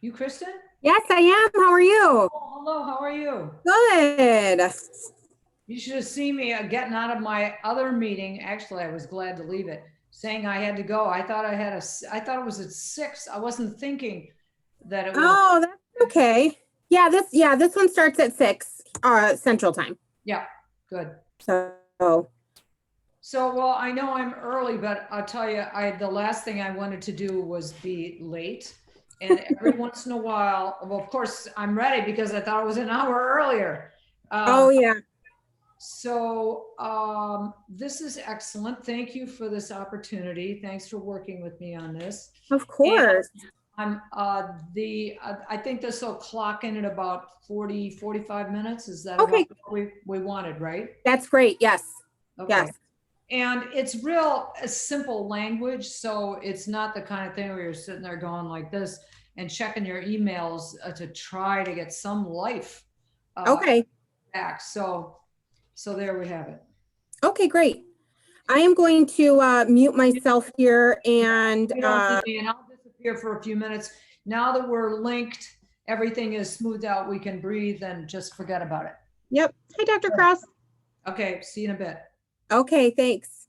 You, Kristen? Yes, I am. How are you? Oh, hello, how are you? Good. You should have seen me getting out of my other meeting. Actually, I was glad to leave it, saying I had to go. I thought I thought it was at 6. I wasn't thinking that it was. Oh, that's okay. Yeah, this one starts at 6 Central Time. Yeah, good. So Well, I know I'm early, but I'll tell you, the last thing I wanted to do was be late. And every once in a while, well, of course, I'm ready because I thought it was an hour earlier. oh yeah. This is excellent. Thank you for this opportunity. Thanks for working with me on this. Of course. And I think this will clock in at about 45 minutes. Is that Okay. about what we wanted, right? That's great. Yes. Okay. Yes. And it's real simple language. So it's not the kind of thing where you're sitting there going like this and checking your emails to try to get some life Okay. back. So there we have it. Okay, great. I am going to mute myself here and And I'll disappear for a few minutes. Now that we're linked, everything is smoothed out. We can breathe and just forget about it. Yep. Hi, Dr. Cross. Okay, see you in a bit. Okay, thanks.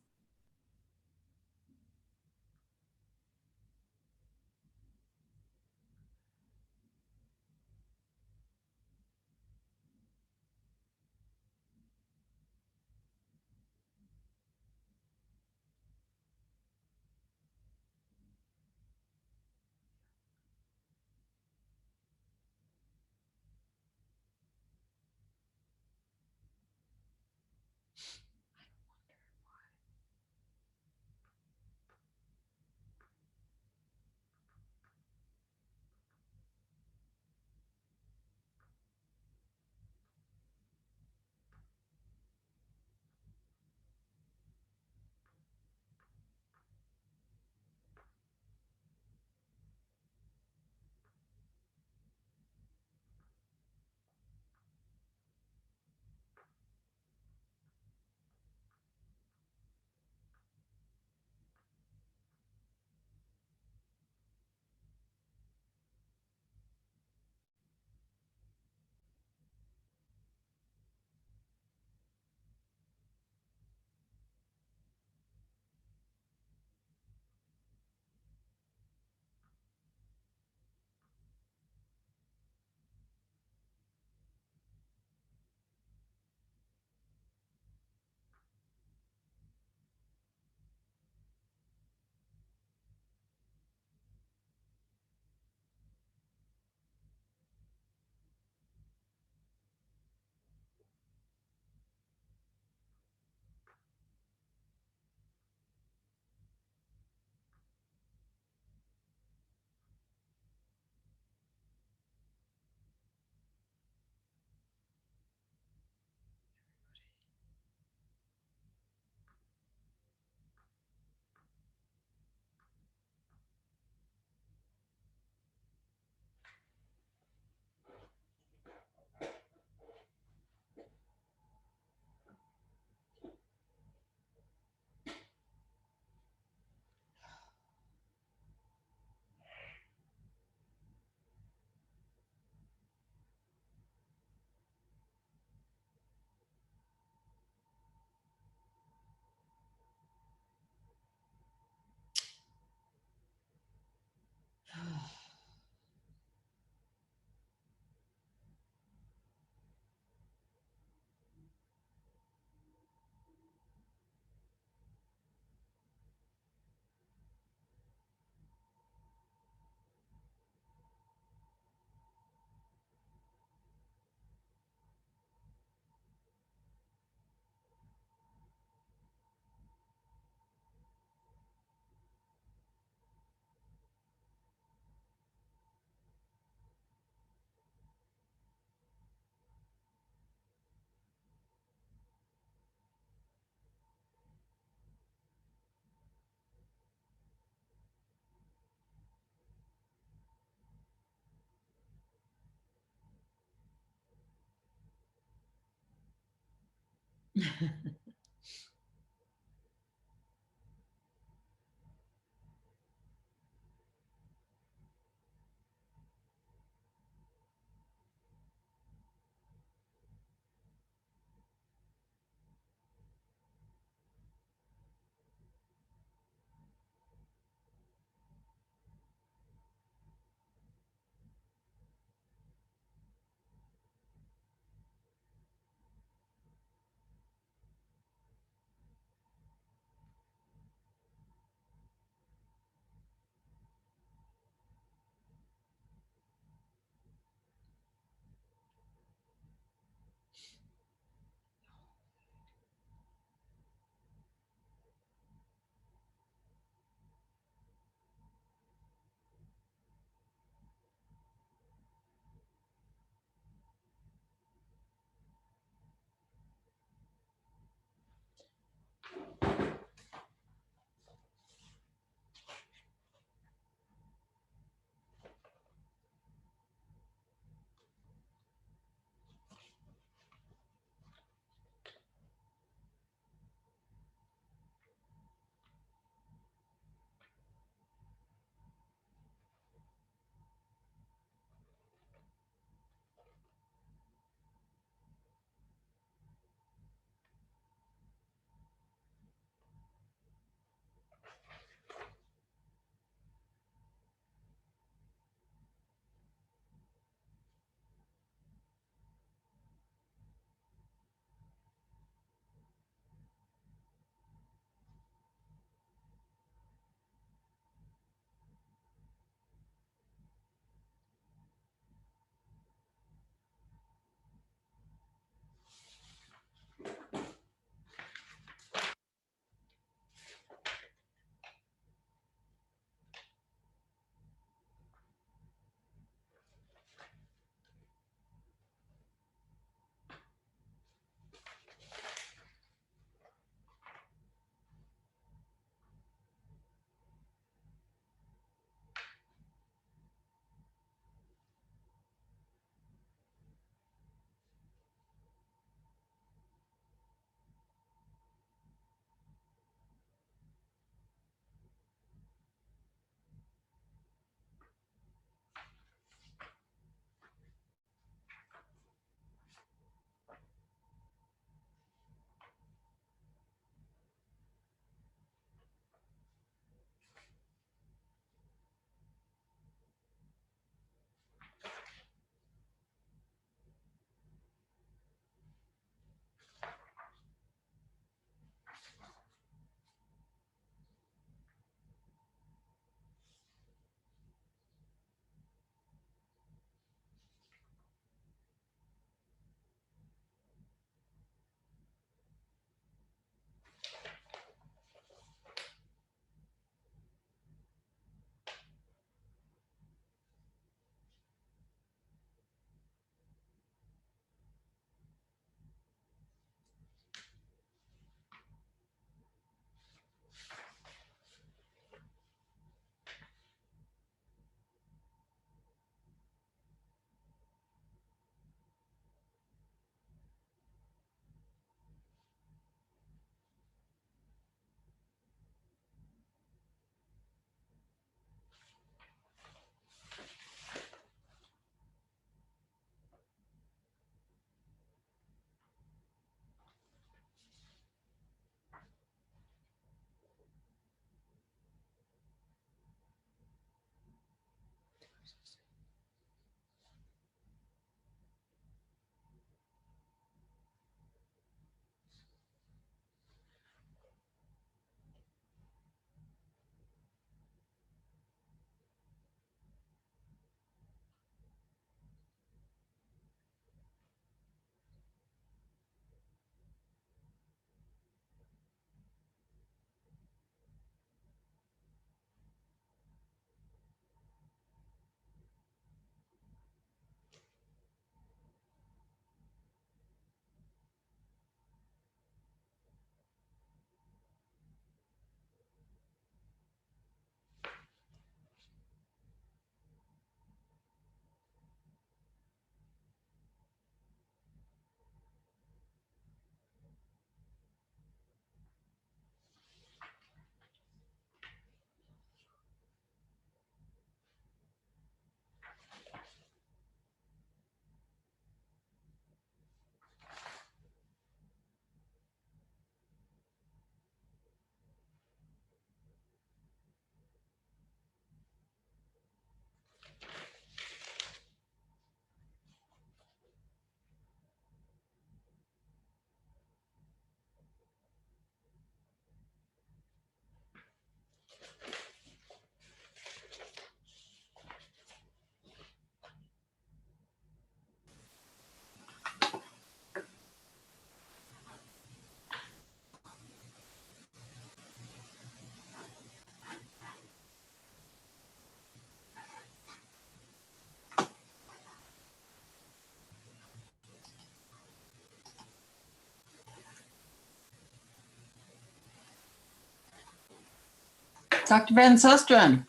Dr. Van Susteren.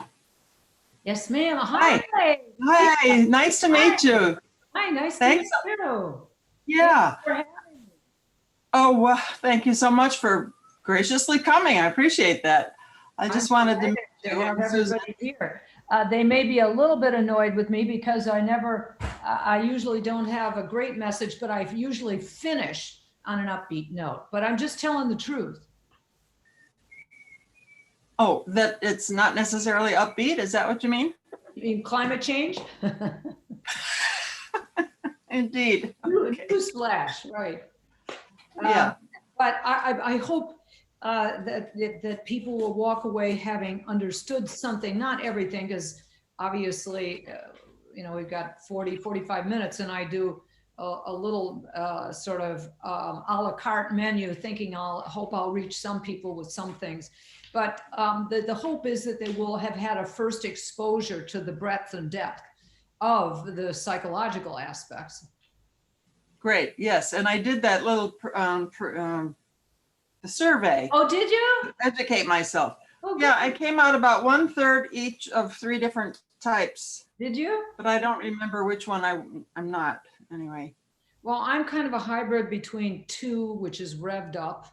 Yes, ma'am. Hi. Hi, nice to meet you. Hi, nice Thanks. to meet you. Yeah. Thanks for having me. Oh, well, thank you so much for graciously coming. I appreciate that. I just wanted to meet To you. have Susan. everybody here. They may be a little bit annoyed with me because I usually don't have a great message, but I usually finish on an upbeat note. But I'm just telling the truth. Oh, that it's not necessarily upbeat? Is that what you mean? You mean climate change? Indeed. Okay. Newsflash, right. Yeah. But I hope that people will walk away having understood something, not everything, because obviously, we've got 45 minutes and I do a little sort of a la carte menu thinking hope I'll reach some people with some things. But the hope is that they will have had a first exposure to the breadth and depth of the psychological aspects. Great. Yes. And I did that little the survey. Oh, did you? To educate myself. Oh, yeah, I came out about 1/3 each of 3 different types. Did you? But I don't remember which one I'm not anyway. Well, I'm kind of a hybrid between 2, which is revved up,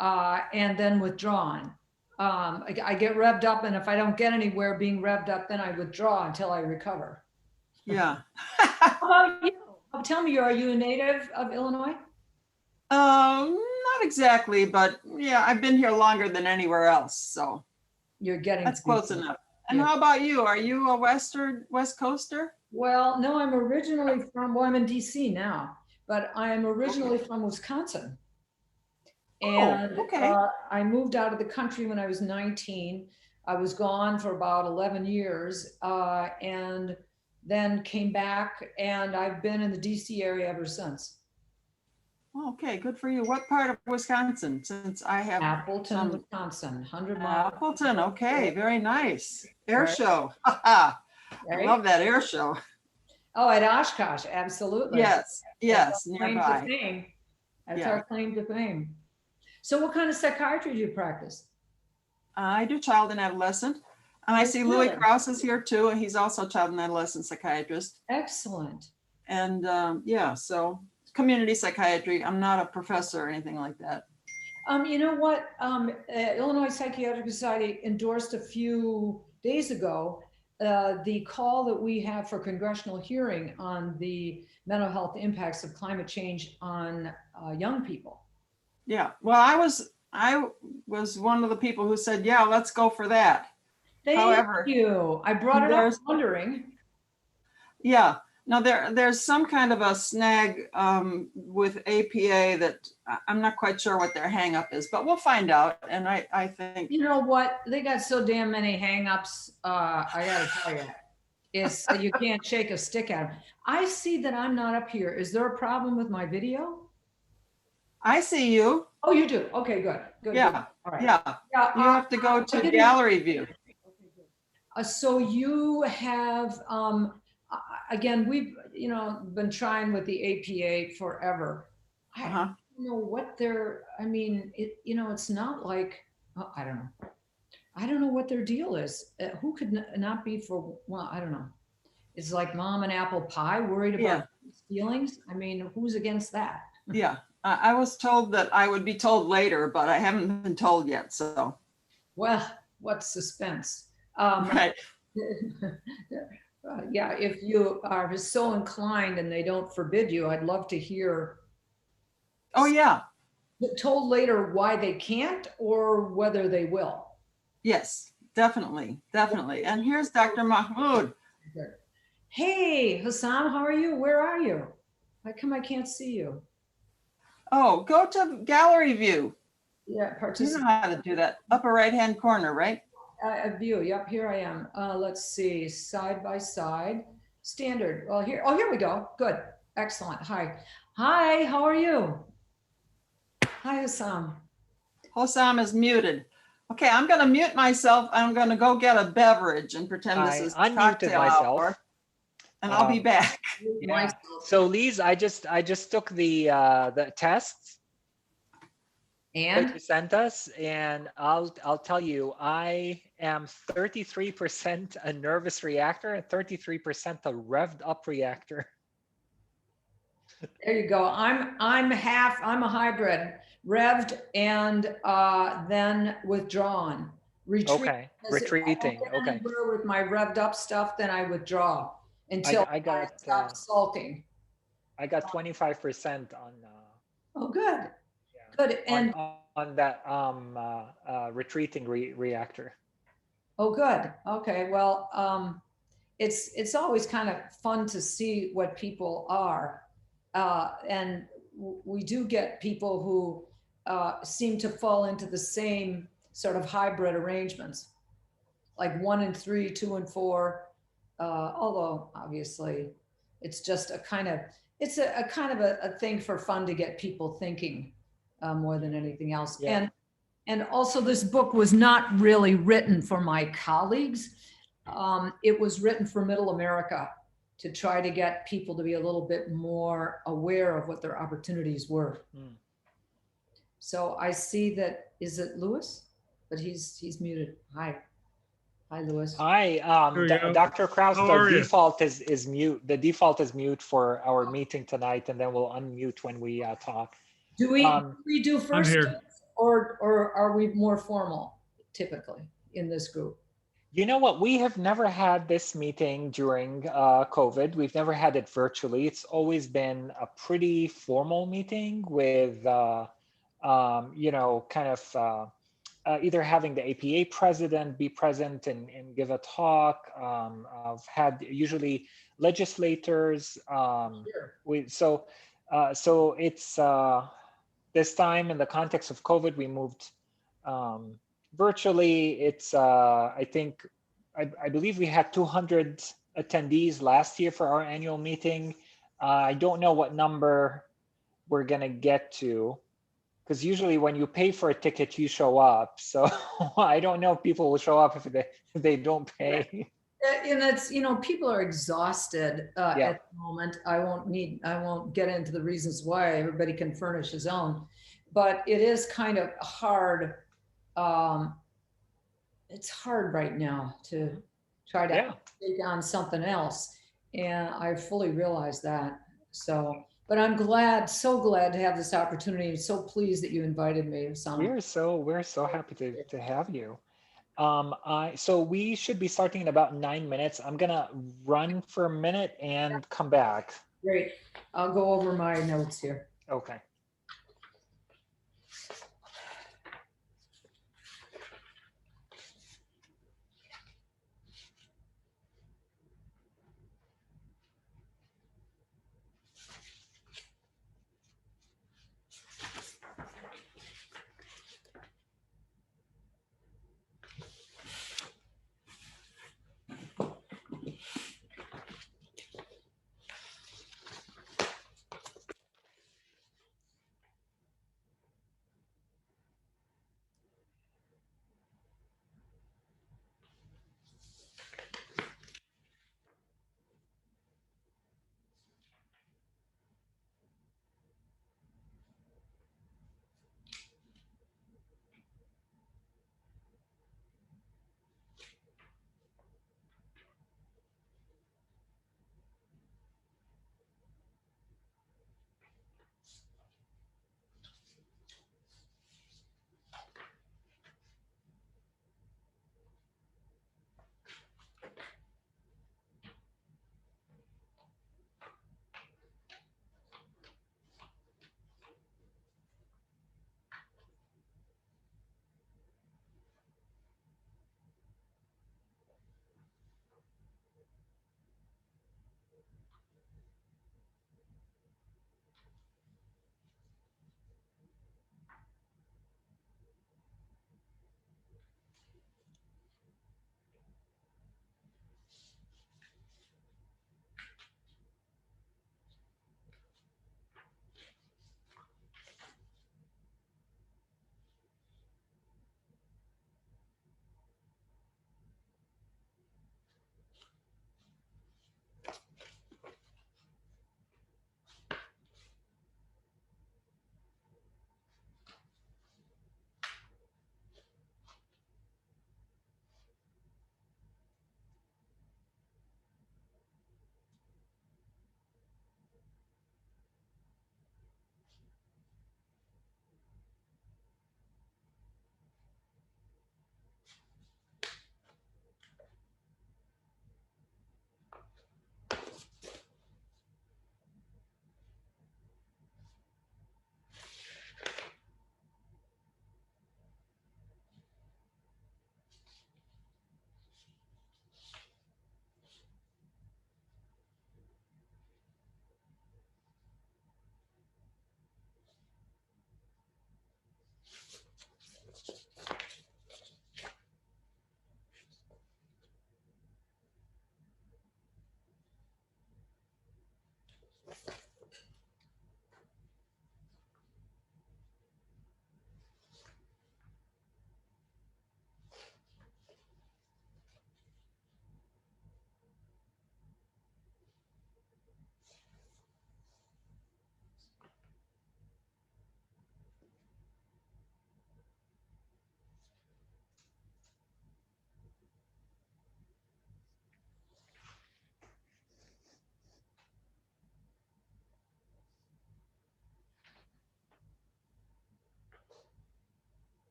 and then withdrawn. I get revved up, and if I don't get anywhere being revved up, then I withdraw until I recover. Yeah. How about you? Tell me, are you a native of Illinois? Not exactly, but yeah, I've been here longer than anywhere else, so You're getting that's close enough. And Yeah. how about you? Are you a West Coaster? Well, no, I'm originally from, I'm in DC now, but I am originally from Wisconsin. And okay. I moved out of the country when I was 19. I was gone for about 11 years and then came back, and I've been in the DC area ever since. Okay, good for you. What part of Wisconsin? Since I have Appleton, Wisconsin, 100 miles. Appleton, okay, very nice. Air Right. show. I Right? love that air show. Oh, at Oshkosh, absolutely. Yes, yes, That's our claim nearby. to fame. That's Yeah. our claim to fame. So what kind of psychiatry do you practice? I do child and adolescent. And I see Louis Really? Krause is here too, and he's also a child and adolescent psychiatrist. Excellent. And yeah, so community psychiatry. I'm not a professor or anything like that. You know what? Illinois Psychiatric Society endorsed a few days ago the call that we have for congressional hearing on the mental health impacts of climate change on young people. Yeah, well, I was one of the people who said, yeah, let's go for that. Thank However, you. I brought it up wondering. Yeah, now there's some kind of a snag with APA that I'm not quite sure what their hang up is, but we'll find out. And I think, You know what? They got so damn many hang-ups. I gotta tell you, it's you can't shake a stick at them. I see that I'm not up here. Is there a problem with my video? I see you. Oh, you do. Okay, good. Good. Yeah, good. All right. yeah. Yeah, You have to go to give gallery view. So you have, again, we've, been trying with the APA forever. I don't know what they're, I mean, it's not like, I don't know. I don't know what their deal is. Who could not be for, well, I don't know. It's like mom and apple pie worried about feelings. I mean, who's against that? Yeah, I was told that I would be told later, but I haven't been told yet, so. Well, what suspense. Right. Yeah, if you are so inclined and they don't forbid you, I'd love to hear. Oh, yeah. Told later why they can't or whether they will. Yes, definitely, definitely. And here's Dr. Mahmoud. Hey, Hassam, how are you? Where are you? How come I can't see you? Oh, go to gallery view. Yeah, You know how to do that. Upper right-hand corner, right? View. Yep, here I am. Let's see, side by side. Standard. Well, here we go. Good. Excellent. Hi. Hi, how are you? Hi, Hassam. Hossam is muted. Okay, I'm going to mute myself. I'm going to go get a beverage and pretend this is cocktail hour, and I'll be back. Yeah. So Lise, I just took the tests. And that you sent us, and I'll tell you, I am 33% a nervous reactor and 33% a revved up reactor. there you go. I'm a hybrid, revved and then withdrawn. Okay, retreating. If I don't get Okay, anywhere with my revved up stuff, then I withdraw until I got stop sulking. I got 25% on Oh, good, yeah, good. And on that retreating reactor. oh, good. Okay. Well, it's always kind of fun to see what people are. And we do get people who seem to fall into the same sort of hybrid arrangements, like 1 and 3, 2 and 4. Although obviously it's just a kind of, it's a kind of a thing for fun to get people thinking more than anything else. Yeah. And also this book was not really written for my colleagues. It was written for Middle America to try to get people to be a little bit more aware of what their opportunities were. Mm. So I see that, is it Lewis? But he's muted. Hi, Lewis. Hi, There we go. Dr. Kraus, How the are you? default is mute. The default is mute for our meeting tonight, and then we'll unmute when we talk. Do we do first here. names, or are we more formal typically in this group? You know what? We have never had this meeting during COVID. We've never had it virtually. It's always been a pretty formal meeting with, you know, kind of either having the APA president be present and give a talk. I've had usually legislators. Sure. So it's this time in the context of COVID, we moved virtually. It's I think I believe we had 200 attendees last year for our annual meeting. I don't know what number we're gonna get to, because usually when you pay for a ticket, you show up. So I don't know if people will show up if they don't pay. And it's, you know, people are exhausted Yeah. at the moment. I won't get into the reasons why. Everybody can furnish his own, but it is kind of hard. It's hard right now to try to Yeah. take on something else. And I fully realize that. So, but I'm glad, so glad to have this opportunity. So pleased that you invited me, Sana. We're so happy to have you. So we should be starting in about 9 minutes. I'm gonna run for a minute and come back. Great. I'll go over my notes here. Okay.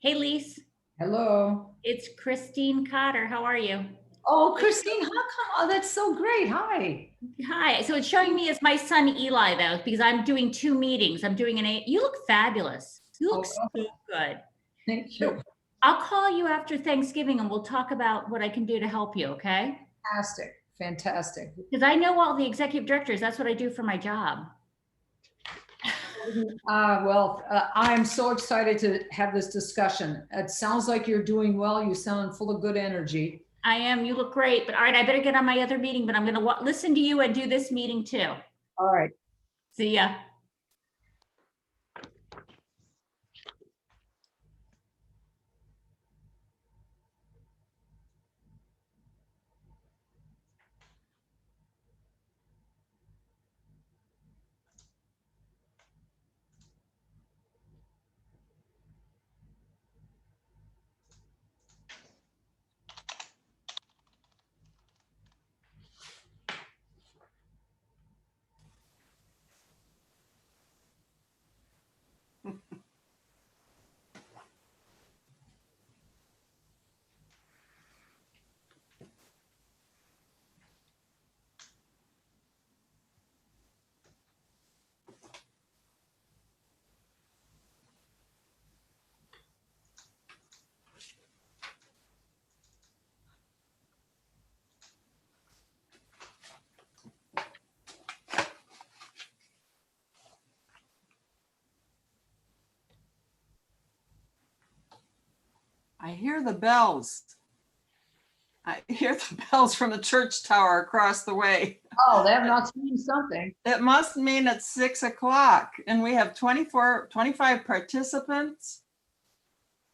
Hey, Lise, Hello. it's Christine Cotter. How are you? Oh, Christine, how come? Oh, that's so great. Hi. Hi. So it's showing me as my son Eli, though, because I'm doing 2 meetings. I'm doing you look fabulous. You look Oh, so good. thank So you. I'll call you after Thanksgiving and we'll talk about what I can do to help you, okay? Fantastic. Fantastic. Because I know all the executive directors. That's what I do for my job. I'm so excited to have this discussion. It sounds like you're doing well. You sound full of good energy. I am. You look great. But all right, I better get on my other meeting, but I'm going to listen to you and do this meeting too. All right. See ya. I hear the bells. I hear the bells from the church tower across the way. Oh, that must mean something. It must mean it's 6 o'clock and we have 25 participants.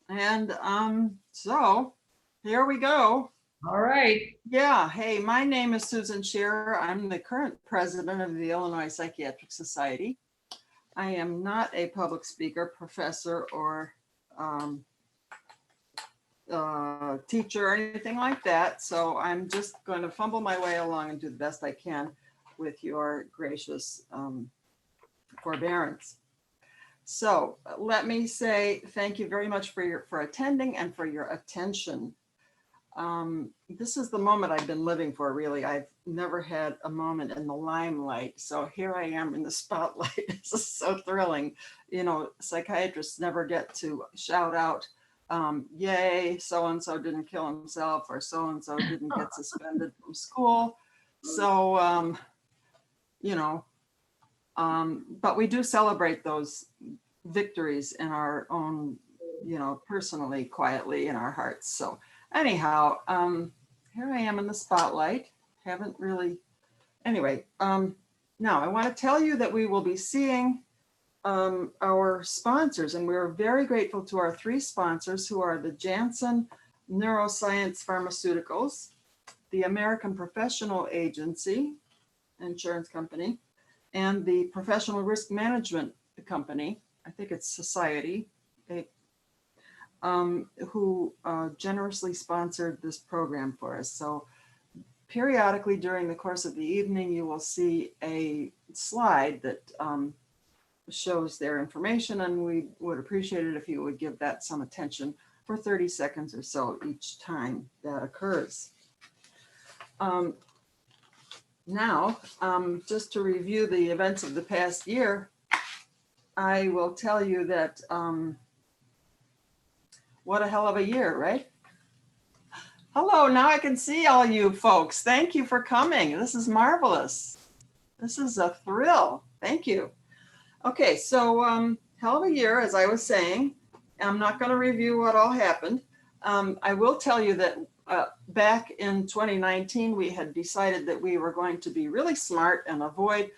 And so here we go. All right. Yeah, hey, my name is Susan Shearer. I'm the current president of the Illinois Psychiatric Society. I am not a public speaker, professor, or teacher or anything like that. So I'm just going to fumble my way along and do the best I can with your gracious forbearance. So let me say thank you very much for attending and for your attention. This is the moment I've been living for, really. I've never had a moment in the limelight. So here I am in the spotlight. This is so thrilling. You know, psychiatrists never get to shout out, yay, so-and-so didn't kill himself, or so-and-so didn't get suspended from school. So, you know, but we do celebrate those victories in our own, you know, personally, quietly in our hearts. So anyhow, here I am in the spotlight. Haven't really, anyway, now I want to tell you that we will be seeing our sponsors, and we're very grateful to our 3 sponsors, who are the Janssen Neuroscience Pharmaceuticals, the American Professional Agency Insurance Company, and the Professional Risk Management Company, I think it's Society, who generously sponsored this program for us. So periodically during the course of the evening, you will see a slide that shows their information, and we would appreciate it if you would give that some attention for 30 seconds or so each time that occurs. Now, just to review the events of the past year, I will tell you that what a hell of a year, right? Hello, now I can see all you folks. Thank you for coming. This is marvelous. This is a thrill. Thank you. Okay, so hell of a year, as I was saying. I'm not going to review what all happened. I will tell you that back in 2019, we had decided that we were going to be really smart and avoid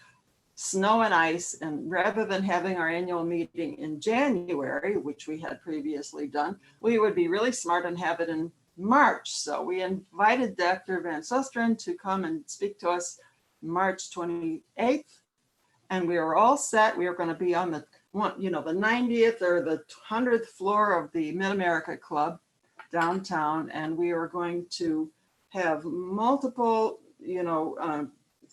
snow and ice. And rather than having our annual meeting in January, which we had previously done, we would be really smart and have it in March. So we invited Dr. Van Susteren to come and speak to us March 28th. And we were all set. We were going to be on the 90th or the 100th floor of the Mid-America Club downtown. And we were going to have multiple,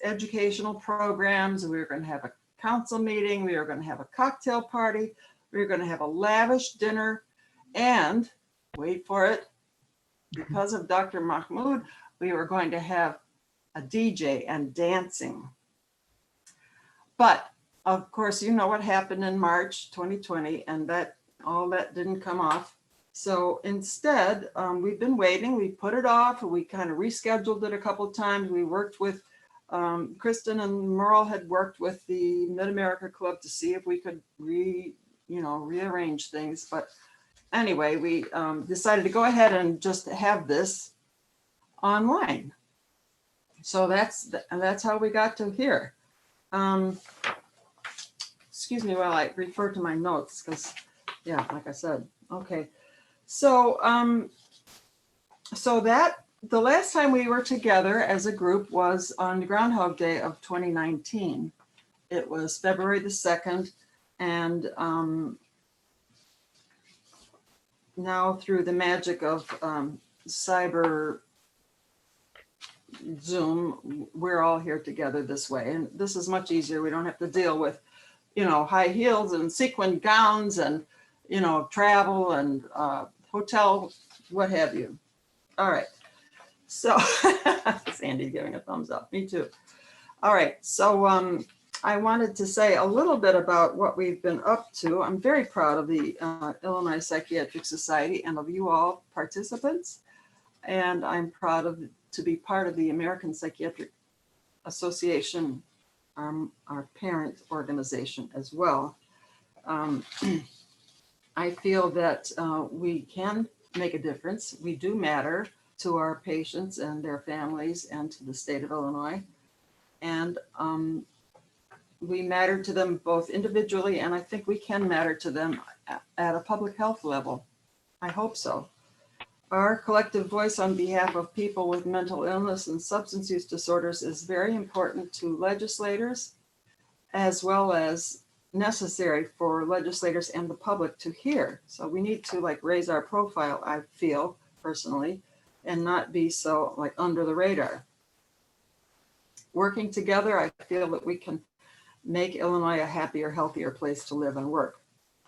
educational programs. We were going to have a council meeting. We were going to have a cocktail party. We were going to have a lavish dinner. And wait for it, because of Dr. Mahmoud, we were going to have a DJ and dancing. But of course, you know what happened in March 2020, and that all that didn't come off. So instead, we've been waiting. We put it off. We kind of rescheduled it a couple of times. We worked with Kristen and Merle had worked with the Mid-America Club to see if we could rearrange things. But anyway, we decided to go ahead and just have this online. So that's how we got to here. Excuse me while I refer to my notes, because yeah, like I said, okay. So that the last time we were together as a group was on Groundhog Day of 2019. It was February the 2nd, and now through the magic of cyber Zoom, we're all here together this way, and this is much easier. We don't have to deal with, high heels and sequin gowns and, travel and hotel, what have you. All right. So Sandy giving a thumbs up. Me too. All right. So I wanted to say a little bit about what we've been up to. I'm very proud of the Illinois Psychiatric Society and of you all participants. And I'm proud to be part of the American Psychiatric Association, our parent organization as well. I feel that we can make a difference. We do matter to our patients and their families and to the state of Illinois. And we matter to them both individually, and I think we can matter to them at a public health level. I hope so. Our collective voice on behalf of people with mental illness and substance use disorders is very important to legislators, as well as necessary for legislators and the public to hear. So we need to raise our profile, I feel personally, and not be so under the radar. Working together, I feel that we can make Illinois a happier, healthier place to live and work.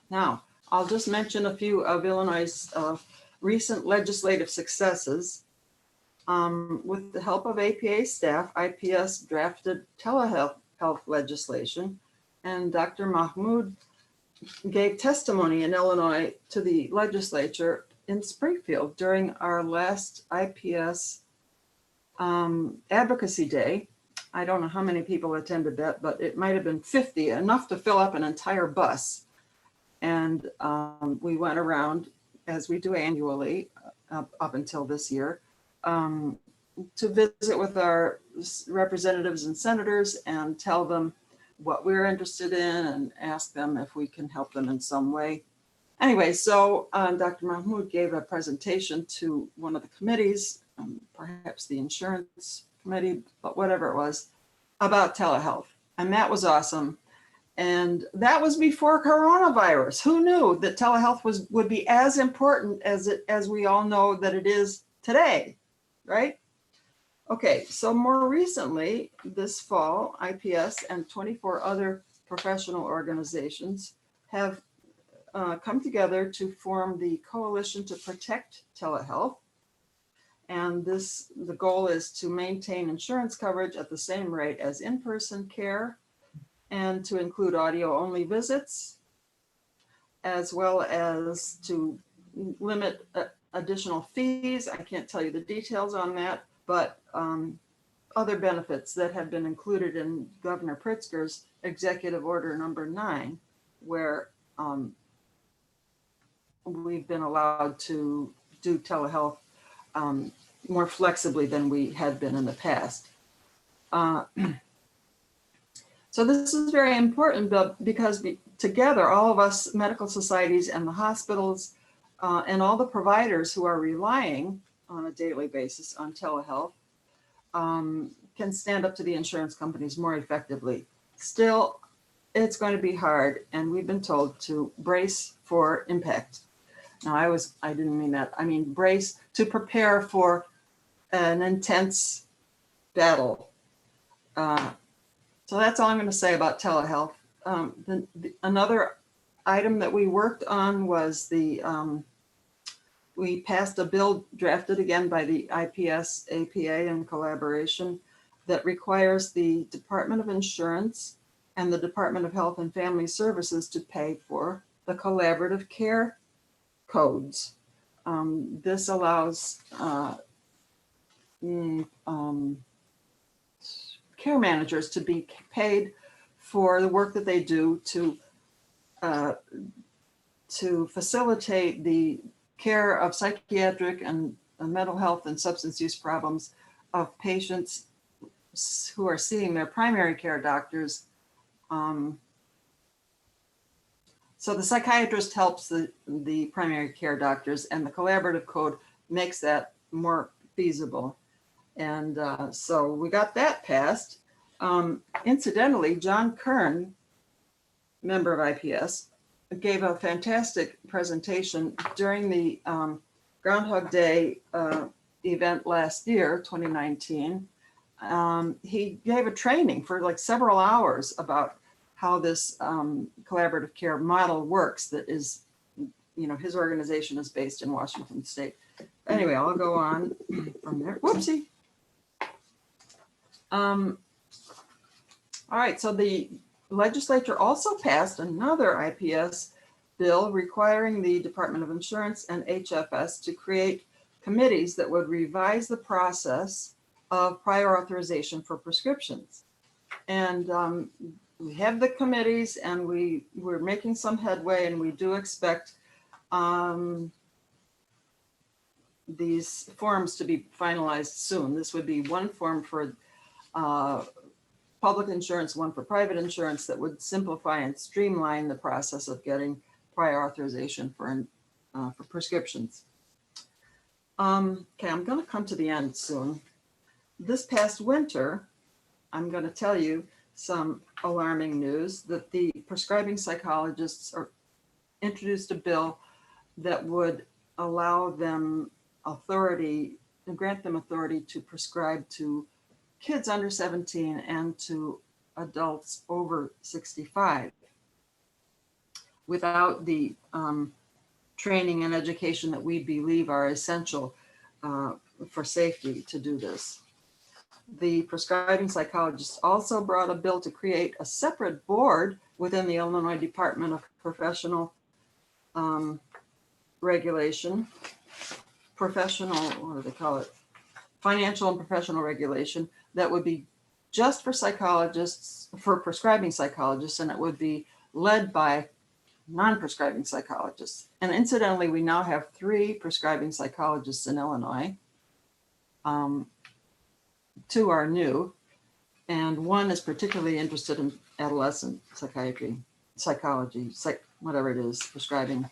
Now, I'll just mention a few of Illinois' recent legislative successes. With the help of APA staff, IPS drafted telehealth legislation, and Dr. Mahmoud gave testimony in Illinois to the legislature in Springfield during our last IPS advocacy day. I don't know how many people attended that, but it might have been 50, enough to fill up an entire bus. And we went around, as we do annually up until this year, to visit with our representatives and senators and tell them what we're interested in and ask them if we can help them in some way. Anyway, so Dr. Mahmoud gave a presentation to one of the committees, perhaps the insurance committee, but whatever it was, about telehealth. And that was awesome. And that was before coronavirus. Who knew that telehealth would be as important as we all know that it is today, right? Okay, so more recently, this fall, IPS and 24 other professional organizations have come together to form the Coalition to Protect Telehealth. And the goal is to maintain insurance coverage at the same rate as in-person care, and to include audio-only visits, as well as to limit additional fees. I can't tell you the details on that, but other benefits that have been included in Governor Pritzker's Executive Order number 9, where we've been allowed to do telehealth more flexibly than we had been in the past. So this is very important because together, all of us medical societies and the hospitals and all the providers who are relying on a daily basis on telehealth can stand up to the insurance companies more effectively. Still, it's going to be hard, and we've been told to brace for impact. Now, I didn't mean that. I mean brace to prepare for an intense battle. So that's all I'm going to say about telehealth. Another item that we worked on was the We passed a bill drafted again by the IPS, APA in collaboration that requires the Department of Insurance and the Department of Health and Family Services to pay for the collaborative care codes. This allows care managers to be paid for the work that they do to facilitate the care of psychiatric and mental health and substance use problems of patients who are seeing their primary care doctors. So the psychiatrist helps the primary care doctors, and the collaborative code makes that more feasible. And so we got that passed. Incidentally, John Kern, member of IPS, gave a fantastic presentation during the Groundhog Day event last year, 2019. He gave a training for like several hours about how this collaborative care model works. That is, his organization is based in Washington State. Anyway, I'll go on from there. Whoopsie. All right, so the legislature also passed another IPS bill requiring the Department of Insurance and HFS to create committees that would revise the process of prior authorization for prescriptions. And we have the committees, and we're making some headway, and we do expect these forms to be finalized soon. This would be one form for public insurance, one for private insurance, that would simplify and streamline the process of getting prior authorization for prescriptions. Okay, I'm going to come to the end soon. This past winter, I'm going to tell you some alarming news that the prescribing psychologists introduced a bill that would allow them grant them authority to prescribe to kids under 17 and to adults over 65 without the training and education that we believe are essential for safety to do this. The prescribing psychologists also brought a bill to create a separate board within the Illinois Department of Professional Regulation, financial and professional regulation, that would be just for psychologists, for prescribing psychologists, and it would be led by non-prescribing psychologists. And incidentally, we now have 3 prescribing psychologists in Illinois. 2 are new, and 1 is particularly interested in adolescent psychiatry, psychology, whatever it is, prescribing.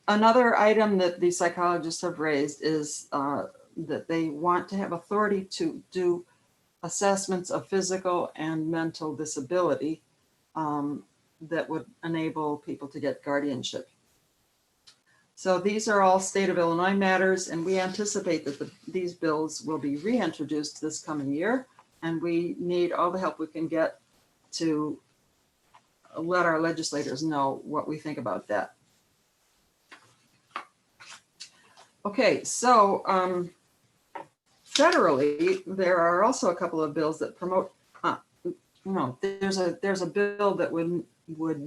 Another item that the psychologists have raised is that they want to have authority to do assessments of physical and mental disability that would enable people to get guardianship. So these are all state of Illinois matters, and we anticipate that these bills will be reintroduced this coming year, and we need all the help we can get to let our legislators know what we think about that. Okay, so federally, there are also a couple of bills that promote, there's a bill that would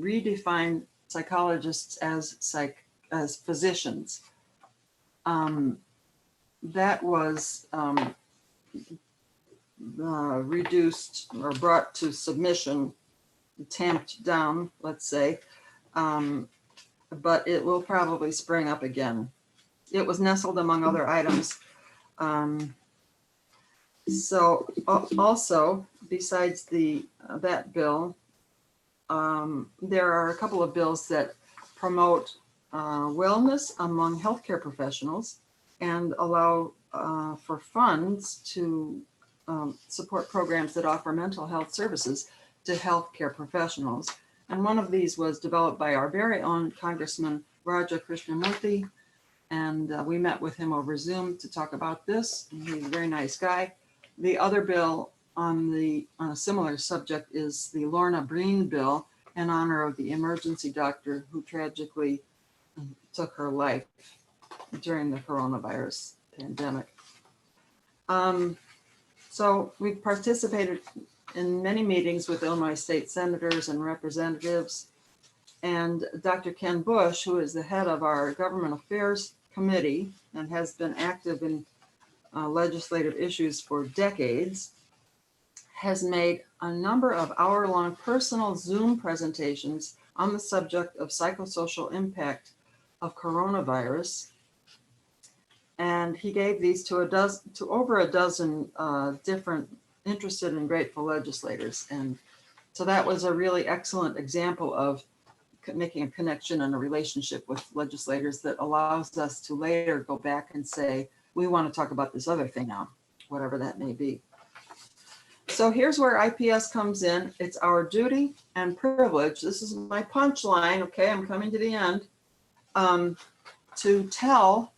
redefine psychologists as physicians. That was reduced or brought to submission, tamped down, let's say, but it will probably spring up again. It was nestled among other items. So also, besides that bill, there are a couple of bills that promote wellness among healthcare professionals and allow for funds to support programs that offer mental health services to healthcare professionals. And one of these was developed by our very own Congressman Raja Krishnamurthy, and we met with him over Zoom to talk about this. He's a very nice guy. The other bill on a similar subject is the Lorna Breen bill, in honor of the emergency doctor who tragically took her life during the coronavirus pandemic. So we participated in many meetings with Illinois state senators and representatives. And Dr. Ken Bush, who is the head of our Government Affairs Committee and has been active in legislative issues for decades, has made a number of hour-long personal Zoom presentations on the subject of psychosocial impact of coronavirus. And he gave these to over a dozen different interested and grateful legislators. And so that was a really excellent example of making a connection and a relationship with legislators that allows us to later go back and say, we want to talk about this other thing now, whatever that may be. So here's where IPS comes in. It's our duty and privilege. This is my punchline. Okay, I'm coming to the end. To tell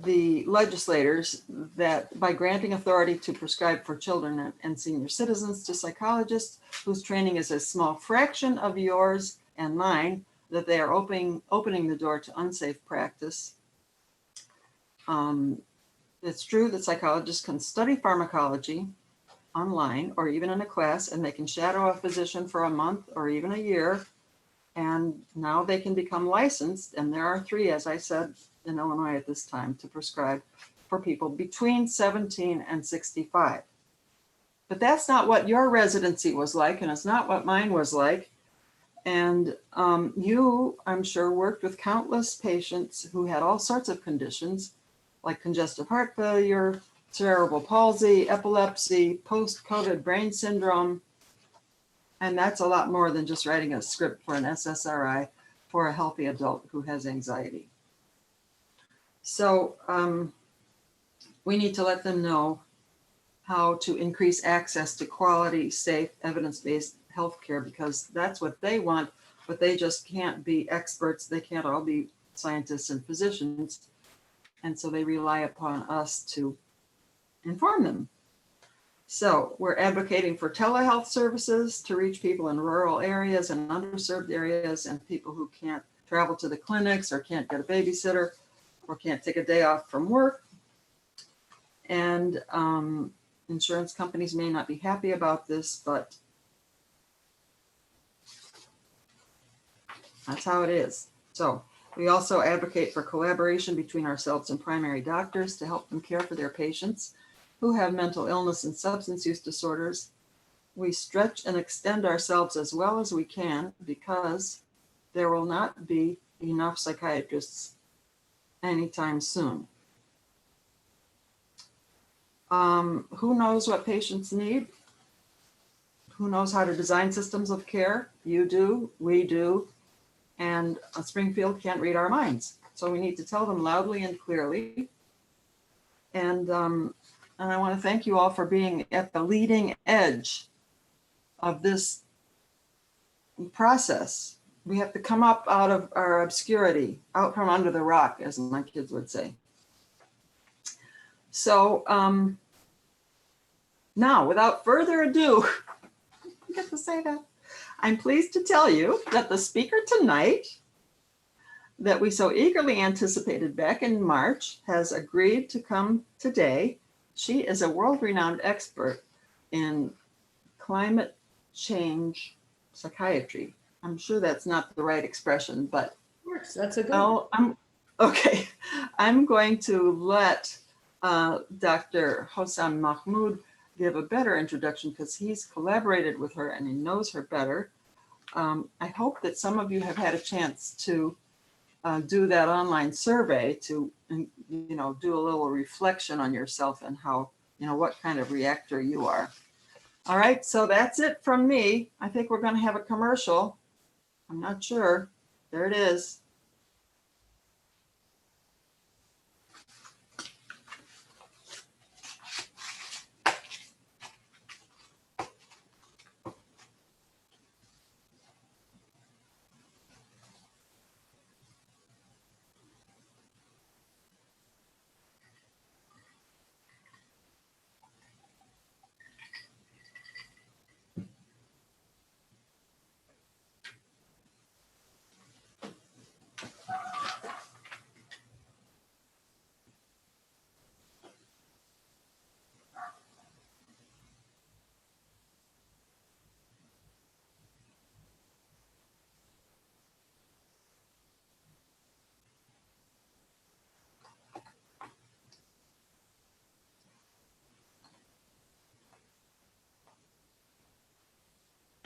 the legislators that by granting authority to prescribe for children and senior citizens to psychologists whose training is a small fraction of yours and mine, that they are opening the door to unsafe practice. It's true that psychologists can study pharmacology online or even in a class, and they can shadow a physician for a month or even a year. And now they can become licensed. And there are 3, as I said, in Illinois at this time to prescribe for people between 17 and 65. But that's not what your residency was like, and it's not what mine was like. And you, I'm sure, worked with countless patients who had all sorts of conditions like congestive heart failure, cerebral palsy, epilepsy, post-COVID brain syndrome. And that's a lot more than just writing a script for an SSRI for a healthy adult who has anxiety. So we need to let them know how to increase access to quality, safe, evidence-based healthcare, because that's what they want, but they just can't be experts. They can't all be scientists and physicians. And so they rely upon us to inform them. So we're advocating for telehealth services to reach people in rural areas and underserved areas and people who can't travel to the clinics or can't get a babysitter or can't take a day off from work. And insurance companies may not be happy about this, but that's how it is. So we also advocate for collaboration between ourselves and primary doctors to help them care for their patients who have mental illness and substance use disorders. We stretch and extend ourselves as well as we can because there will not be enough psychiatrists anytime soon. Who knows what patients need? Who knows how to design systems of care? You do, we do, and Springfield can't read our minds. So we need to tell them loudly and clearly. And I want to thank you all for being at the leading edge of this process. We have to come up out of our obscurity, out from under the rock, as my kids would say. So now, without further ado, I get to say that, I'm pleased to tell you that the speaker tonight that we so eagerly anticipated back in March has agreed to come today. She is a world-renowned expert in climate change psychiatry. I'm sure that's not the right expression, but Works. That's a good. oh, okay. I'm going to let Dr. Hossam Mahmoud give a better introduction because he's collaborated with her and he knows her better. I hope that some of you have had a chance to do that online survey to, do a little reflection on yourself and how, what kind of reactor you are. All right, so that's it from me. I think we're going to have a commercial. I'm not sure. There it is.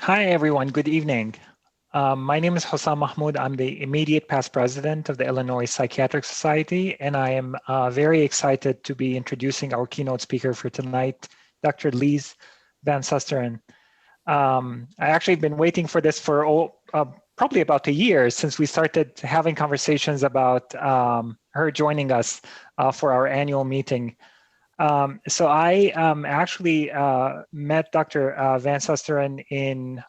Hi, everyone. Good evening. My name is Hossam Mahmoud. I'm the immediate past president of the Illinois Psychiatric Society, and I am very excited to be introducing our keynote speaker for tonight, Dr. Lise Van Susteren. I actually been waiting for this for probably about a year since we started having conversations about her joining us for our annual meeting. So I actually met Dr. Van Susteren in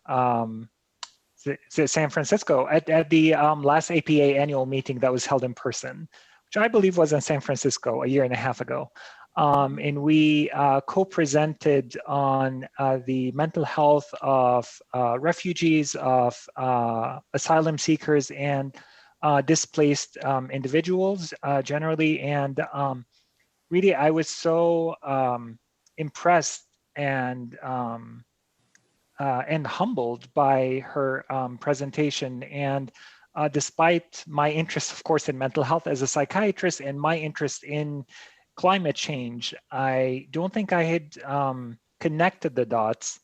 San Francisco at the last APA annual meeting that was held in person, which I believe was in San Francisco a year and a half ago. And we co-presented on the mental health of refugees, of asylum seekers, and displaced individuals generally. And really, I was so impressed and humbled by her presentation. And despite my interest, of course, in mental health as a psychiatrist and my interest in climate change, I don't think I had connected the dots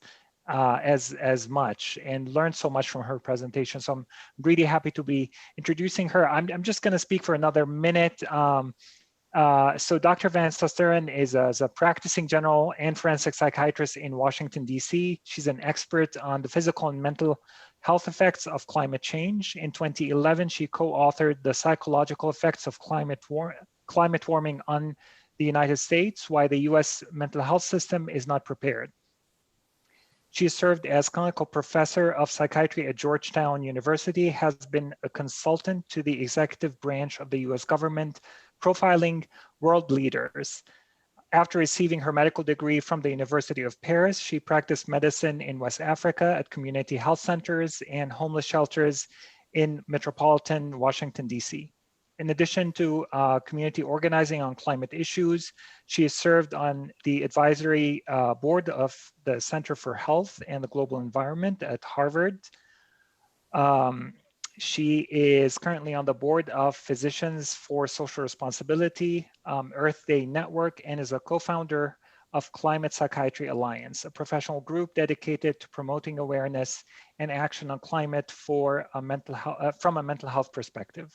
as much and learned so much from her presentation. So I'm really happy to be introducing her. I'm just going to speak for another minute. So Dr. Van Susteren is a practicing general and forensic psychiatrist in Washington, D.C. She's an expert on the physical and mental health effects of climate change. In 2011, she co-authored The Psychological Effects of Climate Warming on the United States, Why the U.S. Mental Health System is Not Prepared. She served as clinical professor of psychiatry at Georgetown University, has been a consultant to the executive branch of the U.S. government, profiling world leaders. After receiving her medical degree from the University of Paris, she practiced medicine in West Africa at community health centers and homeless shelters in metropolitan Washington, D.C. In addition to community organizing on climate issues, she has served on the advisory board of the Center for Health and the Global Environment at Harvard. She is currently on the board of Physicians for Social Responsibility, Earth Day Network, and is a co-founder of Climate Psychiatry Alliance, a professional group dedicated to promoting awareness and action on climate for a mental health, from a mental health perspective.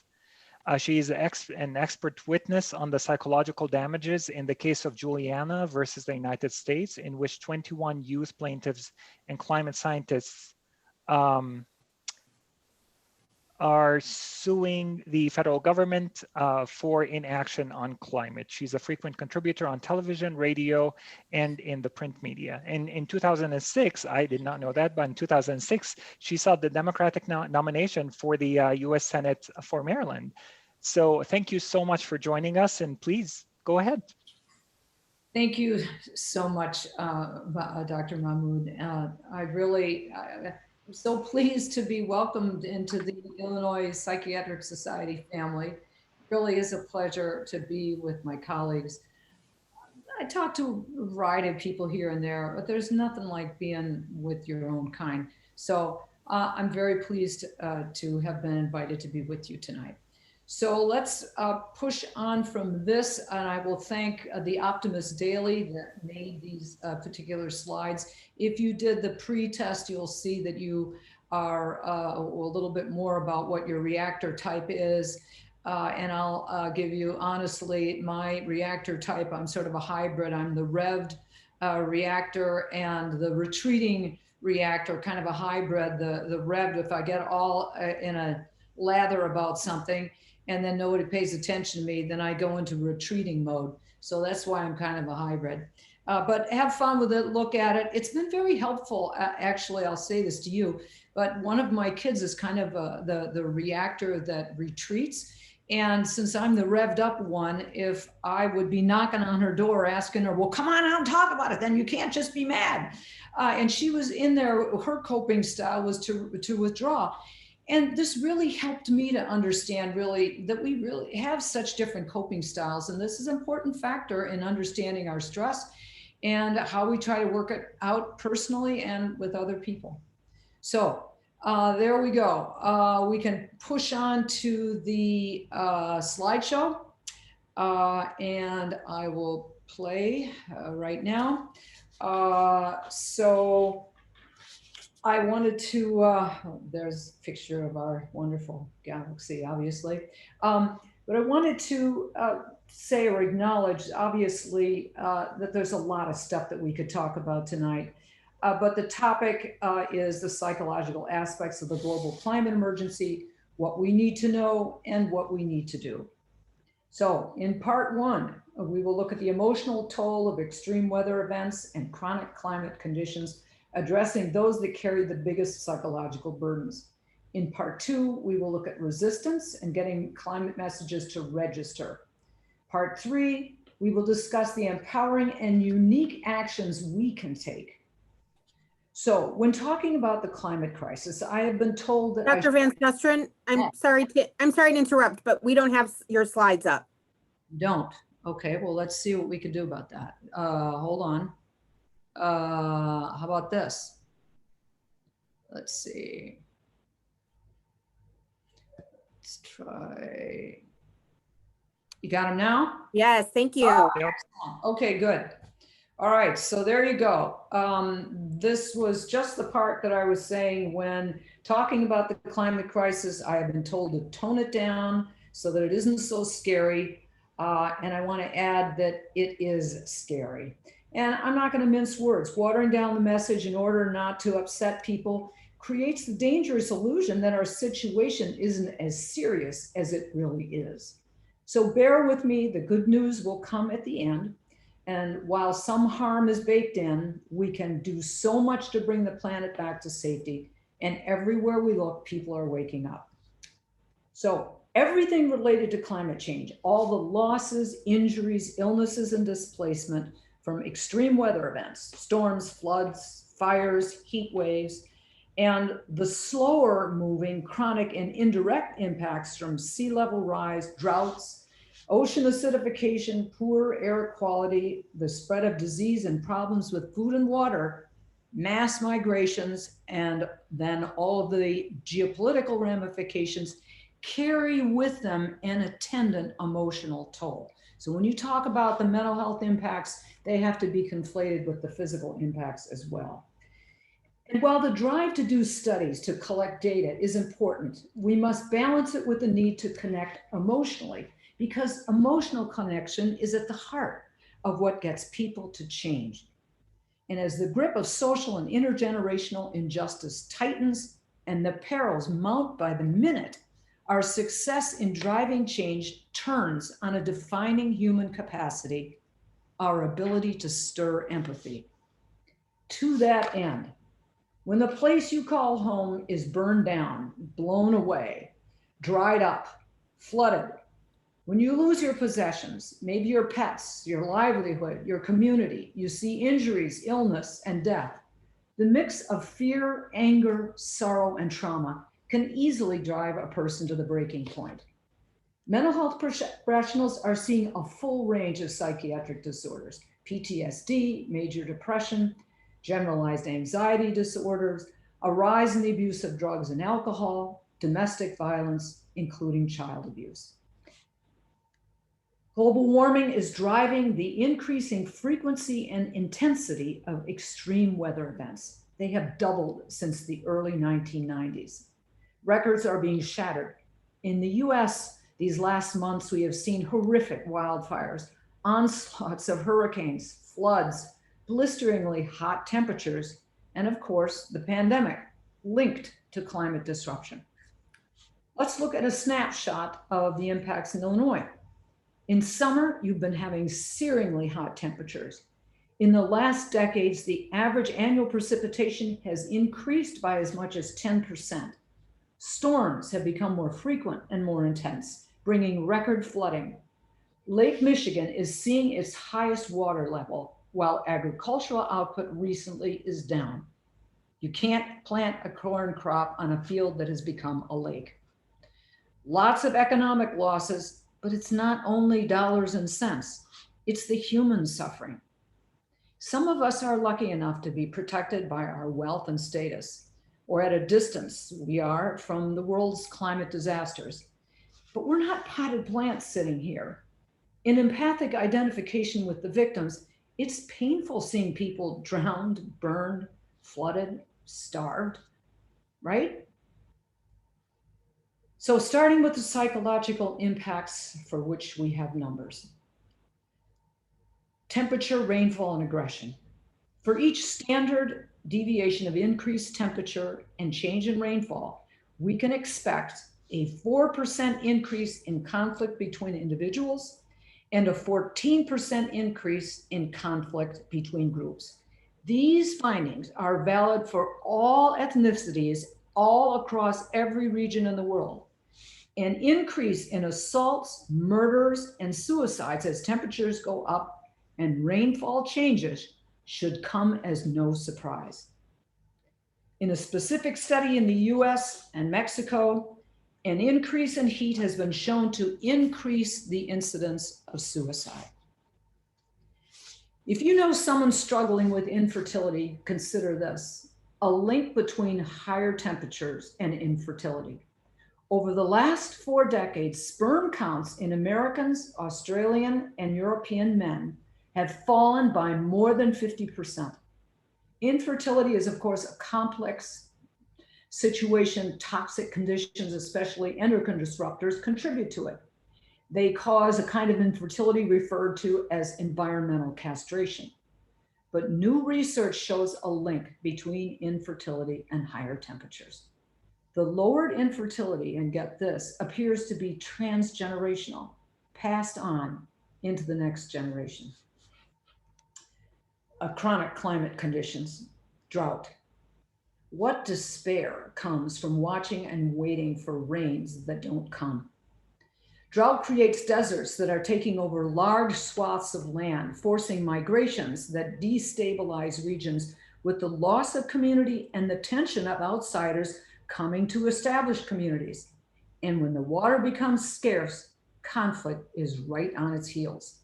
She is an expert witness on the psychological damages in the case of Juliana versus the United States, in which 21 youth plaintiffs and climate scientists are suing the federal government for inaction on climate. She's a frequent contributor on television, radio, and in the print media. And in 2006, I did not know that, but in 2006, she saw the Democratic nomination for the US Senate for Maryland. So thank you so much for joining us, and please go ahead. Thank you so much, Dr. Mahmoud. I'm so pleased to be welcomed into the Illinois Psychiatric Society family. It really is a pleasure to be with my colleagues. I talk to a variety of people here and there, but there's nothing like being with your own kind. So I'm very pleased to have been invited to be with you tonight. So let's push on from this, and I will thank the Optimist Daily that made these particular slides. If you did the pre-test, you'll see that you are a little bit more about what your reactor type is. And I'll give you, honestly, my reactor type, I'm sort of a hybrid. I'm the revved reactor and the retreating reactor, kind of a hybrid. The revved, if I get all in a lather about something, and then nobody pays attention to me, then I go into retreating mode. So that's why I'm kind of a hybrid. But have fun with it, look at it. It's been very helpful. Actually, I'll say this to you, but one of my kids is kind of the reactor that retreats. And since I'm the revved up one, if I would be knocking on her door asking her, well, come on out and talk about it, then you can't just be mad. And she was in there, her coping style was to withdraw. And this really helped me to understand really that we really have such different coping styles. And this is an important factor in understanding our stress and how we try to work it out personally and with other people. So there we go. We can push on to the slideshow and I will play right now. So I wanted to, there's a picture of our wonderful galaxy, obviously. But I wanted to say or acknowledge, obviously, that there's a lot of stuff that we could talk about tonight. But the topic is the psychological aspects of the global climate emergency, what we need to know and what we need to do. So in part one, we will look at the emotional toll of extreme weather events and chronic climate conditions, addressing those that carry the biggest psychological burdens. In part two, we will look at resistance and getting climate messages to register. Part three, we will discuss the empowering and unique actions we can take. So when talking about the climate crisis, I have been told that Dr. Van Susteren, I'm sorry to interrupt, but we don't have your slides up. Don't. Okay, well, let's see what we can do about that. Hold on. How about this? Let's see. Let's try. You got them now? Yes, thank you. Yep. Okay, good. All right, so there you go. This was just the part that I was saying when talking about the climate crisis. I have been told to tone it down so that it isn't so scary. And I want to add that it is scary. And I'm not going to mince words. Watering down the message in order not to upset people creates the dangerous illusion that our situation isn't as serious as it really is. So bear with me, the good news will come at the end. And while some harm is baked in, we can do so much to bring the planet back to safety. And everywhere we look, people are waking up. So everything related to climate change, all the losses, injuries, illnesses, and displacement from extreme weather events, storms, floods, fires, heat waves, and the slower moving chronic and indirect impacts from sea level rise, droughts, ocean acidification, poor air quality, the spread of disease and problems with food and water, mass migrations, and then all of the geopolitical ramifications carry with them an attendant emotional toll. So when you talk about the mental health impacts, they have to be conflated with the physical impacts as well. And while the drive to do studies, to collect data is important, we must balance it with the need to connect emotionally, because emotional connection is at the heart of what gets people to change. And as the grip of social and intergenerational injustice tightens and the perils mount by the minute, our success in driving change turns on a defining human capacity, our ability to stir empathy. To that end, when the place you call home is burned down, blown away, dried up, flooded, when you lose your possessions, maybe your pets, your livelihood, your community, you see injuries, illness, and death, the mix of fear, anger, sorrow, and trauma can easily drive a person to the breaking point. Mental health professionals are seeing a full range of psychiatric disorders, PTSD, major depression, generalized anxiety disorders, a rise in the abuse of drugs and alcohol, domestic violence, including child abuse. Global warming is driving the increasing frequency and intensity of extreme weather events. They have doubled since the early 1990s. Records are being shattered. In the US, these last months, we have seen horrific wildfires, onslaughts of hurricanes, floods, blisteringly hot temperatures, and of course, the pandemic linked to climate disruption. Let's look at a snapshot of the impacts in Illinois. In summer, you've been having searingly hot temperatures. In the last decades, the average annual precipitation has increased by as much as 10%. Storms have become more frequent and more intense, bringing record flooding. Lake Michigan is seeing its highest water level, while agricultural output recently is down. You can't plant a corn crop on a field that has become a lake. Lots of economic losses, but it's not only dollars and cents, it's the human suffering. Some of us are lucky enough to be protected by our wealth and status, or at a distance we are from the world's climate disasters. But we're not potted plants sitting here. In empathic identification with the victims, it's painful seeing people drowned, burned, flooded, starved, right? So starting with the psychological impacts for which we have numbers. Temperature, rainfall, and aggression. For each standard deviation of increased temperature and change in rainfall, we can expect a 4% increase in conflict between individuals and a 14% increase in conflict between groups. These findings are valid for all ethnicities all across every region in the world. An increase in assaults, murders, and suicides as temperatures go up and rainfall changes should come as no surprise. In a specific study in the US and Mexico, an increase in heat has been shown to increase the incidence of suicide. If you know someone struggling with infertility, consider this: a link between higher temperatures and infertility. Over the last 4 decades, sperm counts in Americans, Australian, and European men have fallen by more than 50%. Infertility is, of course, a complex situation. Toxic conditions, especially endocrine disruptors, contribute to it. They cause a kind of infertility referred to as environmental castration. But new research shows a link between infertility and higher temperatures. The lowered infertility, and get this, appears to be transgenerational, passed on into the next generation. Chronic climate conditions, drought. What despair comes from watching and waiting for rains that don't come? Drought creates deserts that are taking over large swaths of land, forcing migrations that destabilize regions, with the loss of community and the tension of outsiders coming to establish communities. And when the water becomes scarce, conflict is right on its heels.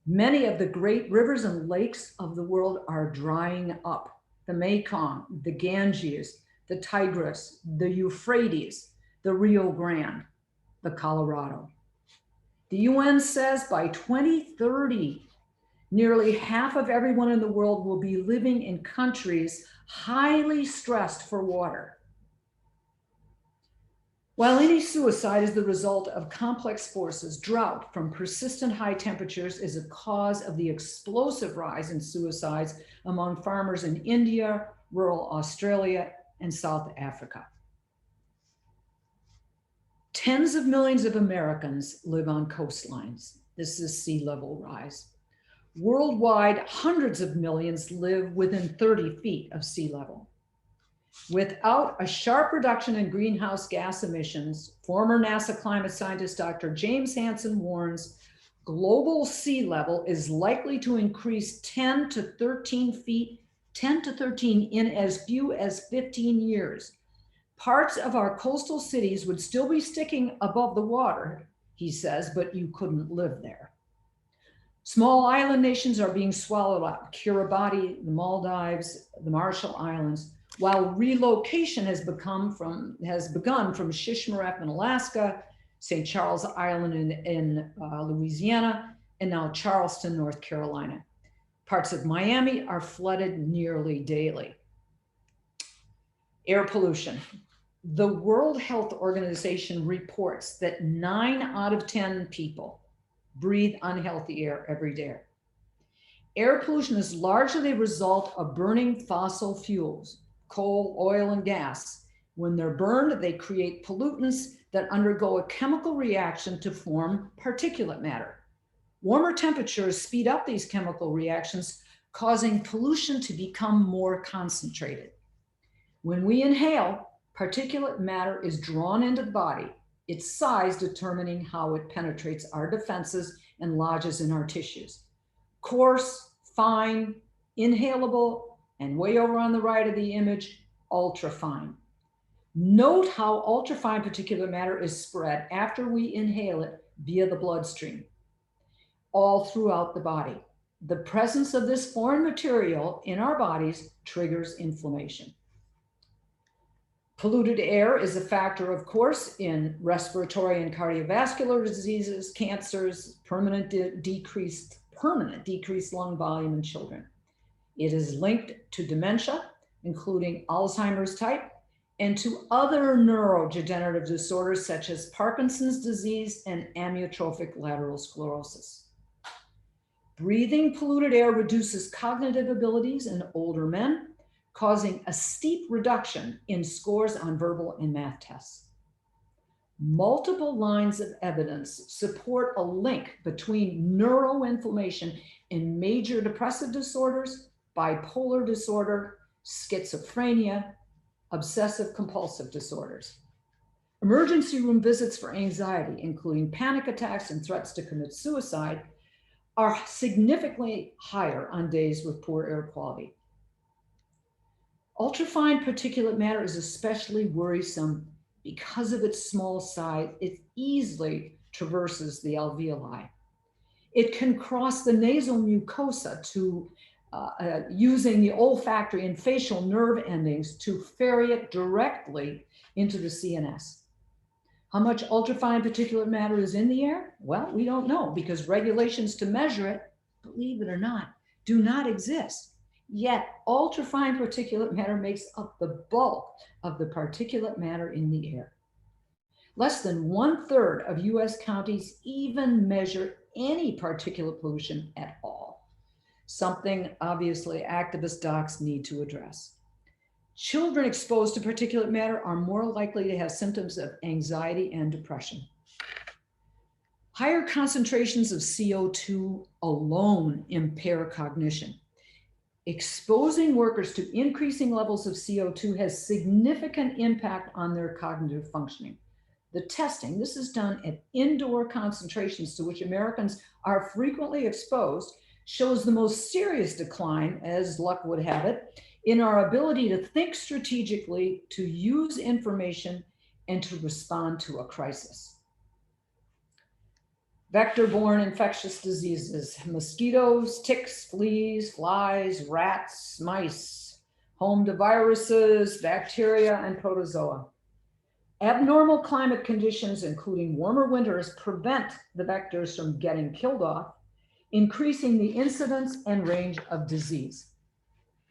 Many of the great rivers and lakes of the world are drying up. The Mekong, the Ganges, the Tigris, the Euphrates, the Rio Grande, the Colorado. The UN says by 2030, nearly half of everyone in the world will be living in countries highly stressed for water. While any suicide is the result of complex forces, drought from persistent high temperatures is a cause of the explosive rise in suicides among farmers in India, rural Australia, and South Africa. Tens of millions of Americans live on coastlines. This is sea level rise. Worldwide, hundreds of millions live within 30 feet of sea level. Without a sharp reduction in greenhouse gas emissions, former NASA climate scientist Dr. James Hansen warns global sea level is likely to increase 10 to 13 feet, 10 to 13 in as few as 15 years. Parts of our coastal cities would still be sticking above the water, he says, but you couldn't live there. Small island nations are being swallowed up: Kiribati, the Maldives, the Marshall Islands, while relocation has begun from Shishmaref in Alaska, St. Charles Island in Louisiana, and now Charleston, North Carolina. Parts of Miami are flooded nearly daily. Air pollution. The World Health Organization reports that 9 out of 10 people breathe unhealthy air every day. Air pollution is largely the result of burning fossil fuels, coal, oil, and gas. When they're burned, they create pollutants that undergo a chemical reaction to form particulate matter. Warmer temperatures speed up these chemical reactions, causing pollution to become more concentrated. When we inhale, particulate matter is drawn into the body, its size determining how it penetrates our defenses and lodges in our tissues. Coarse, fine, inhalable, and way over on the right of the image, ultrafine. Note how ultrafine particulate matter is spread after we inhale it via the bloodstream, all throughout the body. The presence of this foreign material in our bodies triggers inflammation. Polluted air is a factor, of course, in respiratory and cardiovascular diseases, cancers, permanent decreased lung volume in children. It is linked to dementia, including Alzheimer's type, and to other neurodegenerative disorders such as Parkinson's disease and amyotrophic lateral sclerosis. Breathing polluted air reduces cognitive abilities in older men, causing a steep reduction in scores on verbal and math tests. Multiple lines of evidence support a link between neuroinflammation in major depressive disorders, bipolar disorder, schizophrenia, obsessive compulsive disorders. Emergency room visits for anxiety, including panic attacks and threats to commit suicide, are significantly higher on days with poor air quality. Ultrafine particulate matter is especially worrisome because of its small size. It easily traverses the alveoli. It can cross the nasal mucosa to using the olfactory and facial nerve endings to ferry it directly into the CNS. How much ultrafine particulate matter is in the air? Well, we don't know because regulations to measure it, believe it or not, do not exist. Yet ultrafine particulate matter makes up the bulk of the particulate matter in the air. Less than 1/3 of US counties even measure any particulate pollution at all. Something obviously activist docs need to address. Children exposed to particulate matter are more likely to have symptoms of anxiety and depression. Higher concentrations of CO2 alone impair cognition. Exposing workers to increasing levels of CO2 has significant impact on their cognitive functioning. The testing, this is done at indoor concentrations to which Americans are frequently exposed, shows the most serious decline, as luck would have it, in our ability to think strategically, to use information, and to respond to a crisis. Vector-borne infectious diseases, mosquitoes, ticks, fleas, flies, rats, mice, home to viruses, bacteria, and protozoa. Abnormal climate conditions, including warmer winters, prevent the vectors from getting killed off, increasing the incidence and range of disease.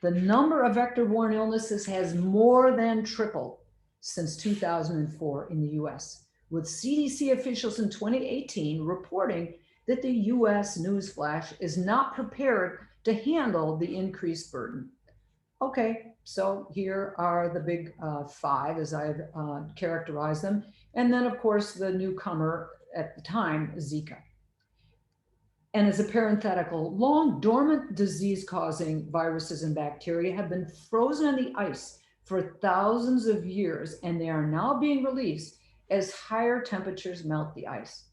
The number of vector-borne illnesses has more than tripled since 2004 in the US, with CDC officials in 2018 reporting that the US, newsflash, is not prepared to handle the increased burden. Okay, so here are the big five as I've characterized them. And then of course, the newcomer at the time, Zika. And as a parenthetical, long dormant disease-causing viruses and bacteria have been frozen in the ice for thousands of years, and they are now being released as higher temperatures melt the ice.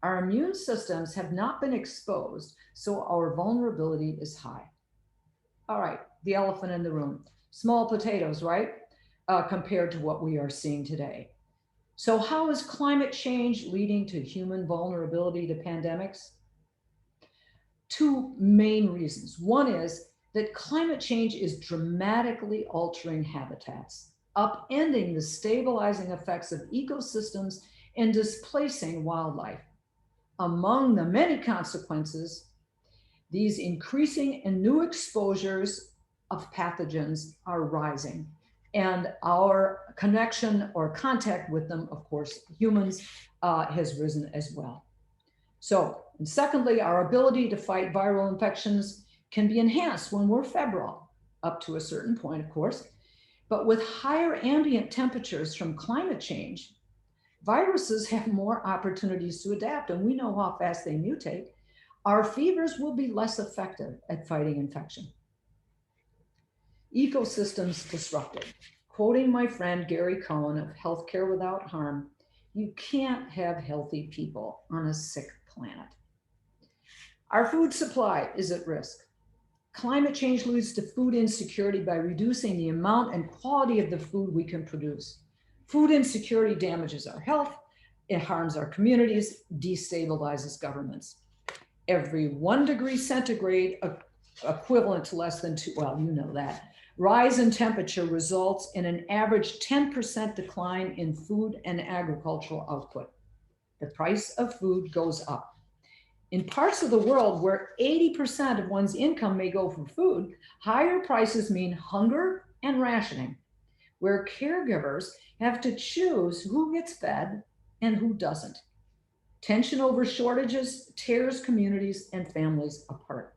Our immune systems have not been exposed, so our vulnerability is high. All right, the elephant in the room. Small potatoes, right? Compared to what we are seeing today. So how is climate change leading to human vulnerability to pandemics? Two main reasons. One is that climate change is dramatically altering habitats, upending the stabilizing effects of ecosystems and displacing wildlife. Among the many consequences, these increasing and new exposures of pathogens are rising, and our connection or contact with them, of course, humans, has risen as well. So, and secondly, our ability to fight viral infections can be enhanced when we're febrile, up to a certain point, of course. But with higher ambient temperatures from climate change, viruses have more opportunities to adapt, and we know how fast they mutate. Our fevers will be less effective at fighting infection. Ecosystems disrupted. Quoting my friend Gary Cohen of Healthcare Without Harm, you can't have healthy people on a sick planet. Our food supply is at risk. Climate change leads to food insecurity by reducing the amount and quality of the food we can produce. Food insecurity damages our health, it harms our communities, destabilizes governments. Every 1 degree centigrade, equivalent to less than 2, well, you know that, rise in temperature results in an average 10% decline in food and agricultural output. The price of food goes up. In parts of the world where 80% of one's income may go for food, higher prices mean hunger, and rationing, where caregivers have to choose who gets fed and who doesn't. Tension over shortages tears communities and families apart.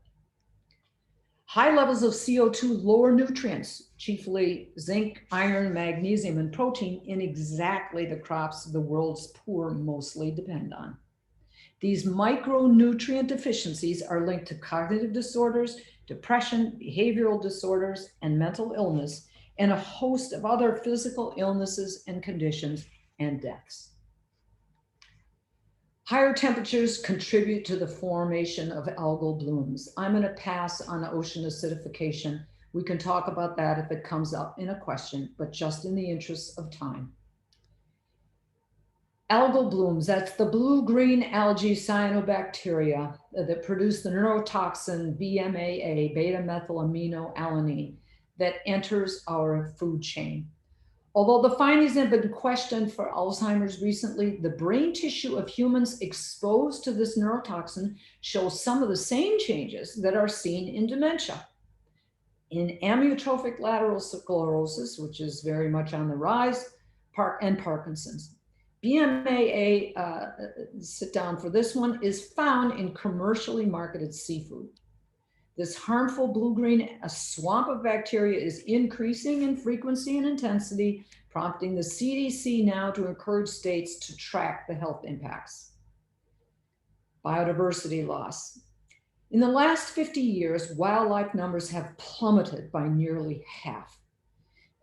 High levels of CO2 lower nutrients, chiefly zinc, iron, magnesium, and protein in exactly the crops the world's poor mostly depend on. These micronutrient deficiencies are linked to cognitive disorders, depression, behavioral disorders, and mental illness, and a host of other physical illnesses and conditions and deaths. Higher temperatures contribute to the formation of algal blooms. I'm going to pass on ocean acidification. We can talk about that if it comes up in a question, but just in the interest of time. Algal blooms, that's the blue-green algae cyanobacteria that produce the neurotoxin BMAA, beta-methylaminoalanine, that enters our food chain. Although the findings have been questioned for Alzheimer's recently, the brain tissue of humans exposed to this neurotoxin shows some of the same changes that are seen in dementia. In amyotrophic lateral sclerosis, which is very much on the rise, and Parkinson's. BMAA, sit down for this one, is found in commercially marketed seafood. This harmful blue-green swamp of bacteria is increasing in frequency and intensity, prompting the CDC now to encourage states to track the health impacts. Biodiversity loss. In the last 50 years, wildlife numbers have plummeted by nearly half.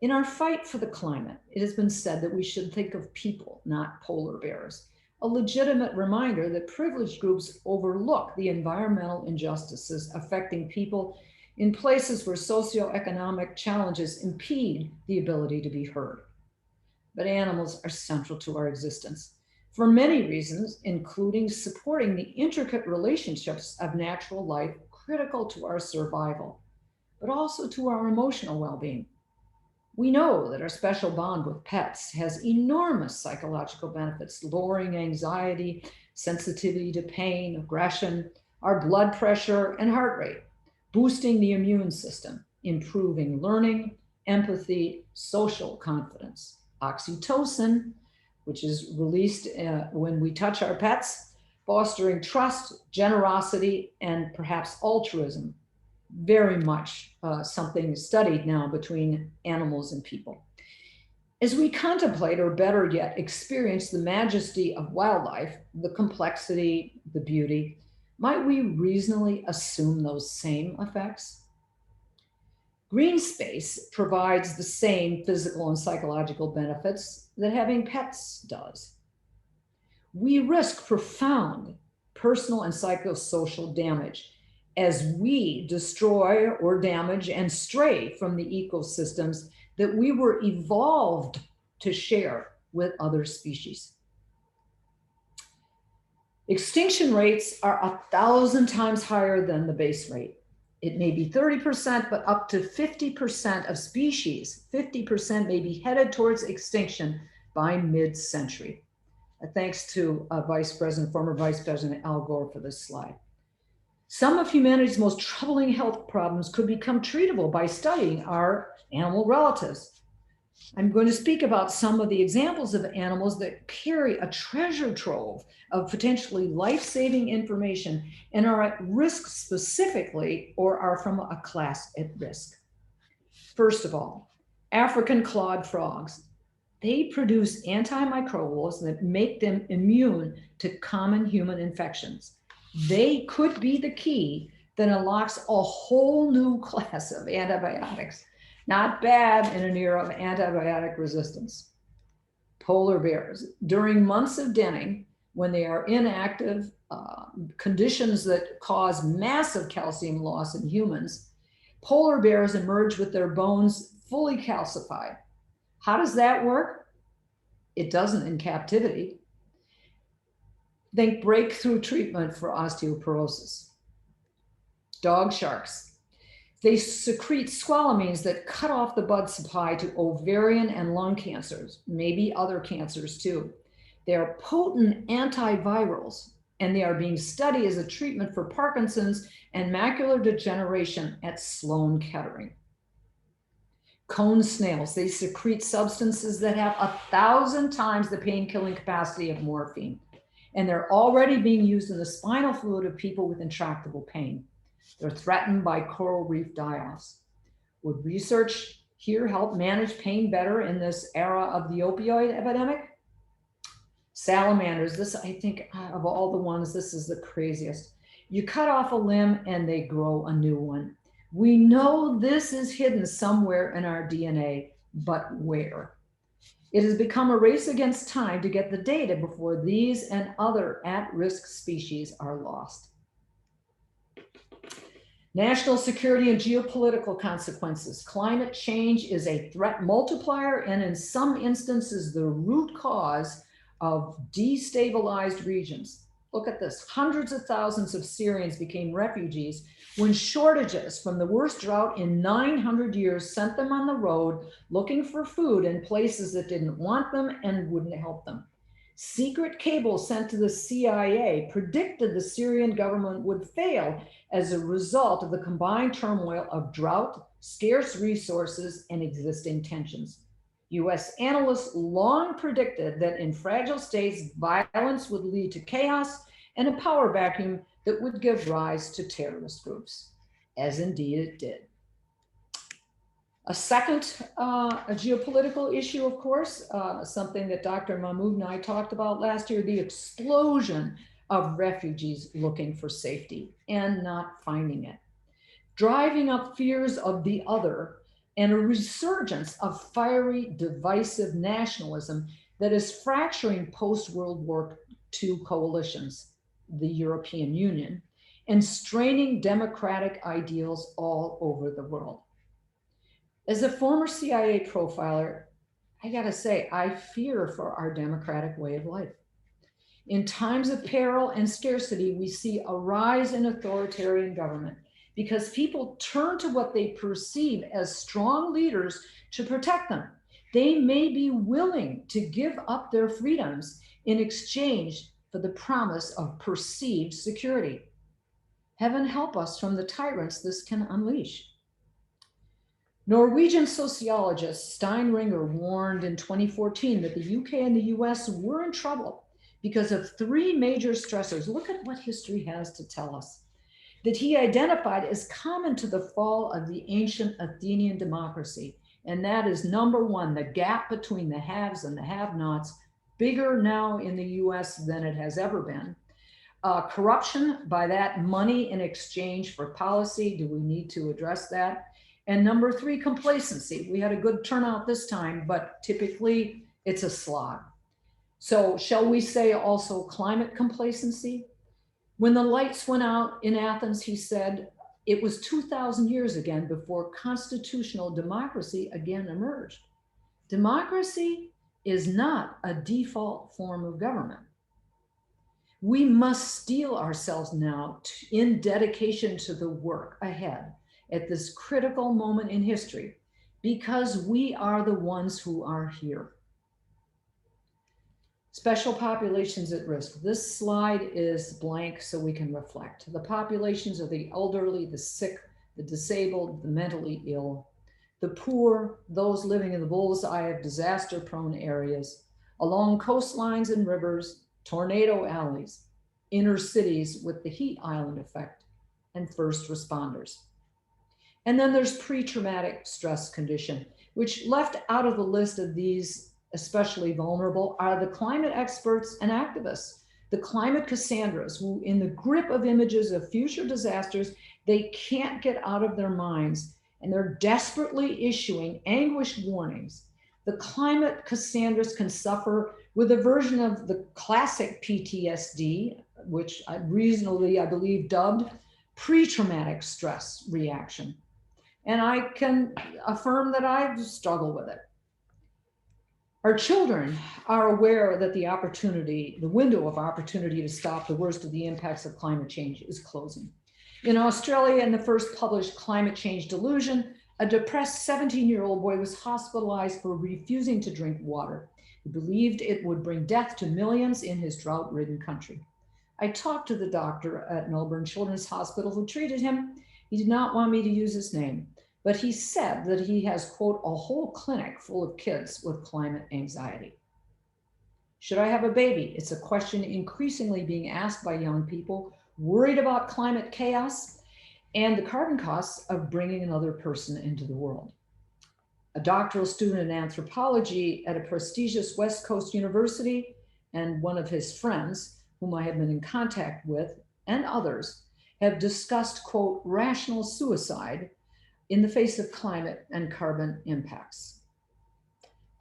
In our fight for the climate, it has been said that we should think of people, not polar bears. A legitimate reminder that privileged groups overlook the environmental injustices affecting people in places where socioeconomic challenges impede the ability to be heard. But animals are central to our existence for many reasons, including supporting the intricate relationships of natural life critical to our survival, but also to our emotional well-being. We know that our special bond with pets has enormous psychological benefits, lowering anxiety, sensitivity to pain, aggression, our blood pressure, and heart rate, boosting the immune system, improving learning, empathy, social confidence. Oxytocin, which is released when we touch our pets, fostering trust, generosity, and perhaps altruism. Very much something studied now between animals and people. As we contemplate, or better yet, experience the majesty of wildlife, the complexity, the beauty, might we reasonably assume those same effects? Green space provides the same physical and psychological benefits that having pets does. We risk profound personal and psychosocial damage as we destroy or damage and stray from the ecosystems that we were evolved to share with other species. Extinction rates are 1,000 times higher than the base rate. It may be 30%, but up to 50% of species, 50% may be headed towards extinction by mid-century. Thanks to former Vice President Al Gore for this slide. Some of humanity's most troubling health problems could become treatable by studying our animal relatives. I'm going to speak about some of the examples of animals that carry a treasure trove of potentially life-saving information and are at risk specifically or are from a class at risk. First of all, African clawed frogs. They produce antimicrobials that make them immune to common human infections. They could be the key that unlocks a whole new class of antibiotics. Not bad in an era of antibiotic resistance. Polar bears. During months of denning, when they are inactive, conditions that cause massive calcium loss in humans, polar bears emerge with their bones fully calcified. How does that work? It doesn't in captivity. Think breakthrough treatment for osteoporosis. Dog sharks. They secrete squalamines that cut off the blood supply to ovarian and lung cancers, maybe other cancers too. They are potent antivirals, and they are being studied as a treatment for Parkinson's and macular degeneration at Sloan Kettering. Cone snails, they secrete substances that have 1,000 times the pain-killing capacity of morphine. And they're already being used in the spinal fluid of people with intractable pain. They're threatened by coral reef die-offs. Would research here help manage pain better in this era of the opioid epidemic? Salamanders, this, I think, of all the ones, this is the craziest. You cut off a limb and they grow a new one. We know this is hidden somewhere in our DNA, but where? It has become a race against time to get the data before these and other at-risk species are lost. National security and geopolitical consequences. Climate change is a threat multiplier and in some instances the root cause of destabilized regions. Look at this. Hundreds of thousands of Syrians became refugees when shortages from the worst drought in 900 years sent them on the road looking for food in places that didn't want them and wouldn't help them. Secret cables sent to the CIA predicted the Syrian government would fail as a result of the combined turmoil of drought, scarce resources, and existing tensions. US analysts long predicted that in fragile states, violence would lead to chaos and a power vacuum that would give rise to terrorist groups, as indeed it did. A second a geopolitical issue, of course, something that Dr. Mahmoud and I talked about last year, the explosion of refugees looking for safety and not finding it, driving up fears of the other and a resurgence of fiery, divisive nationalism that is fracturing post-World War II coalitions, the European Union, and straining democratic ideals all over the world. As a former CIA profiler, I gotta say, I fear for our democratic way of life. In times of peril and scarcity, we see a rise in authoritarian government because people turn to what they perceive as strong leaders to protect them. They may be willing to give up their freedoms in exchange for the promise of perceived security. Heaven help us from the tyrants this can unleash. Norwegian sociologist Steinringer warned in 2014 that the UK and the US were in trouble because of three major stressors. Look at what history has to tell us. That he identified as common to the fall of the ancient Athenian democracy. And that is number one, the gap between the haves and the have-nots, bigger now in the US than it has ever been. Corruption, by that money in exchange for policy. Do we need to address that? And number three, complacency. We had a good turnout this time, but typically it's a slog. So shall we say also climate complacency? When the lights went out in Athens, he said, it was 2,000 years again before constitutional democracy again emerged. Democracy is not a default form of government. We must steel ourselves now in dedication to the work ahead at this critical moment in history, because we are the ones who are here. Special populations at risk. This slide is blank so we can reflect. The populations are the elderly, the sick, the disabled, the mentally ill, the poor, those living in the bullseye of disaster-prone areas, along coastlines and rivers, tornado alleys, inner cities with the heat island effect, and first responders. And then there's pre-traumatic stress condition, which left out of the list of these especially vulnerable are the climate experts and activists, the climate Cassandras, who in the grip of images of future disasters, they can't get out of their minds, and they're desperately issuing anguished warnings. The climate Cassandras can suffer with a version of the classic PTSD, which I reasonably, I believe, dubbed pre-traumatic stress reaction. And I can affirm that I've struggled with it. Our children are aware that the opportunity, the window of opportunity to stop the worst of the impacts of climate change is closing. In Australia, in the first published climate change delusion, a depressed 17-year-old boy was hospitalized for refusing to drink water. He believed it would bring death to millions in his drought-ridden country. I talked to the doctor at Melbourne Children's Hospital who treated him. He did not want me to use his name, but he said that he has, quote, a whole clinic full of kids with climate anxiety. Should I have a baby? It's a question increasingly being asked by young people worried about climate chaos and the carbon costs of bringing another person into the world. A doctoral student in anthropology at a prestigious West Coast university and one of his friends, whom I have been in contact with, and others, have discussed, quote, rational suicide in the face of climate and carbon impacts.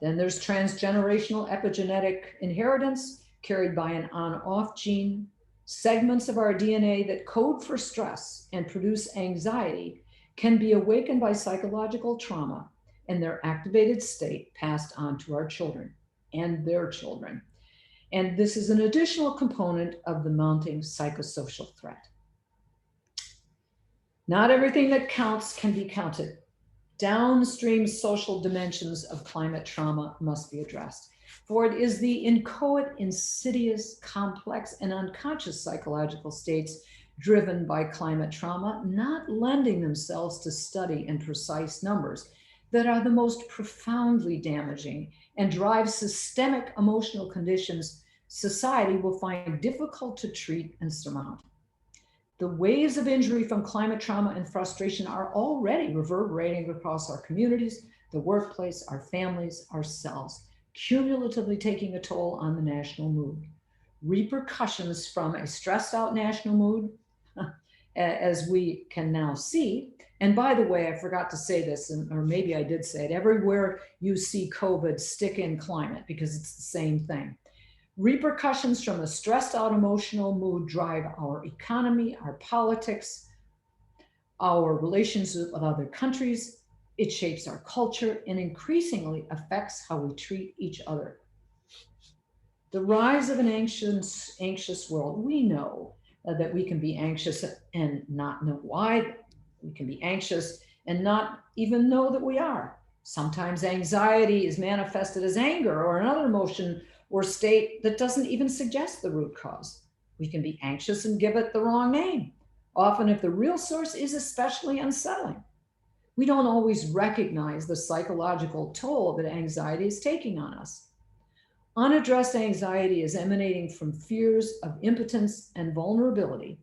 Then there's transgenerational epigenetic inheritance carried by an on-off gene, segments of our DNA that code for stress and produce anxiety can be awakened by psychological trauma and their activated state passed on to our children and their children. And this is an additional component of the mounting psychosocial threat. Not everything that counts can be counted. Downstream social dimensions of climate trauma must be addressed, for it is the inchoate, insidious, complex, and unconscious psychological states driven by climate trauma, not lending themselves to study in precise numbers, that are the most profoundly damaging and drive systemic emotional conditions society will find difficult to treat and surmount. The waves of injury from climate trauma and frustration are already reverberating across our communities, the workplace, our families, ourselves, cumulatively taking a toll on the national mood. Repercussions from a stressed out national mood, as we can now see. And by the way, I forgot to say this, or maybe I did say it, everywhere you see COVID, stick in climate because it's the same thing. Repercussions from a stressed out emotional mood drive our economy, our politics, our relations with other countries. It shapes our culture and increasingly affects how we treat each other. The rise of an anxious world. We know that we can be anxious and not know why. We can be anxious and not even know that we are. Sometimes anxiety is manifested as anger or another emotion or state that doesn't even suggest the root cause. We can be anxious and give it the wrong name, often if the real source is especially unsettling. We don't always recognize the psychological toll that anxiety is taking on us. Unaddressed anxiety is emanating from fears of impotence and vulnerability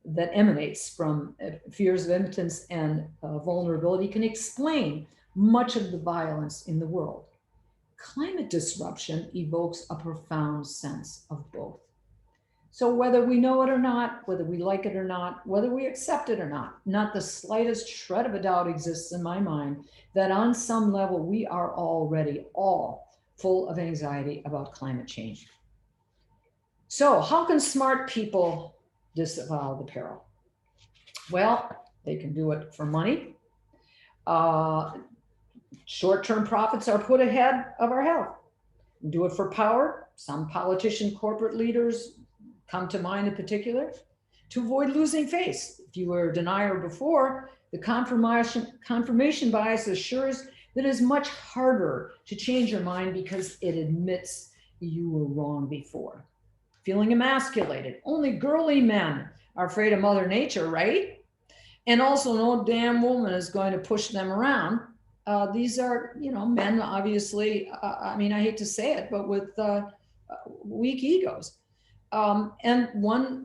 that emanates from fears of impotence and vulnerability can explain much of the violence in the world. Climate disruption evokes a profound sense of both. So whether we know it or not, whether we like it or not, whether we accept it or not the slightest shred of a doubt exists in my mind that on some level we are already all full of anxiety about climate change. So how can smart people disavow the peril? Well, they can do it for money. Short-term profits are put ahead of our health. Do it for power. Some politician, corporate leaders come to mind in particular. To avoid losing face. If you were a denier before, the confirmation bias assures that it is much harder to change your mind because it admits you were wrong before. Feeling emasculated. Only girly men are afraid of Mother Nature, right? And also no damn woman is going to push them around. These are, men, obviously, I hate to say it, but with weak egos. And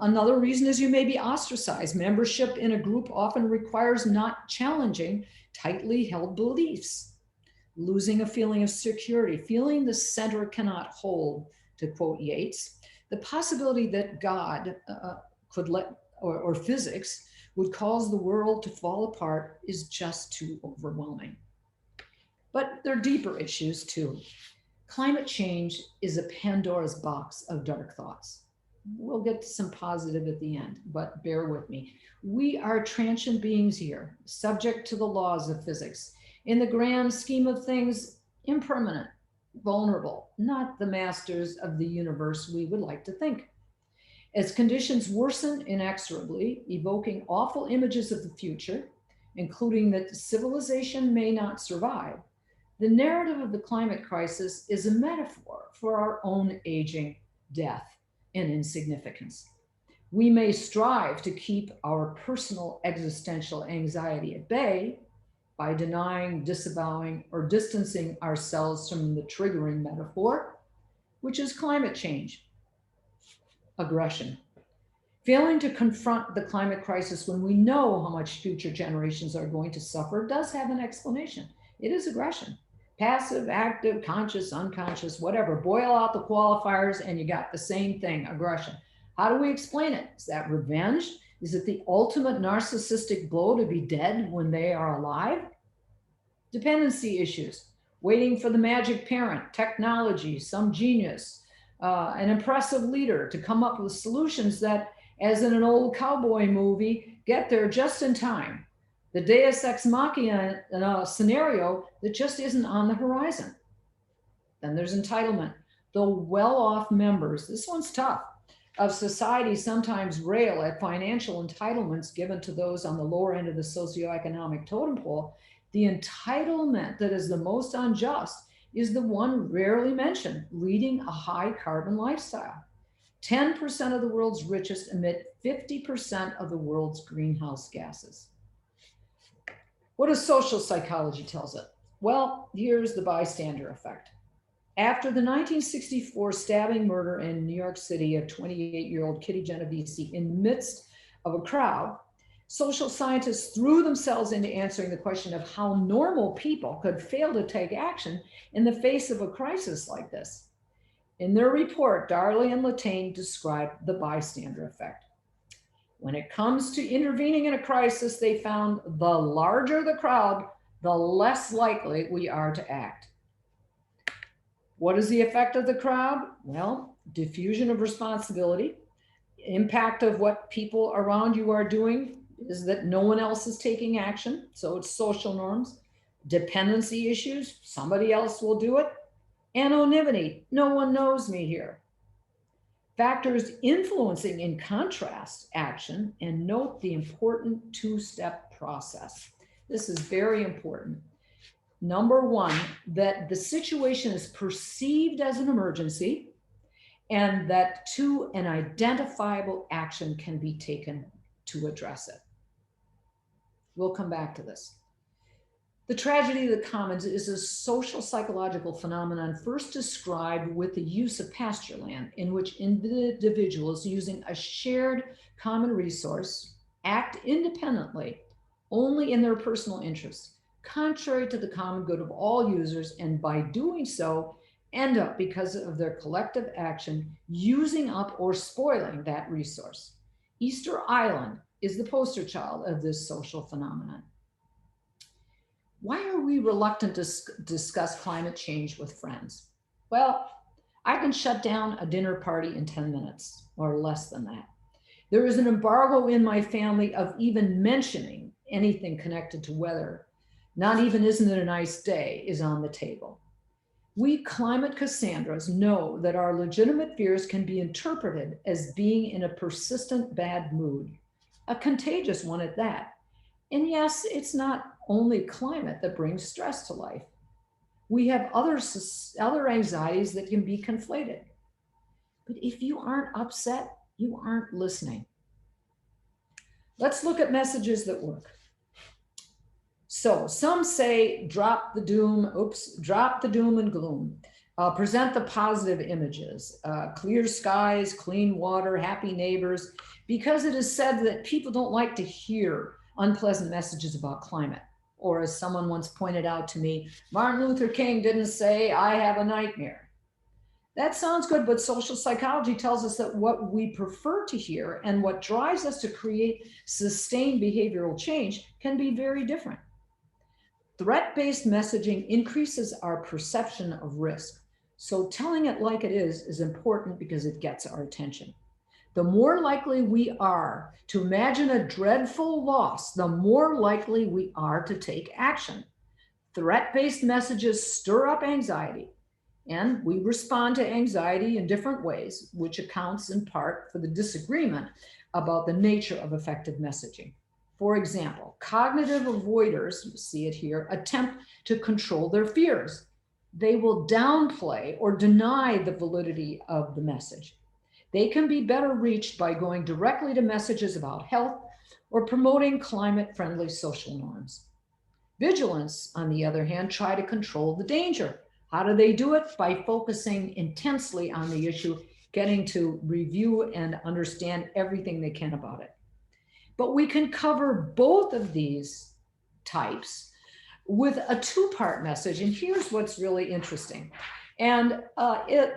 another reason is you may be ostracized. Membership in a group often requires not challenging tightly held beliefs. Losing a feeling of security, feeling the center cannot hold, to quote Yeats. The possibility that God could or physics would cause the world to fall apart is just too overwhelming. But there are deeper issues too. Climate change is a Pandora's box of dark thoughts. We'll get to some positive at the end, but bear with me. We are transient beings here, subject to the laws of physics. In the grand scheme of things, impermanent, vulnerable, not the masters of the universe we would like to think. As conditions worsen inexorably, evoking awful images of the future, including that civilization may not survive, the narrative of the climate crisis is a metaphor for our own aging, death, and insignificance. We may strive to keep our personal existential anxiety at bay, by denying, disavowing, or distancing ourselves from the triggering metaphor, which is climate change. Aggression. Failing to confront the climate crisis when we know how much future generations are going to suffer does have an explanation. It is aggression. Passive, active, conscious, unconscious, whatever. Boil out the qualifiers and you got the same thing, aggression. How do we explain it? Is that revenge? Is it the ultimate narcissistic blow to be dead when they are alive? Dependency issues, waiting for the magic parent, technology, some genius, an impressive leader to come up with solutions that, as in an old cowboy movie, get there just in time. The Deus Ex Machina scenario that just isn't on the horizon. Then there's entitlement. The well-off members, this one's tough, of society sometimes rail at financial entitlements given to those on the lower end of the socioeconomic totem pole. The entitlement that is the most unjust is the one rarely mentioned, leading a high carbon lifestyle. 10% of the world's richest emit 50% of the world's greenhouse gases. What does social psychology tells it? Well, here's the bystander effect. After the 1964 stabbing murder in New York City of 28-year-old Kitty Genovese in the midst of a crowd, social scientists threw themselves into answering the question of how normal people could fail to take action in the face of a crisis like this. In their report, Darley and Latane described the bystander effect. When it comes to intervening in a crisis, they found the larger the crowd, the less likely we are to act. What is the effect of the crowd? Well, diffusion of responsibility, impact of what people around you are doing is that no one else is taking action. So it's social norms, dependency issues, somebody else will do it. Anonymity, no one knows me here. Factors influencing, in contrast, action, and note the important two-step process. This is very important. Number one, that the situation is perceived as an emergency and that an identifiable action can be taken to address it. We'll come back to this. The tragedy of the commons is a social psychological phenomenon first described with the use of pasture land, in which individuals using a shared common resource act independently only in their personal interests, contrary to the common good of all users, and by doing so end up, because of their collective action, using up or spoiling that resource. Easter Island is the poster child of this social phenomenon. Why are we reluctant to discuss climate change with friends? Well, I can shut down a dinner party in 10 minutes or less than that. There is an embargo in my family of even mentioning anything connected to weather. Not even "isn't it a nice day" is on the table. We climate Cassandras know that our legitimate fears can be interpreted as being in a persistent bad mood, a contagious one at that. And yes, it's not only climate that brings stress to life. We have other anxieties that can be conflated. But if you aren't upset, you aren't listening. Let's look at messages that work. So some say drop the doom and gloom. Present the positive images, clear skies, clean water, happy neighbors, because it is said that people don't like to hear unpleasant messages about climate. Or as someone once pointed out to me, Martin Luther King didn't say, "I have a nightmare." That sounds good, but social psychology tells us that what we prefer to hear and what drives us to create sustained behavioral change can be very different. Threat-based messaging increases our perception of risk. So telling it like it is important because it gets our attention. The more likely we are to imagine a dreadful loss, the more likely we are to take action. Threat-based messages stir up anxiety, and we respond to anxiety in different ways, which accounts in part for the disagreement about the nature of effective messaging. For example, cognitive avoiders, you see it here, attempt to control their fears. They will downplay or deny the validity of the message. They can be better reached by going directly to messages about health or promoting climate-friendly social norms. Vigilance, on the other hand, try to control the danger. How do they do it? By focusing intensely on the issue, getting to review and understand everything they can about it. But we can cover both of these types with a two-part message. And here's what's really interesting. And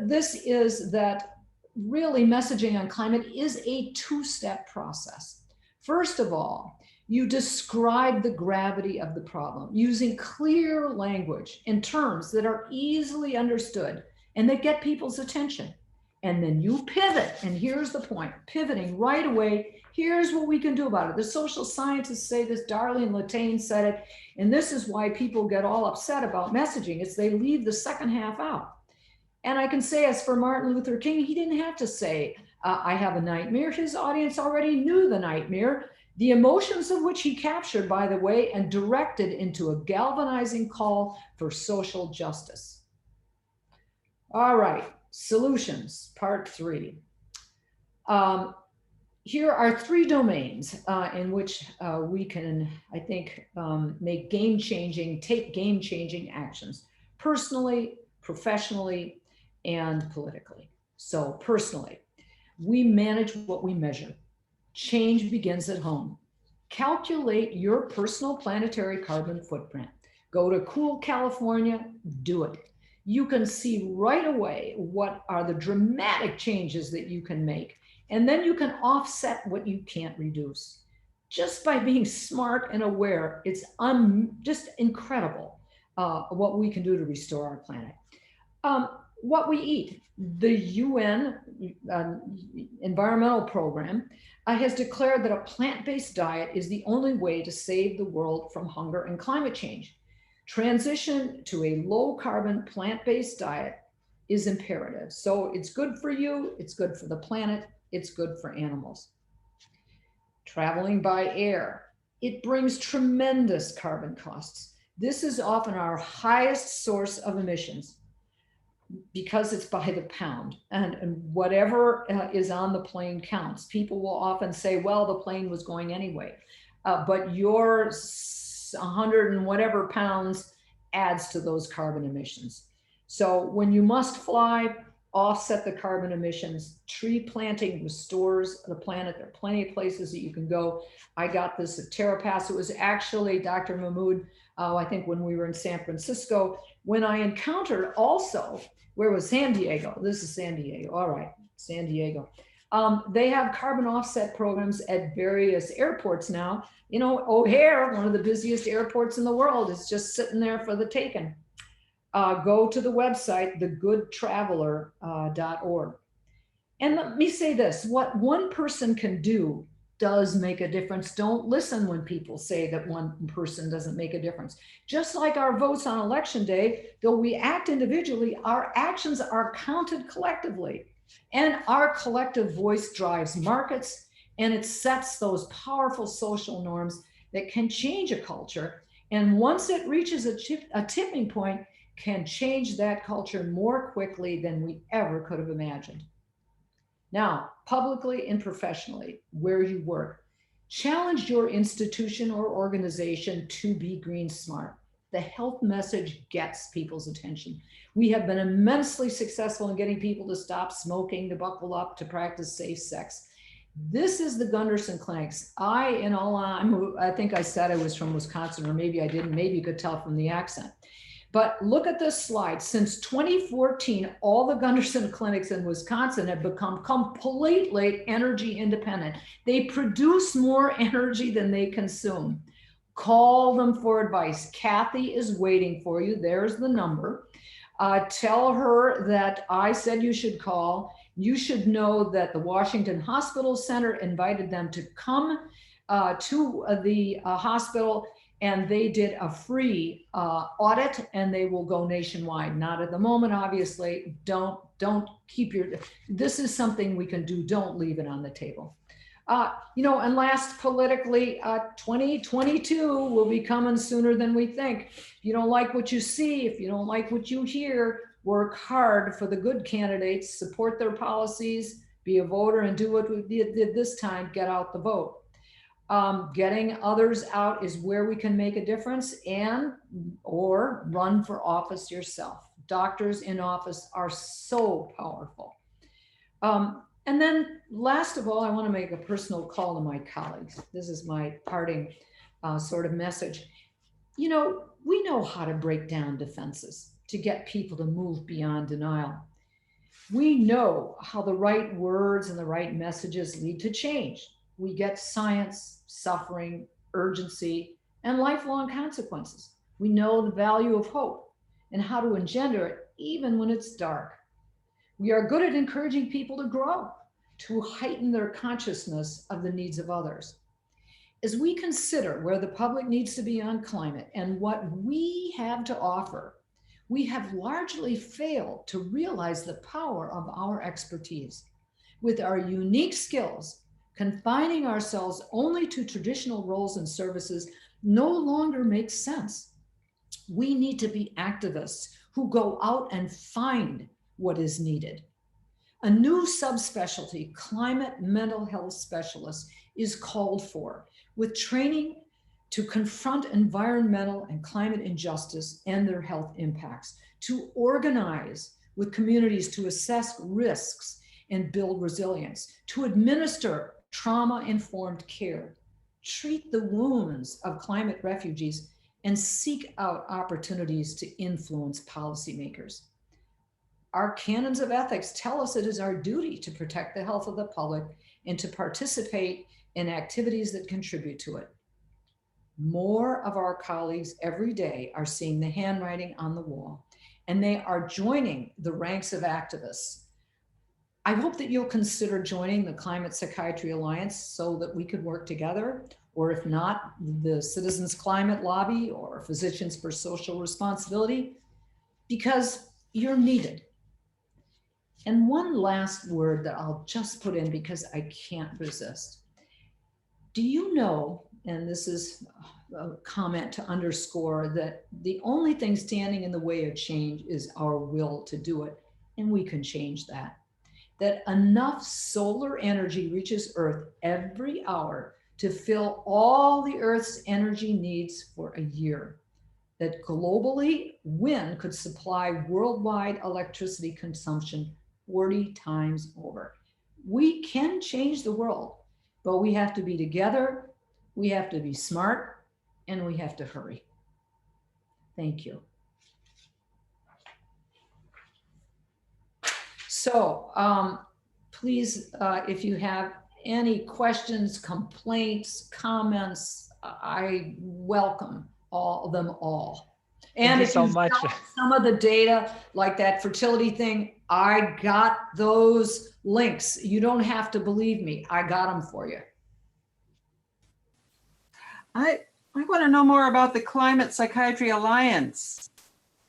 this is that really messaging on climate is a two-step process. First of all, you describe the gravity of the problem using clear language in terms that are easily understood and that get people's attention. And then you pivot, and here's the point, pivoting right away. Here's what we can do about it. The social scientists say this, Darlene Latane said it, and this is why people get all upset about messaging. It's they leave the second half out. And I can say, as for Martin Luther King, he didn't have to say, I have a nightmare. His audience already knew the nightmare, the emotions of which he captured, by the way, and directed into a galvanizing call for social justice. All right, solutions, part 3. Here are 3 domains in which we can, I think, make take game-changing actions, personally, professionally, and politically. So personally, we manage what we measure. Change begins at home. Calculate your personal planetary carbon footprint. Go to cool California, do it. You can see right away what are the dramatic changes that you can make. And then you can offset what you can't reduce. Just by being smart and aware, it's just incredible what we can do to restore our planet. What we eat. The UN Environmental Program has declared that a plant-based diet is the only way to save the world from hunger and climate change. Transition to a low-carbon plant-based diet is imperative. So it's good for you, it's good for the planet, it's good for animals. Traveling by air. It brings tremendous carbon costs. This is often our highest source of emissions because it's by the pound, and whatever is on the plane counts. People will often say, well, the plane was going anyway, but your 100 and whatever pounds adds to those carbon emissions. So when you must fly, offset the carbon emissions. Tree planting restores the planet. There are plenty of places that you can go. I got this at Terra Pass. It was actually Dr. Mahmoud, I think when we were in San Francisco, when I encountered also, where was San Diego? This is San Diego. All right, San Diego. They have carbon offset programs at various airports now. You know, O'Hare, one of the busiest airports in the world, is just sitting there for the taking. Go to the website, thegoodtraveler.org. And let me say this, what one person can do does make a difference. Don't listen when people say that one person doesn't make a difference. Just like our votes on election day, though we act individually, our actions are counted collectively. And our collective voice drives markets, and it sets those powerful social norms that can change a culture. And once it reaches a tipping point, can change that culture more quickly than we ever could have imagined. Now, publicly and professionally, where you work, challenge your institution or organization to be green smart. The health message gets people's attention. We have been immensely successful in getting people to stop smoking, to buckle up, to practice safe sex. This is the Gunderson clinics. I think I said I was from Wisconsin, or maybe I didn't. Maybe you could tell from the accent. But look at this slide. Since 2014, all the Gunderson clinics in Wisconsin have become completely energy independent. They produce more energy than they consume. Call them for advice. Kathy is waiting for you. There's the number. Tell her that I said you should call. You should know that the Washington Hospital Center invited them to come to the hospital, and they did a free audit, and they will go nationwide. Not at the moment, obviously. Don't keep this is something we can do. Don't leave it on the table. And last, politically, 2022 will be coming sooner than we think. If you don't like what you see, if you don't like what you hear, work hard for the good candidates, support their policies, be a voter, and do what we did this time, get out the vote. Getting others out is where we can make a difference, and or run for office yourself. Doctors in office are so powerful. And then last of all, I want to make a personal call to my colleagues. This is my parting sort of message. You know, we know how to break down defenses to get people to move beyond denial. We know how the right words and the right messages lead to change. We get science, suffering, urgency, and lifelong consequences. We know the value of hope and how to engender it even when it's dark. We are good at encouraging people to grow, to heighten their consciousness of the needs of others. As we consider where the public needs to be on climate and what we have to offer, we have largely failed to realize the power of our expertise. With our unique skills, confining ourselves only to traditional roles and services no longer makes sense. We need to be activists who go out and find what is needed. A new subspecialty, climate mental health specialist, is called for, with training to confront environmental and climate injustice and their health impacts, to organize with communities to assess risks and build resilience, to administer trauma-informed care, treat the wounds of climate refugees, and seek out opportunities to influence policymakers. Our canons of ethics tell us it is our duty to protect the health of the public and to participate in activities that contribute to it. More of our colleagues every day are seeing the handwriting on the wall, and they are joining the ranks of activists. I hope that you'll consider joining the Climate Psychiatry Alliance so that we could work together, or if not, the Citizens Climate Lobby or Physicians for Social Responsibility, because you're needed. And one last word that I'll just put in because I can't resist. Do you know, and this is a comment to underscore, that the only thing standing in the way of change is our will to do it, and we can change that. That enough solar energy reaches Earth every hour to fill all the Earth's energy needs for a year. That globally, wind could supply worldwide electricity consumption 40 times over. We can change the world, but we have to be together, we have to be smart, and we have to hurry. Thank you. So please, if you have any questions, complaints, comments, I welcome them all. And if you got some of the data, like that fertility thing, I got those links. You don't have to believe me. I got them for you. I want to know more about the Climate Psychiatry Alliance.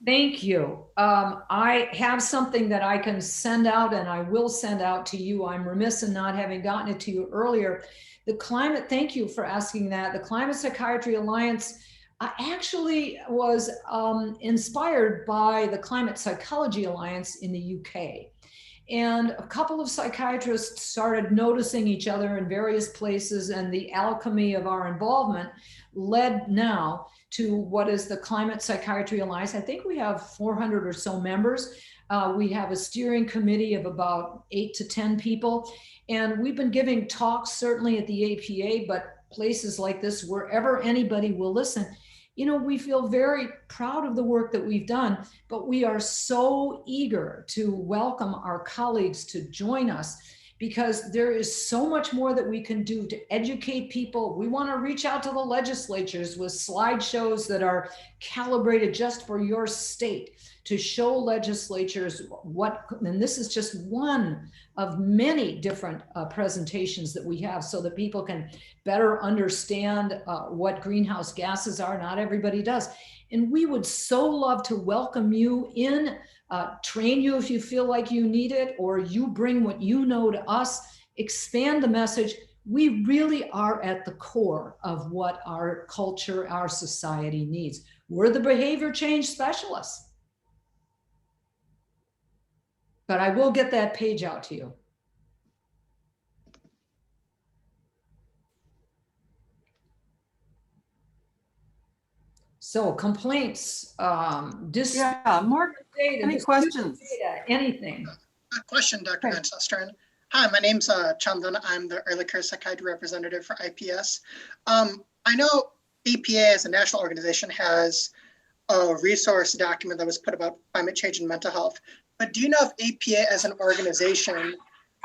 Thank you. I have something that I can send out, and I will send out to you. I'm remiss in not having gotten it to you earlier. Thank you for asking that. The Climate Psychiatry Alliance actually was inspired by the Climate Psychology Alliance in the UK. And a couple of psychiatrists started noticing each other in various places, and the alchemy of our involvement led now to what is the Climate Psychiatry Alliance. I think we have 400 or so members. We have a steering committee of about 8 to 10 people. And we've been giving talks, certainly at the APA, but places like this, wherever anybody will listen. You know, we feel very proud of the work that we've done, but we are so eager to welcome our colleagues to join us, because there is so much more that we can do to educate people. We want to reach out to the legislatures with slideshows that are calibrated just for your state to show legislatures and this is just one of many different presentations that we have so that people can better understand what greenhouse gases are. Not everybody does. And we would so love to welcome you in, train you if you feel like you need it, or you bring what you know to us, expand the message. We really are at the core of what our culture, our society needs. We're the behavior change specialists. But I will get that page out to you. So complaints, Yeah, Mark, data, any dispute questions? data, anything. A question, Dr. Okay. Van Susteren. Hi, my name's Chandan. I'm the Early Care Psychiatry representative for IPS. I know EPA as a national organization has a resource document that was put about climate change and mental health. But do you know if EPA as an organization,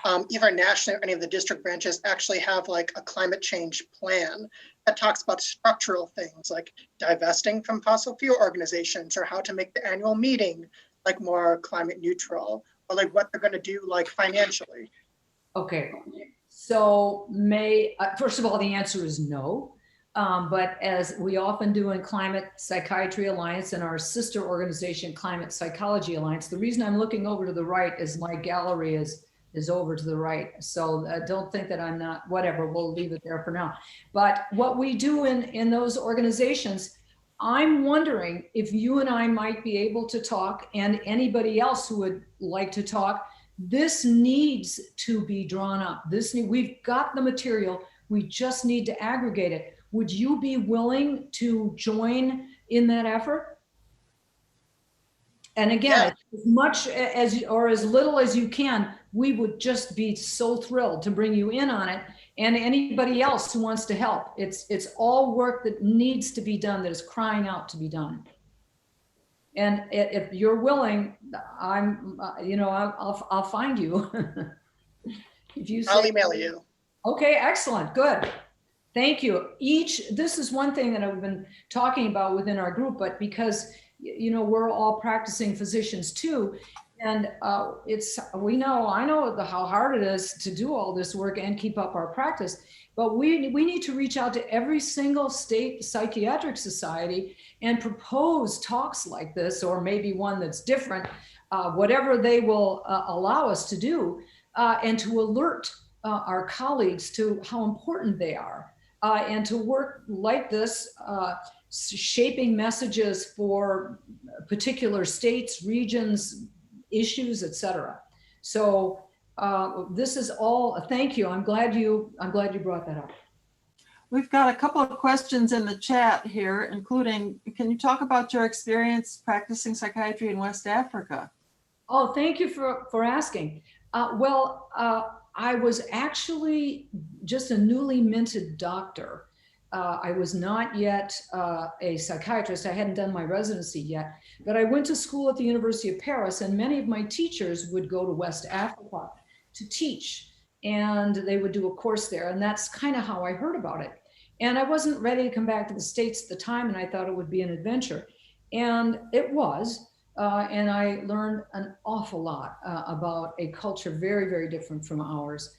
either nationally or any of the district branches, actually have like a climate change plan that talks about structural things like divesting from fossil fuel organizations, or how to make the annual meeting like more climate neutral, or like what they're going to do like financially? Okay, so first of all, the answer is no. But as we often do in Climate Psychiatry Alliance and our sister organization, Climate Psychology Alliance, the reason I'm looking over to the right is my gallery is over to the right. So don't think that I'm not, whatever, we'll leave it there for now. But what we do in those organizations, I'm wondering if you and I might be able to talk, and anybody else who would like to talk. This needs to be drawn up. We've got the material, we just need to aggregate it. Would you be willing to join in that effort? And again, Yeah. as much as or as little as you can, we would just be so thrilled to bring you in on it, and anybody else who wants to help. It's all work that needs to be done, that is crying out to be done. And if you're willing, I'll find you. If you say, I'll email you. okay, excellent, good. Thank you. This is one thing that I've been talking about within our group, but because, we're all practicing physicians too. And I know how hard it is to do all this work and keep up our practice, but we need to reach out to every single state psychiatric society and propose talks like this, or maybe one that's different, whatever they will allow us to do, and to alert our colleagues to how important they are. And to work like this, shaping messages for particular states, regions, issues, etc. So this is all. Thank you. I'm glad you brought that up. We've got a couple of questions in the chat here, including, can you talk about your experience practicing psychiatry in West Africa? Oh, thank you for asking. I was actually just a newly minted doctor. I was not yet a psychiatrist. I hadn't done my residency yet, but I went to school at the University of Paris, and many of my teachers would go to West Africa to teach, and they would do a course there. And that's kind of how I heard about it. And I wasn't ready to come back to the States at the time, and I thought it would be an adventure. And it was. And I learned an awful lot about a culture very, very different from ours.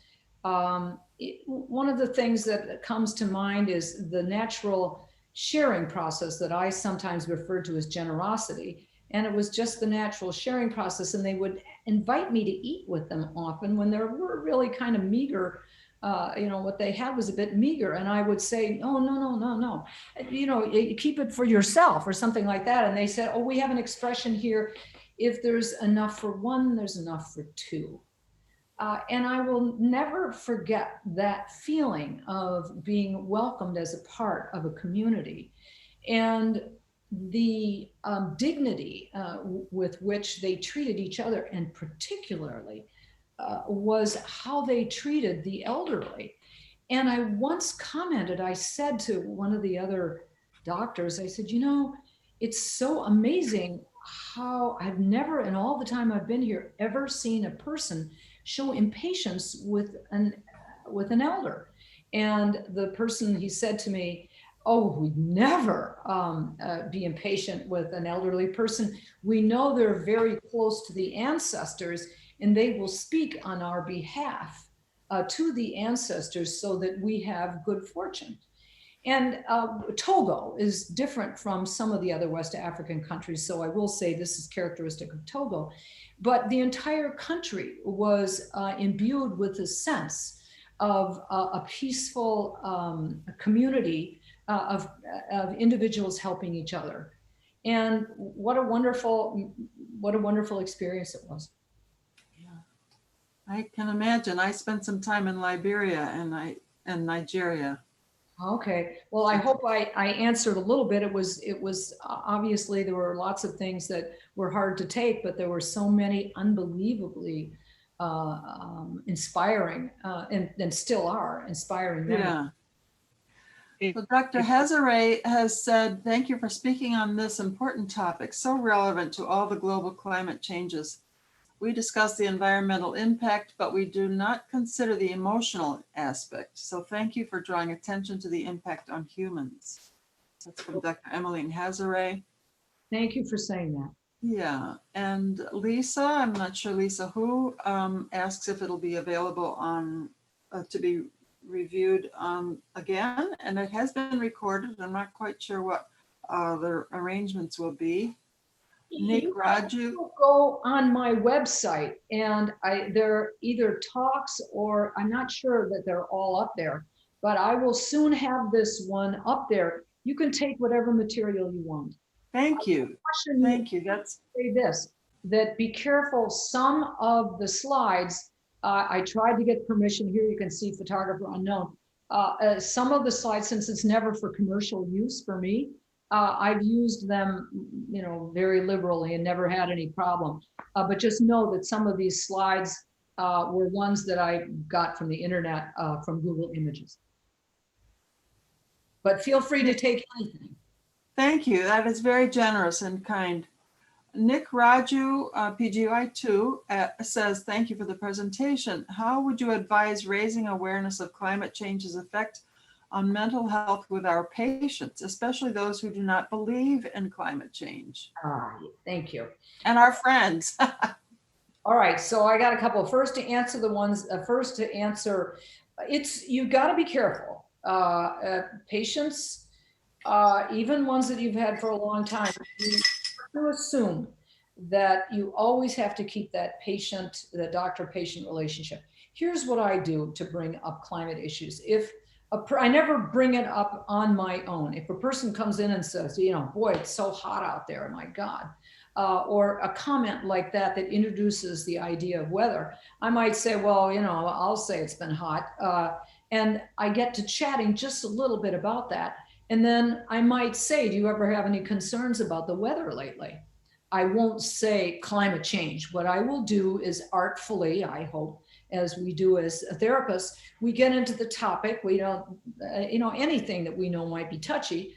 One of the things that comes to mind is the natural sharing process that I sometimes refer to as generosity. And it was just the natural sharing process. And they would invite me to eat with them often when there were really kind of meager, what they had was a bit meager. And I would say, oh, no. You keep it for yourself or something like that. And they said, oh, we have an expression here. If there's enough for one, there's enough for two. And I will never forget that feeling of being welcomed as a part of a community, and the dignity with which they treated each other, and particularly was how they treated the elderly. And I once commented, I said to one of the other doctors, I said, it's so amazing how I've never, in all the time I've been here, ever seen a person show impatience with an elder. And the person, he said to me, oh, we'd never be impatient with an elderly person. We know they're very close to the ancestors, and they will speak on our behalf to the ancestors so that we have good fortune. And Togo is different from some of the other West African countries, so I will say this is characteristic of Togo. But the entire country was imbued with a sense of a peaceful community of individuals helping each other. And what a wonderful experience it was. I can imagine. I spent some time in Liberia and Nigeria. Okay, well, I hope I answered a little bit. It was obviously there were lots of things that were hard to take, but there were so many unbelievably inspiring and still are inspiring memories. Yeah. So Dr. Hazare has said, thank you for speaking on this important topic, so relevant to all the global climate changes. We discuss the environmental impact, but we do not consider the emotional aspect. So thank you for drawing attention to the impact on humans. That's from Dr. Emmeline Hazare. Thank you for saying that. Yeah, and Lisa, I'm not sure Lisa who, asks if it'll be available on, to be reviewed again, and it has been recorded. I'm not quite sure what the arrangements will be. Nick Raju. Go on my website, and they're either talks or I'm not sure that they're all up there, but I will soon have this one up there. You can take whatever material you want. Thank you. Thank you. That's say this, that be careful. Some of the slides, I tried to get permission here. You can see photographer unknown. Some of the slides, since it's never for commercial use for me, I've used them, you know, very liberally and never had any problem. But just know that some of these slides were ones that I got from the internet, from Google Images. But feel free to take anything. Thank you. That is very generous and kind. Nick Raju, PGI2, says, thank you for the presentation. How would you advise raising awareness of climate change's effect on mental health with our patients, especially those who do not believe in climate change? Thank you. And our friends. All right, so I got a couple. First, to answer the ones, you've got to be careful. Patients, even ones that you've had for a long time, you have to assume that you always have to keep that the doctor-patient relationship. Here's what I do to bring up climate issues. I never bring it up on my own. If a person comes in and says, you know, boy, it's so hot out there, my God, or a comment like that introduces the idea of weather, I might say, well, you know, I'll say it's been hot. And I get to chatting just a little bit about that. And then I might say, do you ever have any concerns about the weather lately? I won't say climate change. What I will do is artfully, I hope, as we do as therapists, we get into the topic. We don't, you know, anything that we know might be touchy,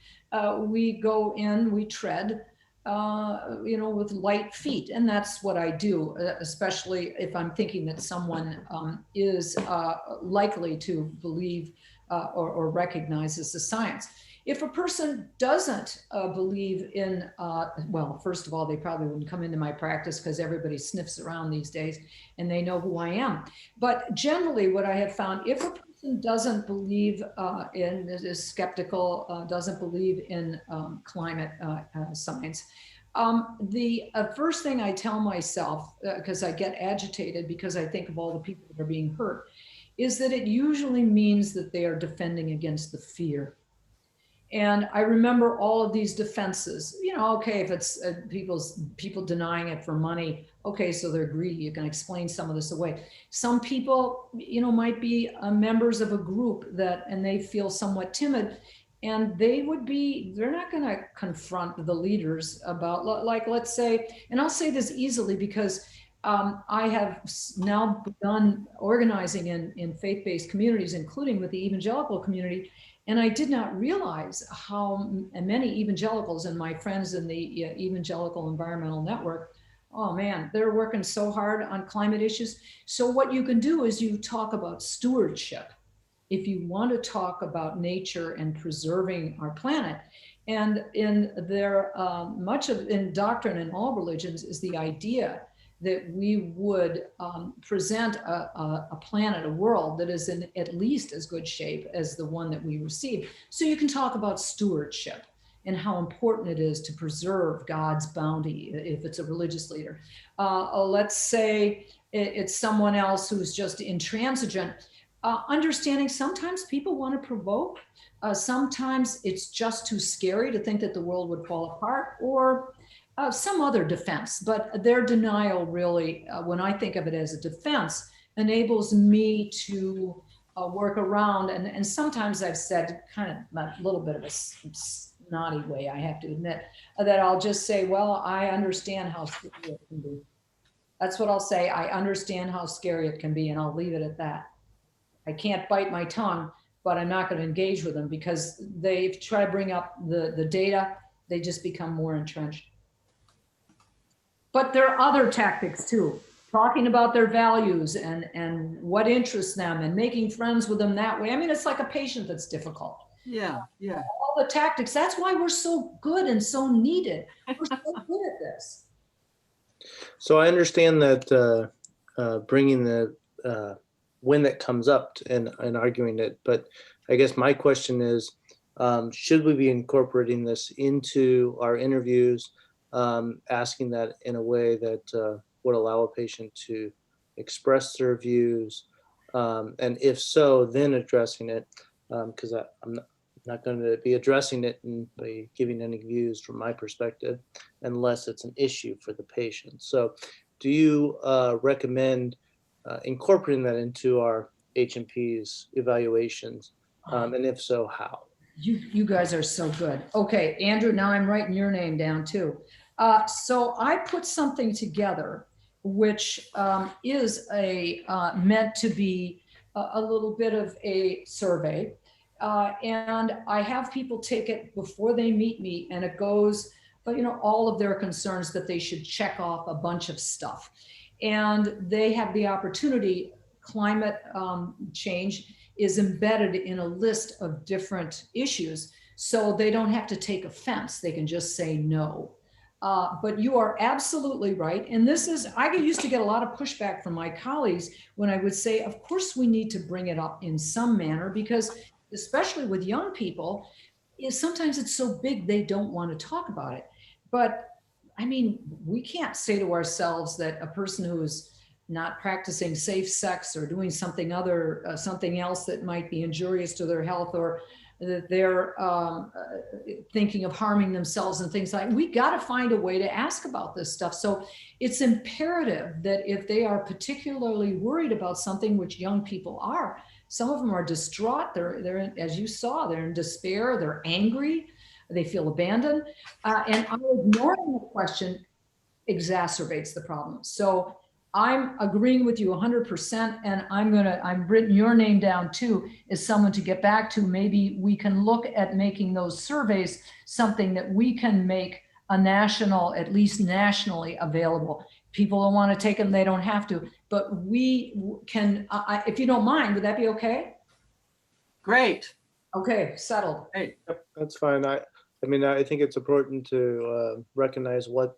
we go in, we tread, you know, with light feet. And that's what I do, especially if I'm thinking that someone is likely to believe or recognizes the science. If a person doesn't believe in, well, first of all, they probably wouldn't come into my practice because everybody sniffs around these days and they know who I am. But generally what I have found, if a person doesn't believe is skeptical, doesn't believe in climate science, the first thing I tell myself, because I get agitated because I think of all the people that are being hurt, is that it usually means that they are defending against the fear. And I remember all of these defenses, you know, okay, if it's people denying it for money, okay, so they're greedy, you can explain some of this away. Some people, you know, might be members of a group and they feel somewhat timid, and they're not gonna confront the leaders about, like, let's say, and I'll say this easily because I have now begun organizing in faith-based communities, including with the evangelical community. And I did not realize how many evangelicals and my friends in the Evangelical Environmental Network, oh man, they're working so hard on climate issues. So what you can do is you talk about stewardship. If you want to talk about nature and preserving our planet. And in in doctrine in all religions is the idea that we would present a planet, a world that is in at least as good shape as the one that we receive. So you can talk about stewardship and how important it is to preserve God's bounty if it's a religious leader. Let's say it's someone else who's just intransigent. Understanding sometimes people want to provoke. Sometimes it's just too scary to think that the world would fall apart, or some other defense, but their denial really, when I think of it as a defense, enables me to work around. And sometimes I've said, kind of a little bit of a snotty way, I have to admit, that I'll just say, well, I understand how scary it can be. That's what I'll say. I understand how scary it can be, and I'll leave it at that. I can't bite my tongue, but I'm not going to engage with them, because they try to bring up the data, they just become more entrenched. But there are other tactics too, talking about their values and what interests them and making friends with them that way. I mean, it's like a patient that's difficult. Yeah, yeah. All the tactics, that's why we're so good and so needed. We're so good at this. So I understand that bringing the when that comes up and arguing it, but I guess my question is, should we be incorporating this into our interviews, asking that in a way that would allow a patient to express their views, and if so, then addressing it, because I'm not going to be addressing it and be giving any views from my perspective unless it's an issue for the patient. So do you recommend incorporating that into our H&P's evaluations? And if so, how? You guys are so good. Okay, Andrew, now I'm writing your name down too. So I put something together which is meant to be a little bit of a survey. And I have people take it before they meet me, and it goes, all of their concerns that they should check off a bunch of stuff. And they have the opportunity, climate change is embedded in a list of different issues, so they don't have to take offense. They can just say no. But you are absolutely right. And I used to get a lot of pushback from my colleagues when I would say, of course we need to bring it up in some manner, because especially with young people, sometimes it's so big they don't want to talk about it. But I mean, we can't say to ourselves that a person who's not practicing safe sex or doing something else that might be injurious to their health, or that they're thinking of harming themselves and things like that. We got to find a way to ask about this stuff. So it's imperative that if they are particularly worried about something, which young people are, some of them are distraught. They're as you saw, they're in despair, they're angry, they feel abandoned. And ignoring the question exacerbates the problem. So I'm agreeing with you 100%, and I've written your name down too as someone to get back to. Maybe we can look at making those surveys something that we can make at least nationally available. People don't want to take them, they don't have to, but we can, if you don't mind, would that be okay? Great. Okay, settled. Great. Yep, that's fine. I mean, I think it's important to recognize what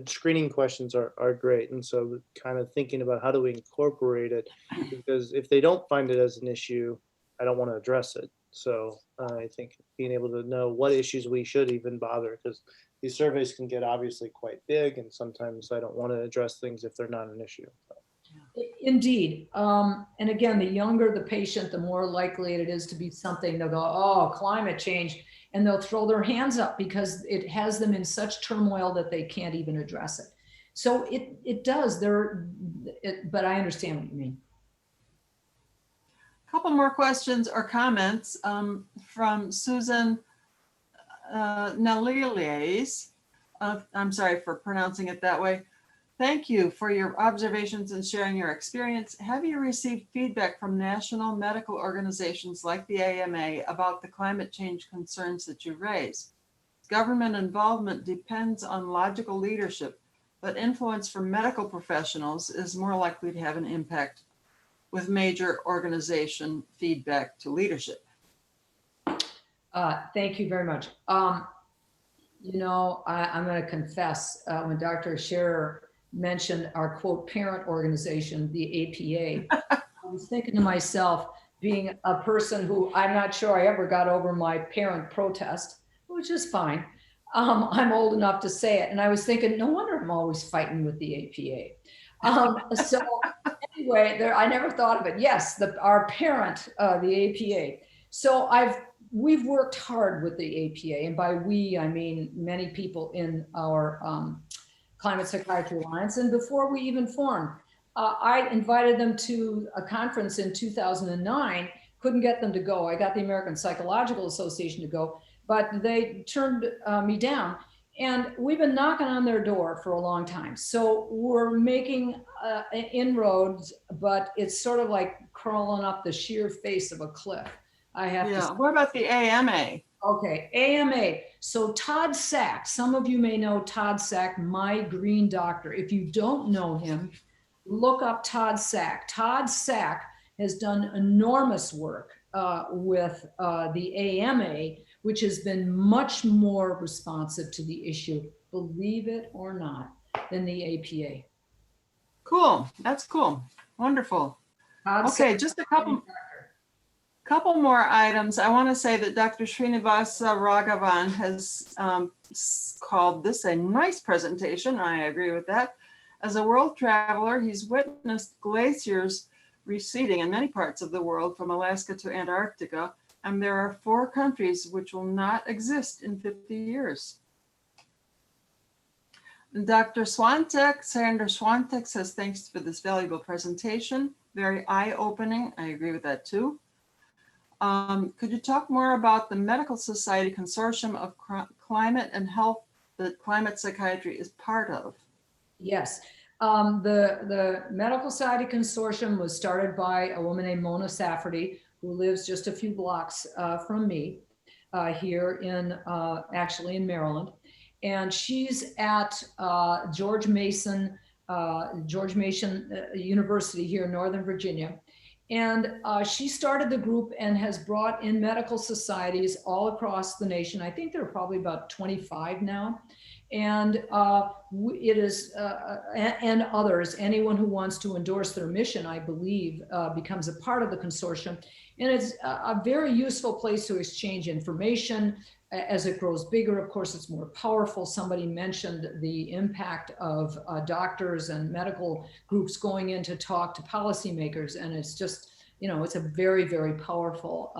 screening questions are great. And so kind of thinking about how do we incorporate it, because if they don't find it as an issue, I don't want to address it. So I think being able to know what issues we should even bother, because these surveys can get obviously quite big, and sometimes I don't want to address things if they're not an issue. Indeed. And again, the younger the patient, the more likely it is to be something they'll go, oh, climate change, and they'll throw their hands up because it has them in such turmoil that they can't even address it. So it does, but I understand what you mean. A couple more questions or comments from Susan Naliles. I'm sorry for pronouncing it that way. Thank you for your observations and sharing your experience. Have you received feedback from national medical organizations like the AMA about the climate change concerns that you raise? Government involvement depends on logical leadership, but influence from medical professionals is more likely to have an impact with major organization feedback to leadership. Thank you very much. I'm going to confess, when Dr. Scherer mentioned our quote parent organization, the APA, I was thinking to myself, being a person who I'm not sure I ever got over my parent protest, which is fine. I'm old enough to say it. And I was thinking, no wonder I'm always fighting with the APA. So anyway, I never thought of it. Yes, our parent, the APA. So we've worked hard with the APA, and by we, I mean many people in our Climate Psychiatry Alliance, and before we even formed, I invited them to a conference in 2009, couldn't get them to go. I got the American Psychological Association to go, but they turned me down. And we've been knocking on their door for a long time. So we're making inroads, but it's sort of like crawling up the sheer face of a cliff. I have to say. What about the AMA? Okay, AMA. So Todd Sack, some of you may know Todd Sack, my green doctor. If you don't know him, look up Todd Sack. Todd Sack has done enormous work with the AMA, which has been much more responsive to the issue, believe it or not, than the APA. Cool. That's cool. Wonderful. Todd Okay, Sack, just a couple more items. I want to say that Dr. Srinivasa Raghavan has called this a nice presentation. I agree with that. As a world traveler, he's witnessed glaciers receding in many parts of the world from Alaska to Antarctica, and there are 4 countries which will not exist in 50 years. Dr. Swantek, Sandra Swantek says, thanks for this valuable presentation. Very eye-opening. I agree with that too. Could you talk more about the Medical Society Consortium of Climate and Health that Climate Psychiatry is part of? Yes. The Medical Society Consortium was started by a woman named Mona Safferty, who lives just a few blocks from me here in, actually in Maryland. And she's at George Mason University here in Northern Virginia. And she started the group and has brought in medical societies all across the nation. I think there are probably about 25 now. And it is, and others, anyone who wants to endorse their mission, I believe, becomes a part of the consortium. And it's a very useful place to exchange information. As it grows bigger, of course, it's more powerful. Somebody mentioned the impact of doctors and medical groups going in to talk to policymakers. And it's just, you know, it's a very, very powerful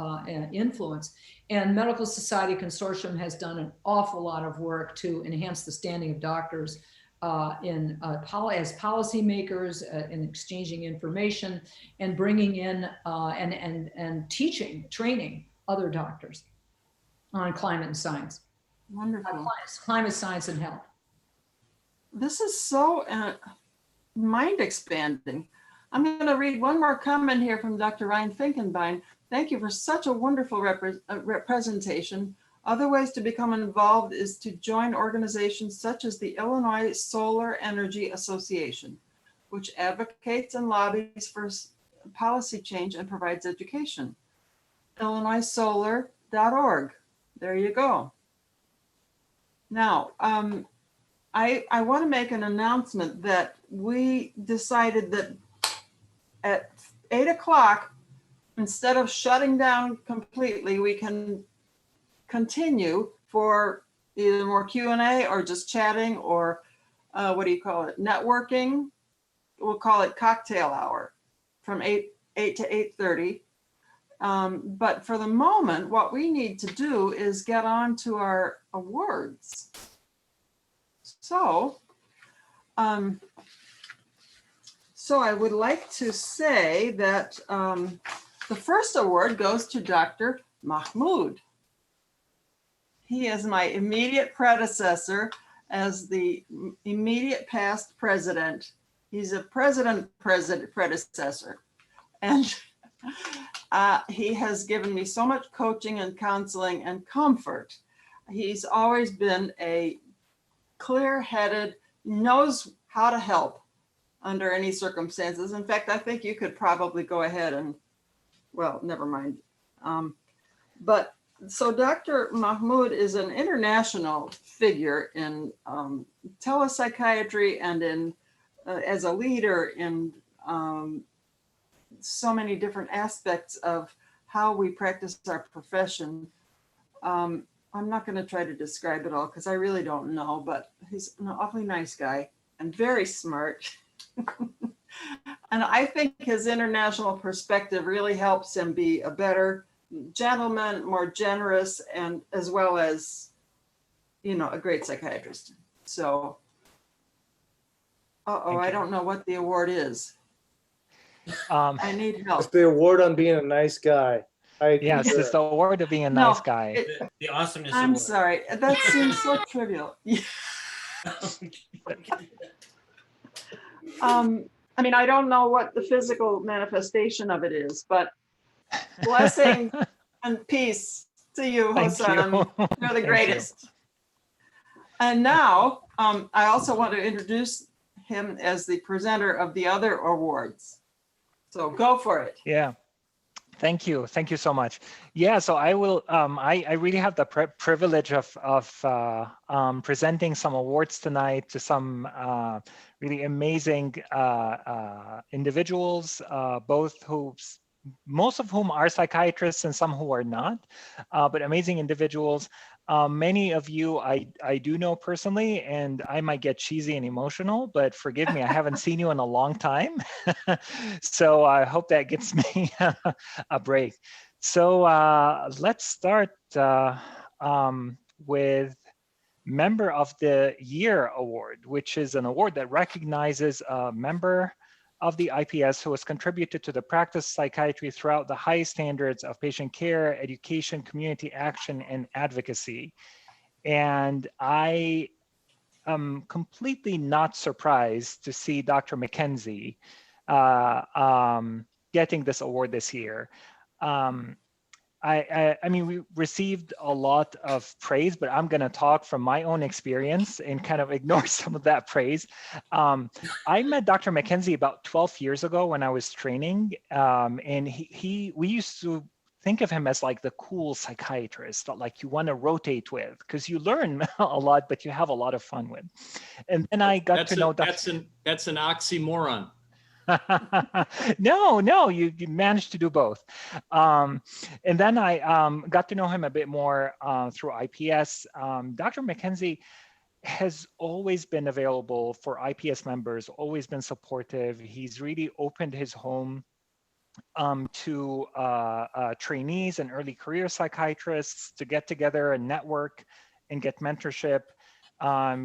influence. And Medical Society Consortium has done an awful lot of work to enhance the standing of doctors as policymakers, in exchanging information and bringing in and teaching, training other doctors on climate and science. Wonderful. Climate science and health. This is so mind expanding. I'm going to read one more comment here from Dr. Ryan Finkenbein. Thank you for such a wonderful presentation. Other ways to become involved is to join organizations such as the Illinois Solar Energy Association, which advocates and lobbies for policy change and provides education. IllinoisSolar.org. There you go. Now, I want to make an announcement that we decided that at 8 o'clock, instead of shutting down completely, we can continue for either more Q&A or just chatting or what do you call it? Networking. We'll call it cocktail hour from 8 to 8:30. But for the moment, what we need to do is get on to our awards. So I would like to say that the first award goes to Dr. Mahmoud. He is my immediate predecessor as the immediate past president. He's a predecessor. And he has given me so much coaching and counseling and comfort. He's always been a clear-headed, knows how to help under any circumstances. In fact, I think you could probably go ahead and, well, never mind. But so Dr. Mahmoud is an international figure in telepsychiatry and in as a leader in so many different aspects of how we practice our profession. I'm not going to try to describe it all because I really don't know, but he's an awfully nice guy and very smart. And I think his international perspective really helps him be a better gentleman, more generous, and as well as, you know, a great psychiatrist. So, I don't know what the award is. I need It's help. the award on being a nice guy. I Yes, concur. it's the award of being a No, nice guy. it- The awesomeness I'm award. sorry, that seems so trivial. I mean, I don't know what the physical manifestation of it is, but blessing and peace to you, Thank Hosan. you. You're Thank the you. greatest. And now, I also want to introduce him as the presenter of the other awards. So go for it. Yeah. Thank you. Thank you so much. Yeah, so I will, I really have the privilege of presenting some awards tonight to some really amazing individuals, most of whom are psychiatrists and some who are not, but amazing individuals. Many of you I do know personally, and I might get cheesy and emotional, but forgive me, I haven't seen you in a long time. So I hope that gets me a break. So let's start with Member of the Year Award, which is an award that recognizes a member of the IPS who has contributed to the practice of psychiatry throughout the highest standards of patient care, education, community action, and advocacy. And I am completely not surprised to see Dr. McKenzie getting this award this year. I mean, we received a lot of praise, but I'm going to talk from my own experience and kind of ignore some of that praise. I met Dr. McKenzie about 12 years ago when I was training, and we used to think of him as like the cool psychiatrist that like you want to rotate with because you learn a lot, but you have a lot of fun with. And then I got to know that's an oxymoron. No, you managed to do both. And then I got to know him a bit more through IPS. Dr. McKenzie has always been available for IPS members, always been supportive. He's really opened his home to trainees and early career psychiatrists to get together and network and get mentorship.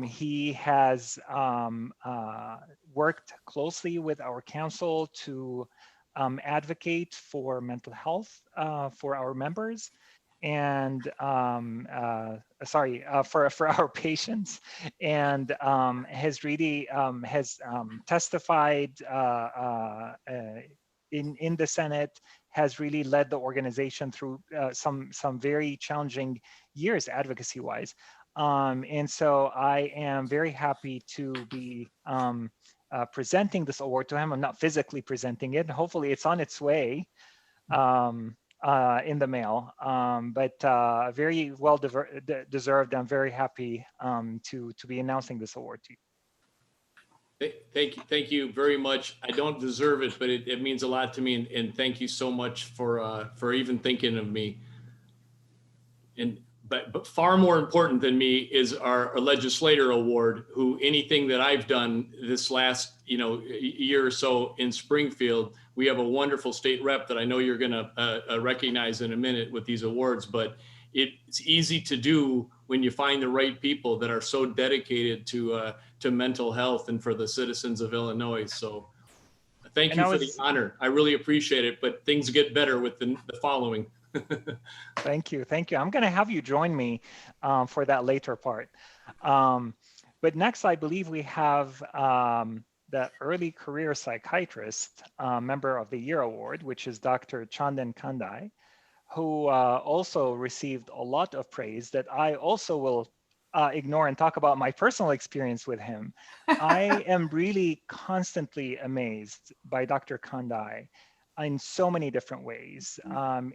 He has worked closely with our council to advocate for mental health for our members and for our patients, and has really testified in the Senate, has really led the organization through some very challenging years advocacy-wise. And so I am very happy to be presenting this award to him. I'm not physically presenting it. Hopefully it's on its way in the mail, but very well deserved. I'm very happy to be announcing this award to you. Thank you very much. I don't deserve it, but it means a lot to me, and thank you so much for even thinking of me. But far more important than me is our Legislator Award, who anything that I've done this last year or so in Springfield, we have a wonderful state rep that I know you're going to recognize in a minute with these awards, but it's easy to do when you find the right people that are so dedicated to mental health and for the citizens of Illinois. So thank you for the honor. I really appreciate it, but things get better with the following. Thank you. I'm going to have you join me for that later part. But next, I believe we have the Early Career Psychiatrist Member of the Year Award, which is Dr. Chandan Kandai, who also received a lot of praise that I also will ignore and talk about my personal experience with him. I am really constantly amazed by Dr. Kandai in so many different ways,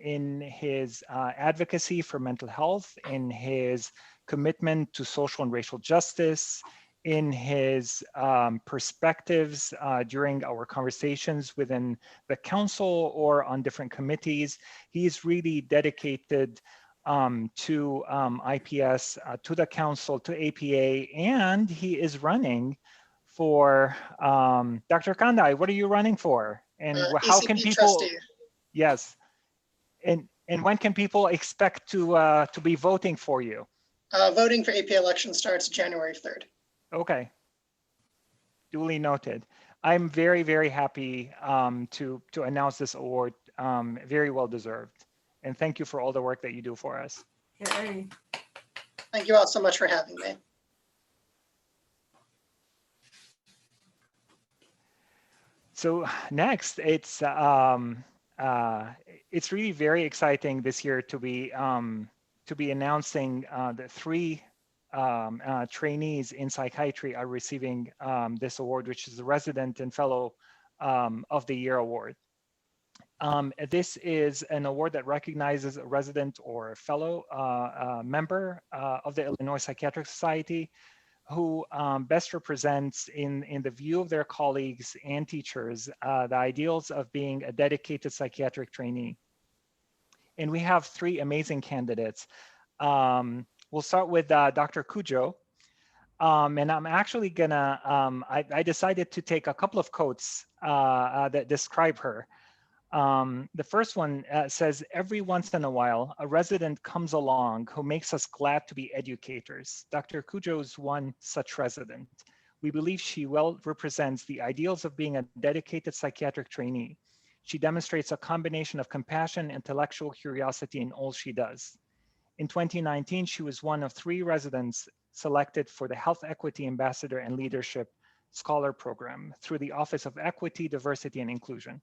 in his advocacy for mental health, in his commitment to social and racial justice, in his perspectives during our conversations within the council or on different committees. He's really dedicated to IPS, to the council, to APA, and he is running for, Dr. Kandai, what are you running for? And how can people, trustee. Yes, and when can people expect to be voting for you? Voting for AP election starts January 3rd. Okay, duly noted. I'm very, very happy to announce this award. Very well deserved. And thank you for all the work that you do for us. Yay. Thank you all so much for having me. So next, it's really very exciting this year to be announcing the 3 trainees in psychiatry are receiving this award, which is the Resident and Fellow of the Year award. This is an award that recognizes a resident or a fellow member of the Illinois Psychiatric Society who best represents in the view of their colleagues and teachers the ideals of being a dedicated psychiatric trainee. And we have 3 amazing candidates. We'll start with Dr. Cujo. And I'm actually gonna, I decided to take a couple of quotes that describe her. The first one says, every once in a while, a resident comes along who makes us glad to be educators. Dr. Cujo is one such resident. We believe she well represents the ideals of being a dedicated psychiatric trainee. She demonstrates a combination of compassion and intellectual curiosity in all she does. In 2019, she was one of 3 residents selected for the Health Equity Ambassador and Leadership Scholar Program through the Office of Equity, Diversity, and Inclusion.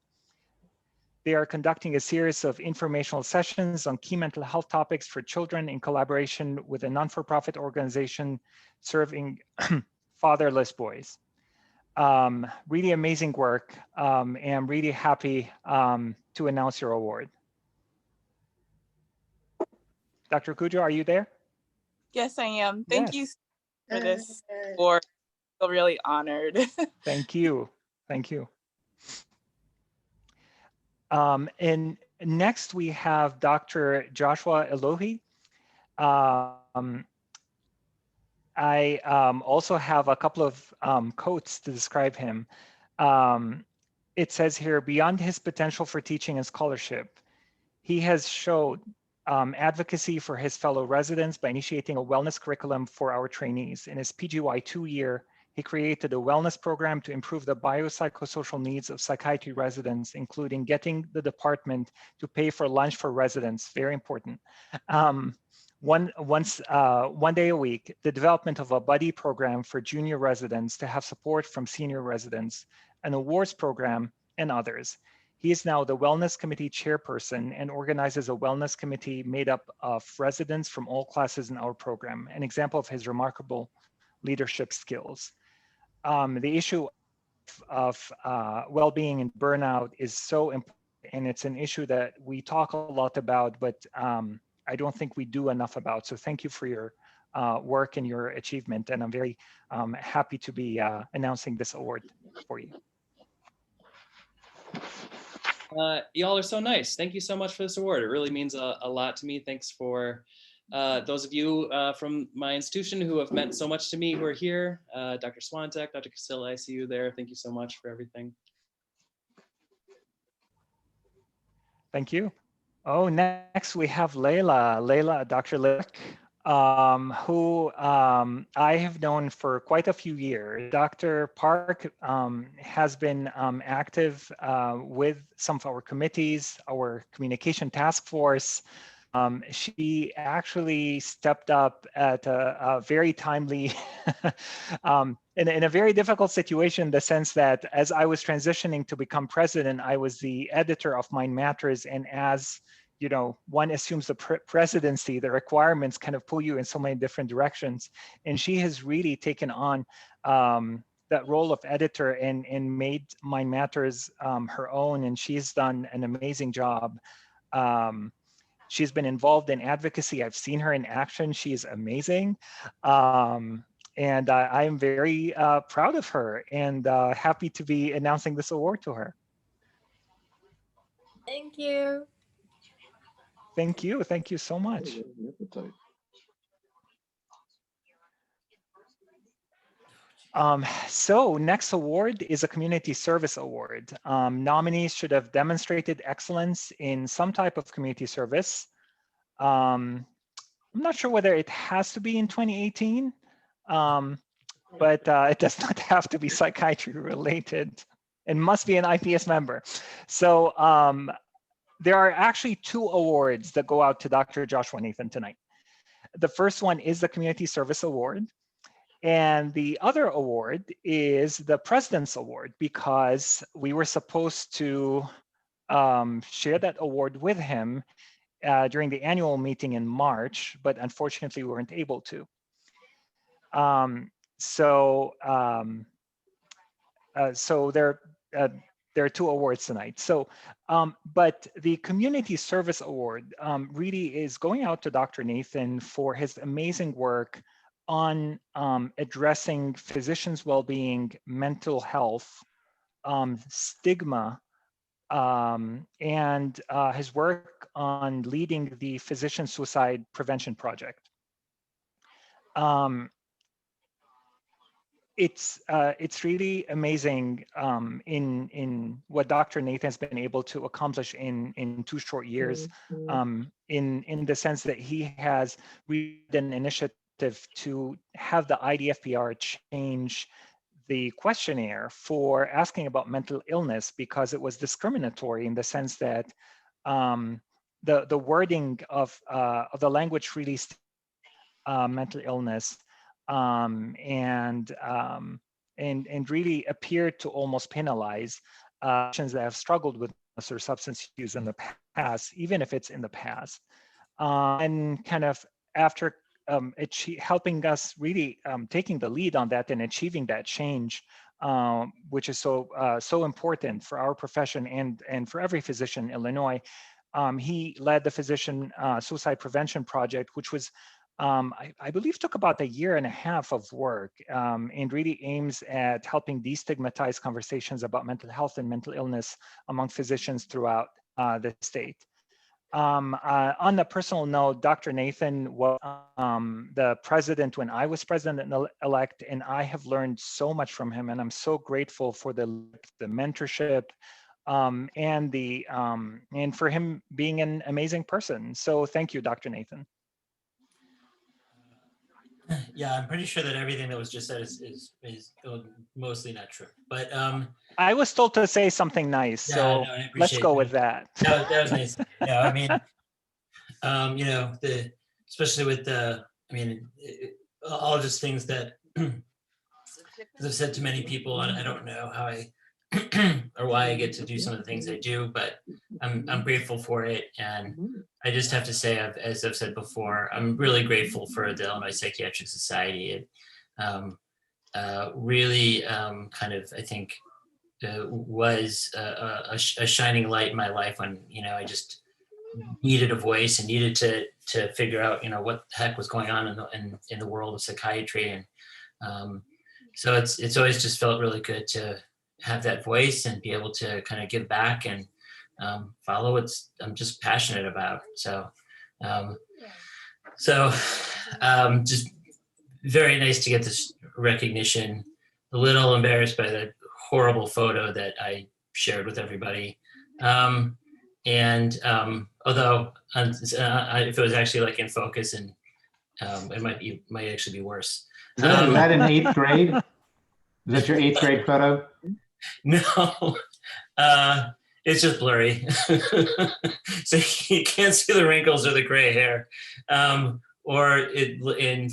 They are conducting a series of informational sessions on key mental health topics for children in collaboration with a non-for-profit organization serving fatherless boys. Really amazing work. And I'm really happy to announce your award. Dr. Cujo, are you there? Yes, I am. Thank you Yes. for this award. I feel really honored. Thank you. Thank you. And next we have Dr. Joshua Elohi. I also have a couple of quotes to describe him. It says here, beyond his potential for teaching and scholarship, he has showed advocacy for his fellow residents by initiating a wellness curriculum for our trainees. In his PGY 2 year, he created a wellness program to improve the biopsychosocial needs of psychiatry residents, including getting the department to pay for lunch for residents, very important. One day a week, the development of a buddy program for junior residents to have support from senior residents, an awards program, and others. He is now the Wellness Committee Chairperson and organizes a wellness committee made up of residents from all classes in our program, an example of his remarkable leadership skills. The issue of well-being and burnout is so important, and it's an issue that we talk a lot about, but I don't think we do enough about. So thank you for your work and your achievement, and I'm very happy to be announcing this award for you. Y'all are so nice. Thank you so much for this award. It really means a lot to me. Thanks for those of you from my institution who have meant so much to me who are here. Dr. Swantek, Dr. Casilla, I see you there. Thank you so much for everything. Thank you. Oh, next we have Layla, Dr. Lick, who I have known for quite a few years. Dr. Park has been active with some of our committees, our communication task force. She actually stepped up at a very timely, in a very difficult situation, in the sense that as I was transitioning to become president, I was the editor of Mind Matters, and as you know, one assumes the presidency, the requirements kind of pull you in so many different directions. And she has really taken on that role of editor and made Mind Matters her own. And she's done an amazing job. She's been involved in advocacy. I've seen her in action. She is amazing. And I am very proud of her and happy to be announcing this award to her. Thank you. Thank you. Thank you so much. So next award is a community service award. Nominees should have demonstrated excellence in some type of community service. I'm not sure whether it has to be in 2018, but it does not have to be psychiatry related. It must be an IPS member. So there are actually 2 awards that go out to Dr. Joshua Nathan tonight. The first one is the Community Service Award. And the other award is the President's Award, because we were supposed to share that award with him during the annual meeting in March, but unfortunately we weren't able to. So there are 2 awards tonight. So, but the Community Service Award really is going out to Dr. Nathan for his amazing work on addressing physicians' well-being, mental health, stigma, and his work on leading the Physician Suicide Prevention Project. It's really amazing in what Dr. Nathan has been able to accomplish in 2 short years, in the sense that he has really an initiative to have the IDFPR change the questionnaire for asking about mental illness, because it was discriminatory in the sense that the wording of the language really mental illness, and really appeared to almost penalize patients that have struggled with illness or substance use in the past, even if it's in the past. And kind of after helping us really taking the lead on that and achieving that change, which is so important for our profession and for every physician in Illinois. He led the Physician Suicide Prevention Project, which was I believe took about 1.5 years of work, and really aims at helping destigmatize conversations about mental health and mental illness among physicians throughout the state. On a personal note, Dr. Nathan was the president when I was president-elect, and I have learned so much from him, and I'm so grateful for the mentorship and for him being an amazing person. So thank you, Dr. Nathan. Yeah, I'm pretty sure that everything that was just said is mostly not true. But I was told to say something nice, so no, let's go with that. That was nice. No, I mean, you know, especially with all just things that, as I've said to many people, and I don't know how or why I get to do some of the things I do, but I'm grateful for it. And I just have to say, as I've said before, I'm really grateful for the Illinois Psychiatric Society. It really kind of, I think, was a shining light in my life when, you know, I just needed a voice and needed to figure out, you know, what the heck was going on in the world of psychiatry. And so it's always just felt really good to have that voice and be able to kind of give back and follow what I'm just passionate about. So just very nice to get this recognition. A little embarrassed by the horrible photo that I shared with everybody. Although if it was actually like in focus, and it might actually be worse. Is that in 8th grade? Is that your 8th grade photo? No, it's just blurry. So you can't see the wrinkles or the gray hair. And for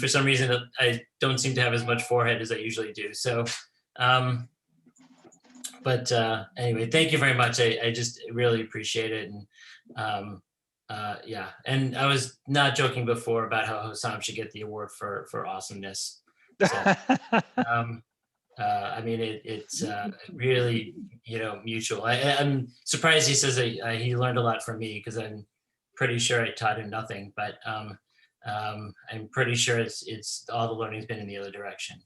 some reason, I don't seem to have as much forehead as I usually do. So, but anyway, thank you very much. I just really appreciate it. And yeah, and I was not joking before about how Hossam should get the award for awesomeness. So, I mean, it's really, you know, mutual. I'm surprised he says that he learned a lot from me, because I'm pretty sure I taught him nothing, but I'm pretty sure it's all the learning's been in the other direction.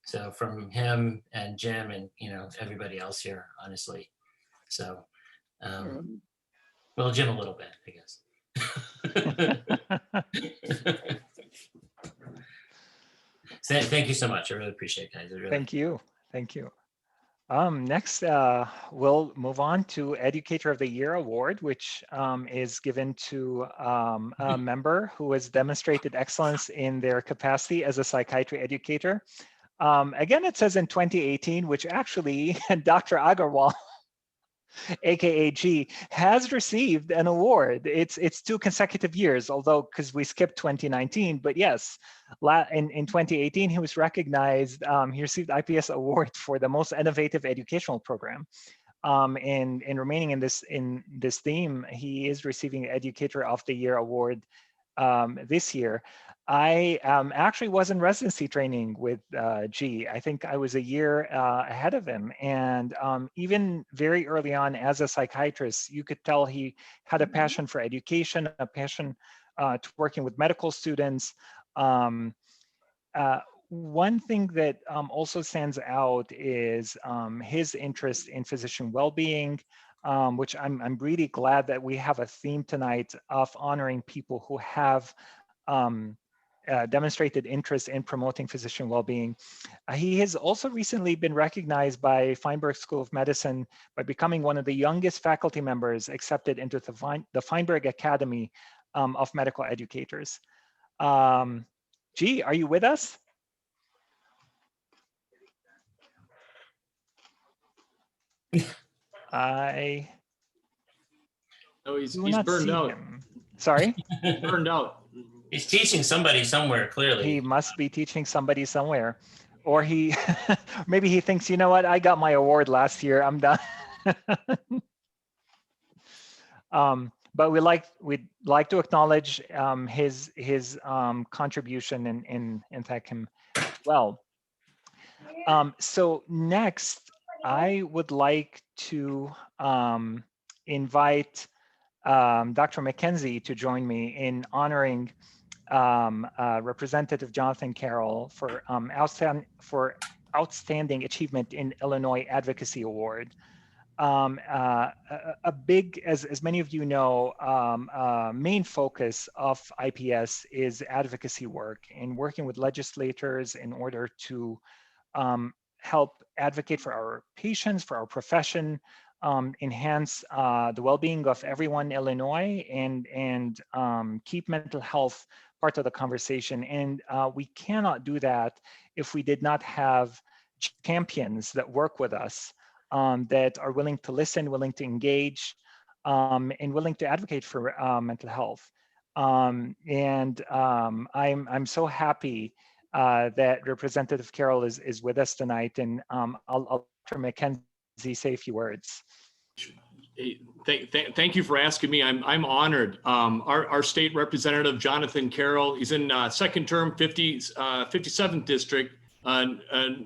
So from him and Jim and, you know, everybody else here, honestly. So, well, Jim a little bit, I guess. So thank you so much. I really appreciate it, guys. Thank you. Thank you. Next, we'll move on to Educator of the Year Award, which is given to a member who has demonstrated excellence in their capacity as a psychiatry educator. Again, it says in 2018, which actually Dr. Agarwal, AKA G, has received an award. It's 2 consecutive years, although because we skipped 2019, but yes, in 2018, he was recognized, he received IPS award for the most innovative educational program. And remaining in this theme, he is receiving Educator of the Year award this year. I actually was in residency training with G. I think I was a year ahead of him. And even very early on as a psychiatrist, you could tell he had a passion for education, a passion to working with medical students. One thing that also stands out is his interest in physician well-being, which I'm really glad that we have a theme tonight of honoring people who have demonstrated interest in promoting physician well-being. He has also recently been recognized by Feinberg School of Medicine by becoming one of the youngest faculty members accepted into the Feinberg Academy of Medical Educators. G, are you with us? No, he's burned out. Sorry? He's burned out. He's teaching somebody somewhere, clearly. He must be teaching somebody somewhere. Or he, maybe he thinks, you know what, I got my award last year, I'm done. But we'd like to acknowledge his contribution and thank him well. So next, I would like to invite Dr. McKenzie to join me in honoring Representative Jonathan Carroll for outstanding achievement in Illinois Advocacy Award. A big, as many of you know, main focus of IPS is advocacy work and working with legislators in order to help advocate for our patients, for our profession, enhance the well-being of everyone in Illinois, and keep mental health part of the conversation. And we cannot do that if we did not have champions that work with us, that are willing to listen, willing to engage, and willing to advocate for mental health. I'm so happy that Representative Carroll is with us tonight, and I'll Dr. McKenzie say a few words. Thank you for asking me. I'm honored. Our state representative, Jonathan Carroll, he's in second term, 57th district,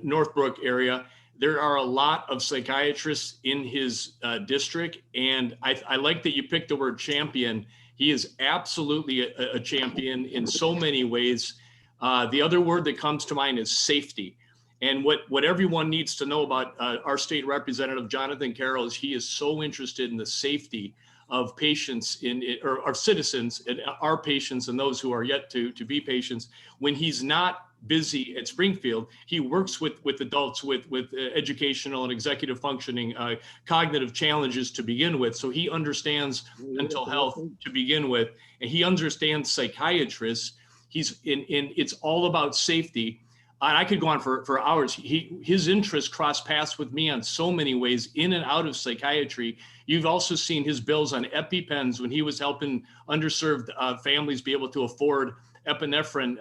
Northbrook area. There are a lot of psychiatrists in his district, and I like that you picked the word champion. He is absolutely a champion in so many ways. The other word that comes to mind is safety. And what everyone needs to know about our state representative, Jonathan Carroll, is he is so interested in the safety of patients or our citizens and our patients and those who are yet to be patients. When he's not busy at Springfield, he works with adults with educational and executive functioning, cognitive challenges to begin with. So he understands mental health to begin with, and he understands psychiatrists. It's all about safety. And I could go on for hours. His interests cross paths with me on so many ways in and out of psychiatry. You've also seen his bills on EpiPens when he was helping underserved families be able to afford epinephrine,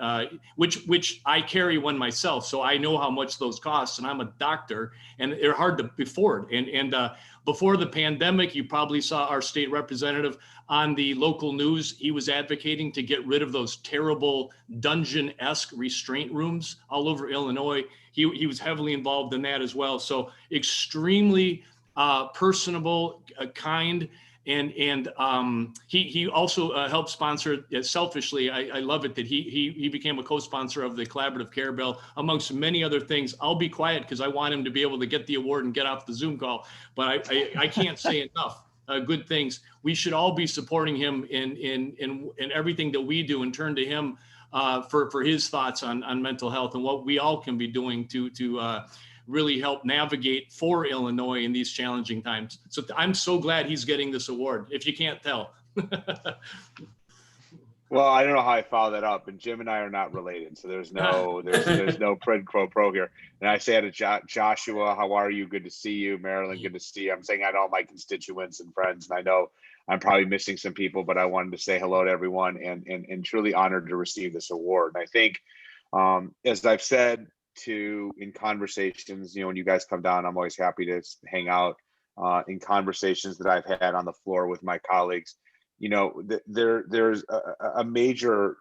which I carry one myself, so I know how much those cost, and I'm a doctor, and they're hard to afford. And before the pandemic, you probably saw our state representative on the local news. He was advocating to get rid of those terrible dungeon-esque restraint rooms all over Illinois. He was heavily involved in that as well. So extremely personable, kind, and he also helped sponsor, selfishly, I love it that he became a co-sponsor of the Collaborative Care Bill, amongst many other things. I'll be quiet because I want him to be able to get the award and get off the Zoom call, but I can't say enough good things. We should all be supporting him in everything that we do, and turn to him for his thoughts on mental health and what we all can be doing to really help navigate for Illinois in these challenging times. So I'm so glad he's getting this award, if you can't tell. Well, I don't know how I followed that up, and Jim and I are not related, so there's no quid pro here. And I say to Joshua, how are you? Good to see you. Marilyn, good to see you. I'm saying hi to all my constituents and friends, and I know I'm probably missing some people, but I wanted to say hello to everyone and truly honored to receive this award. And I think, as I've said in conversations, when you guys come down, I'm always happy to hang out in conversations that I've had on the floor with my colleagues. There's a major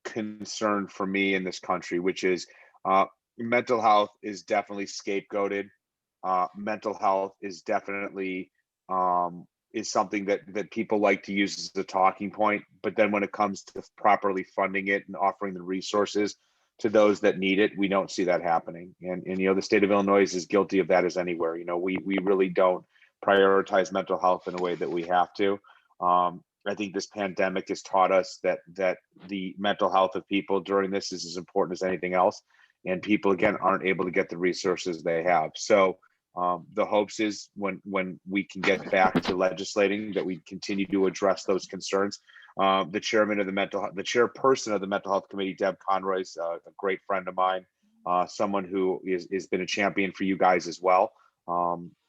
concern for me in this country, which is mental health is definitely scapegoated. Mental health is definitely is something that people like to use as a talking point. But then when it comes to properly funding it and offering the resources to those that need it, we don't see that happening. And the state of Illinois is as guilty of that as anywhere. We really don't prioritize mental health in a way that we have to. I think this pandemic has taught us that the mental health of people during this is as important as anything else. And people, again, aren't able to get the resources they have. So the hopes is when we can get back to legislating, that we continue to address those concerns. The chairperson of the Mental Health Committee, Deb Conroy's a great friend of mine, someone who has been a champion for you guys as well.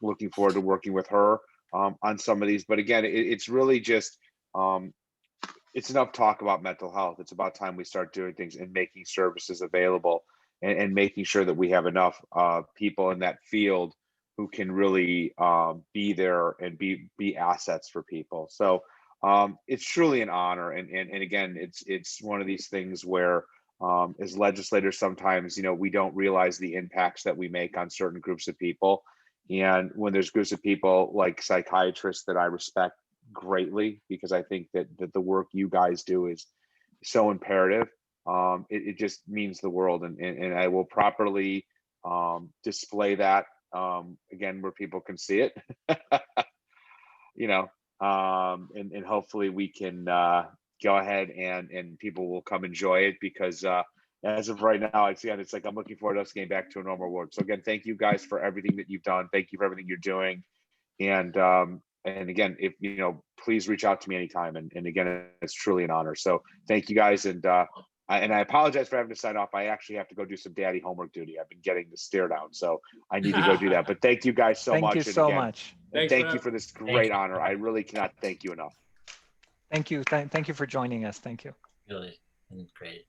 Looking forward to working with her on some of these. But again, it's really just, it's enough talk about mental health. It's about time we start doing things and making services available and making sure that we have enough people in that field who can really be there and be assets for people. So it's truly an honor. And again, it's one of these things where as legislators, sometimes, we don't realize the impacts that we make on certain groups of people. And when there's groups of people like psychiatrists that I respect greatly, because I think that the work you guys do is so imperative, it just means the world. And I will properly display that again where people can see it. And hopefully we can go ahead and people will come enjoy it, because as of right now, it's like I'm looking forward to us getting back to a normal world. So again, thank you guys for everything that you've done. Thank you for everything you're doing. And again, if please reach out to me anytime. And again, it's truly an honor. So thank you guys. And I apologize for having to sign off. I actually have to go do some daddy homework duty. I've been getting the stare down, so I need to go do that. But thank you guys so much. Thank you so much. Thank you for this great honor. I really cannot thank you enough. Thank you. Thank you for joining us. Thank you. Really great.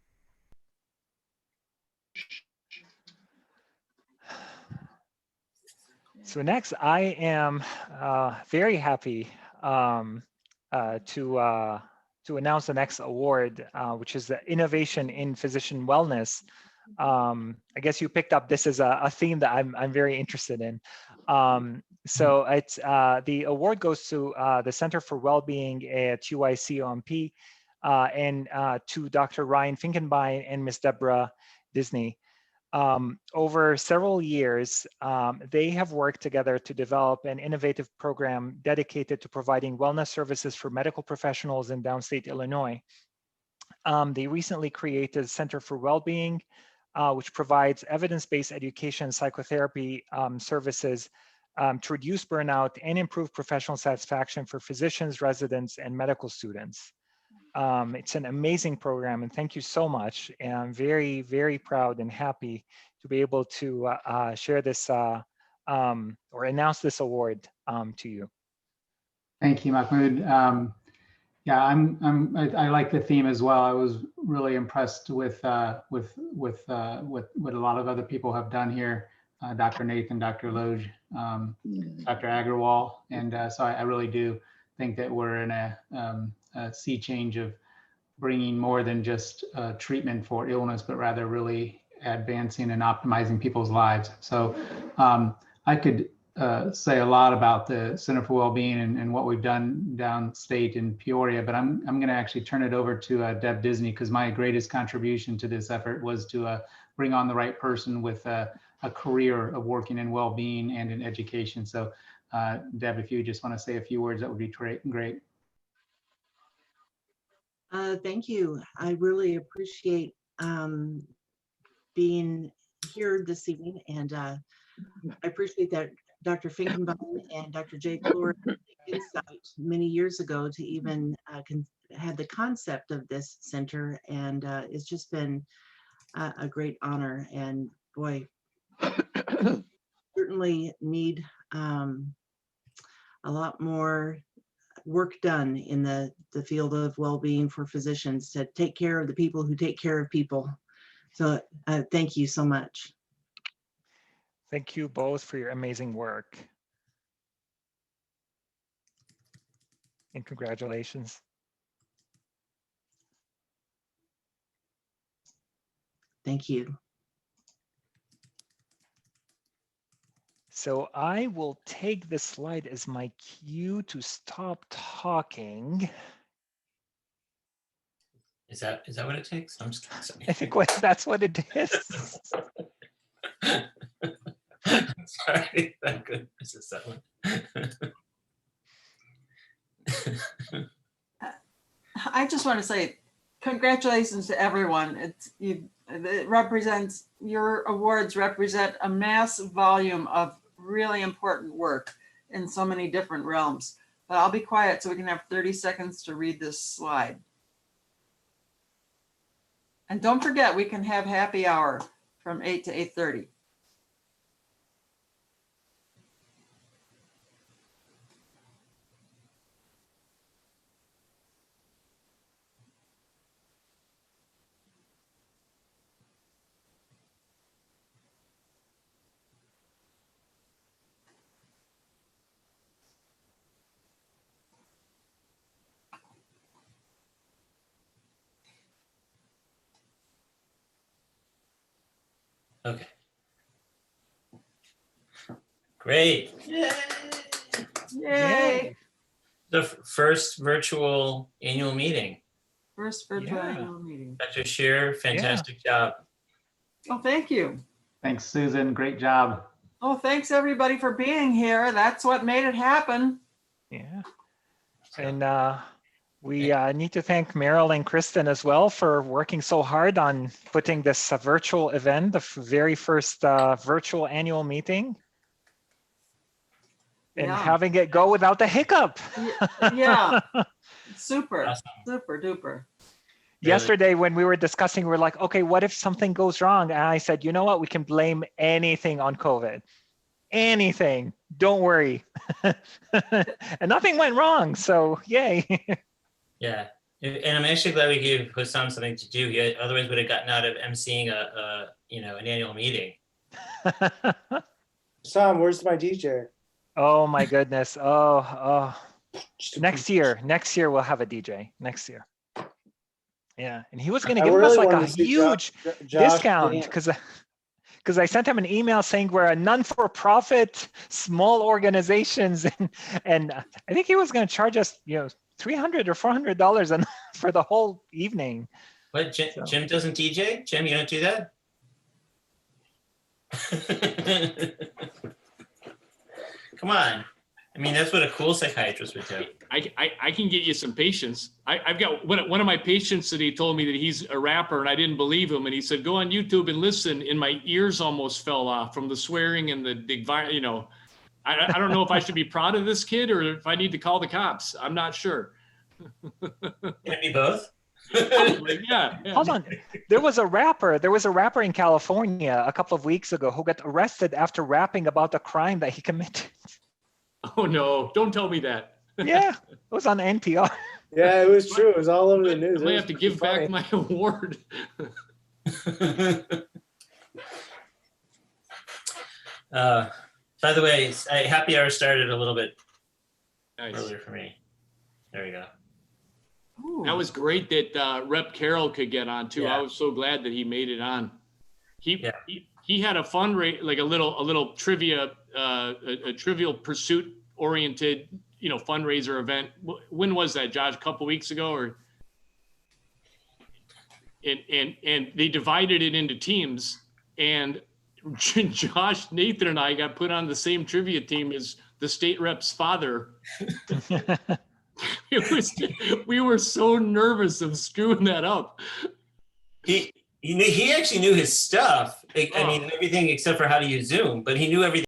So next, I am very happy to announce the next award, which is the Innovation in Physician Wellness. I guess you picked up this as a theme that I'm very interested in. So it's the award goes to the Center for Wellbeing at UICOMP and to Dr. Ryan Finkenbein and Ms. Deborah Disney. Over several years, they have worked together to develop an innovative program dedicated to providing wellness services for medical professionals in downstate Illinois. They recently created Center for Wellbeing, which provides evidence-based education and psychotherapy services to reduce burnout and improve professional satisfaction for physicians, residents, and medical students. It's an amazing program, and thank you so much. And I'm very, very proud and happy to be able to share this or announce this award to you. Thank you, Mahmoud. Yeah, I like the theme as well. I was really impressed with what a lot of other people have done here, Dr. Nathan, Dr. Loge, Dr. Agrawal, and so I really do think that we're in a sea change of bringing more than just treatment for illness, but rather really advancing and optimizing people's lives. So I could say a lot about the Center for Wellbeing and what we've done downstate in Peoria, but I'm going to actually turn it over to Deb Disney, because my greatest contribution to this effort was to bring on the right person with a career of working in well-being and in education. So Deb, if you just want to say a few words, that would be great. Thank you. I really appreciate being here this evening and appreciate that Dr. Finkenbaum and Dr. Jay Klor insight many years ago to even had the concept of this center, and it's just been a great honor. And boy, certainly need a lot more work done in the field of well-being for physicians to take care of the people who take care of people. So thank you so much. Thank you both for your amazing work. And congratulations. Thank you. So I will take this slide as my cue to stop talking. Is that what it takes? I'm just sorry. I think that's what it is. Sorry, thank goodness it's that one. I just want to say congratulations to everyone. It represents, your awards represent a mass volume of really important work in so many different realms. But I'll be quiet so we can have 30 seconds to read this slide. And don't forget, we can have happy hour from 8 to 8:30. Okay. Great. Yay! Yay. The first virtual annual meeting. First virtual annual meeting. Dr. Scheer, fantastic job. Oh, thank you. Thanks, Susan. Great job. Oh, thanks everybody for being here. That's what made it happen. Yeah. And we need to thank Meryl and Kristen as well for working so hard on putting this virtual event, the very first virtual annual meeting, and having it go without a hiccup. Yeah, super, awesome. Super duper. Yesterday when we were discussing, we were like, okay, what if something goes wrong? And I said, you know what? We can blame anything on COVID. Anything. Don't worry. And nothing went wrong. So yay. Yeah. And I'm actually glad we gave Hussam something to do. He otherwise would have gotten out of emceeing an annual meeting. Hussam, where's my DJ? Oh my goodness. Oh. Next year we'll have a DJ. Next year. Yeah, and he was going to give us like a huge discount because I sent him an email saying we're a non-for-profit small organizations, and I think he was going to charge us, $300 or $400 for the whole evening. What, Jim doesn't DJ? Jim, you don't do that? Come on. I mean, that's what a cool psychiatrist would do. I can get you some patients. I've got one of my patients that he told me that he's a rapper, and I didn't believe him. And he said, go on YouTube and listen. And my ears almost fell off from the swearing and the I don't know if I should be proud of this kid or if I need to call the cops. I'm not sure. Can it be both? Yeah. Hold on. There was a rapper in California a couple of weeks ago who got arrested after rapping about the crime that he committed. Oh no, don't tell me that. Yeah, it was on NPR. Yeah, it was true. It was all over the news. I might have to give back my award. By the way, happy hour started a little bit earlier for me. There we go. Ooh. That was great that Rep Carroll could get on too. Yeah. I was so glad that he made it on. He had a fundraiser, like a little trivia, a trivial pursuit oriented, fundraiser event. When was that, Josh? A couple weeks ago, or? And they divided it into teams, and Josh, Nathan, and I got put on the same trivia team as the state rep's father. We were so nervous of screwing that up. He actually knew his stuff. I mean, everything except for how to use Zoom, but he knew everything.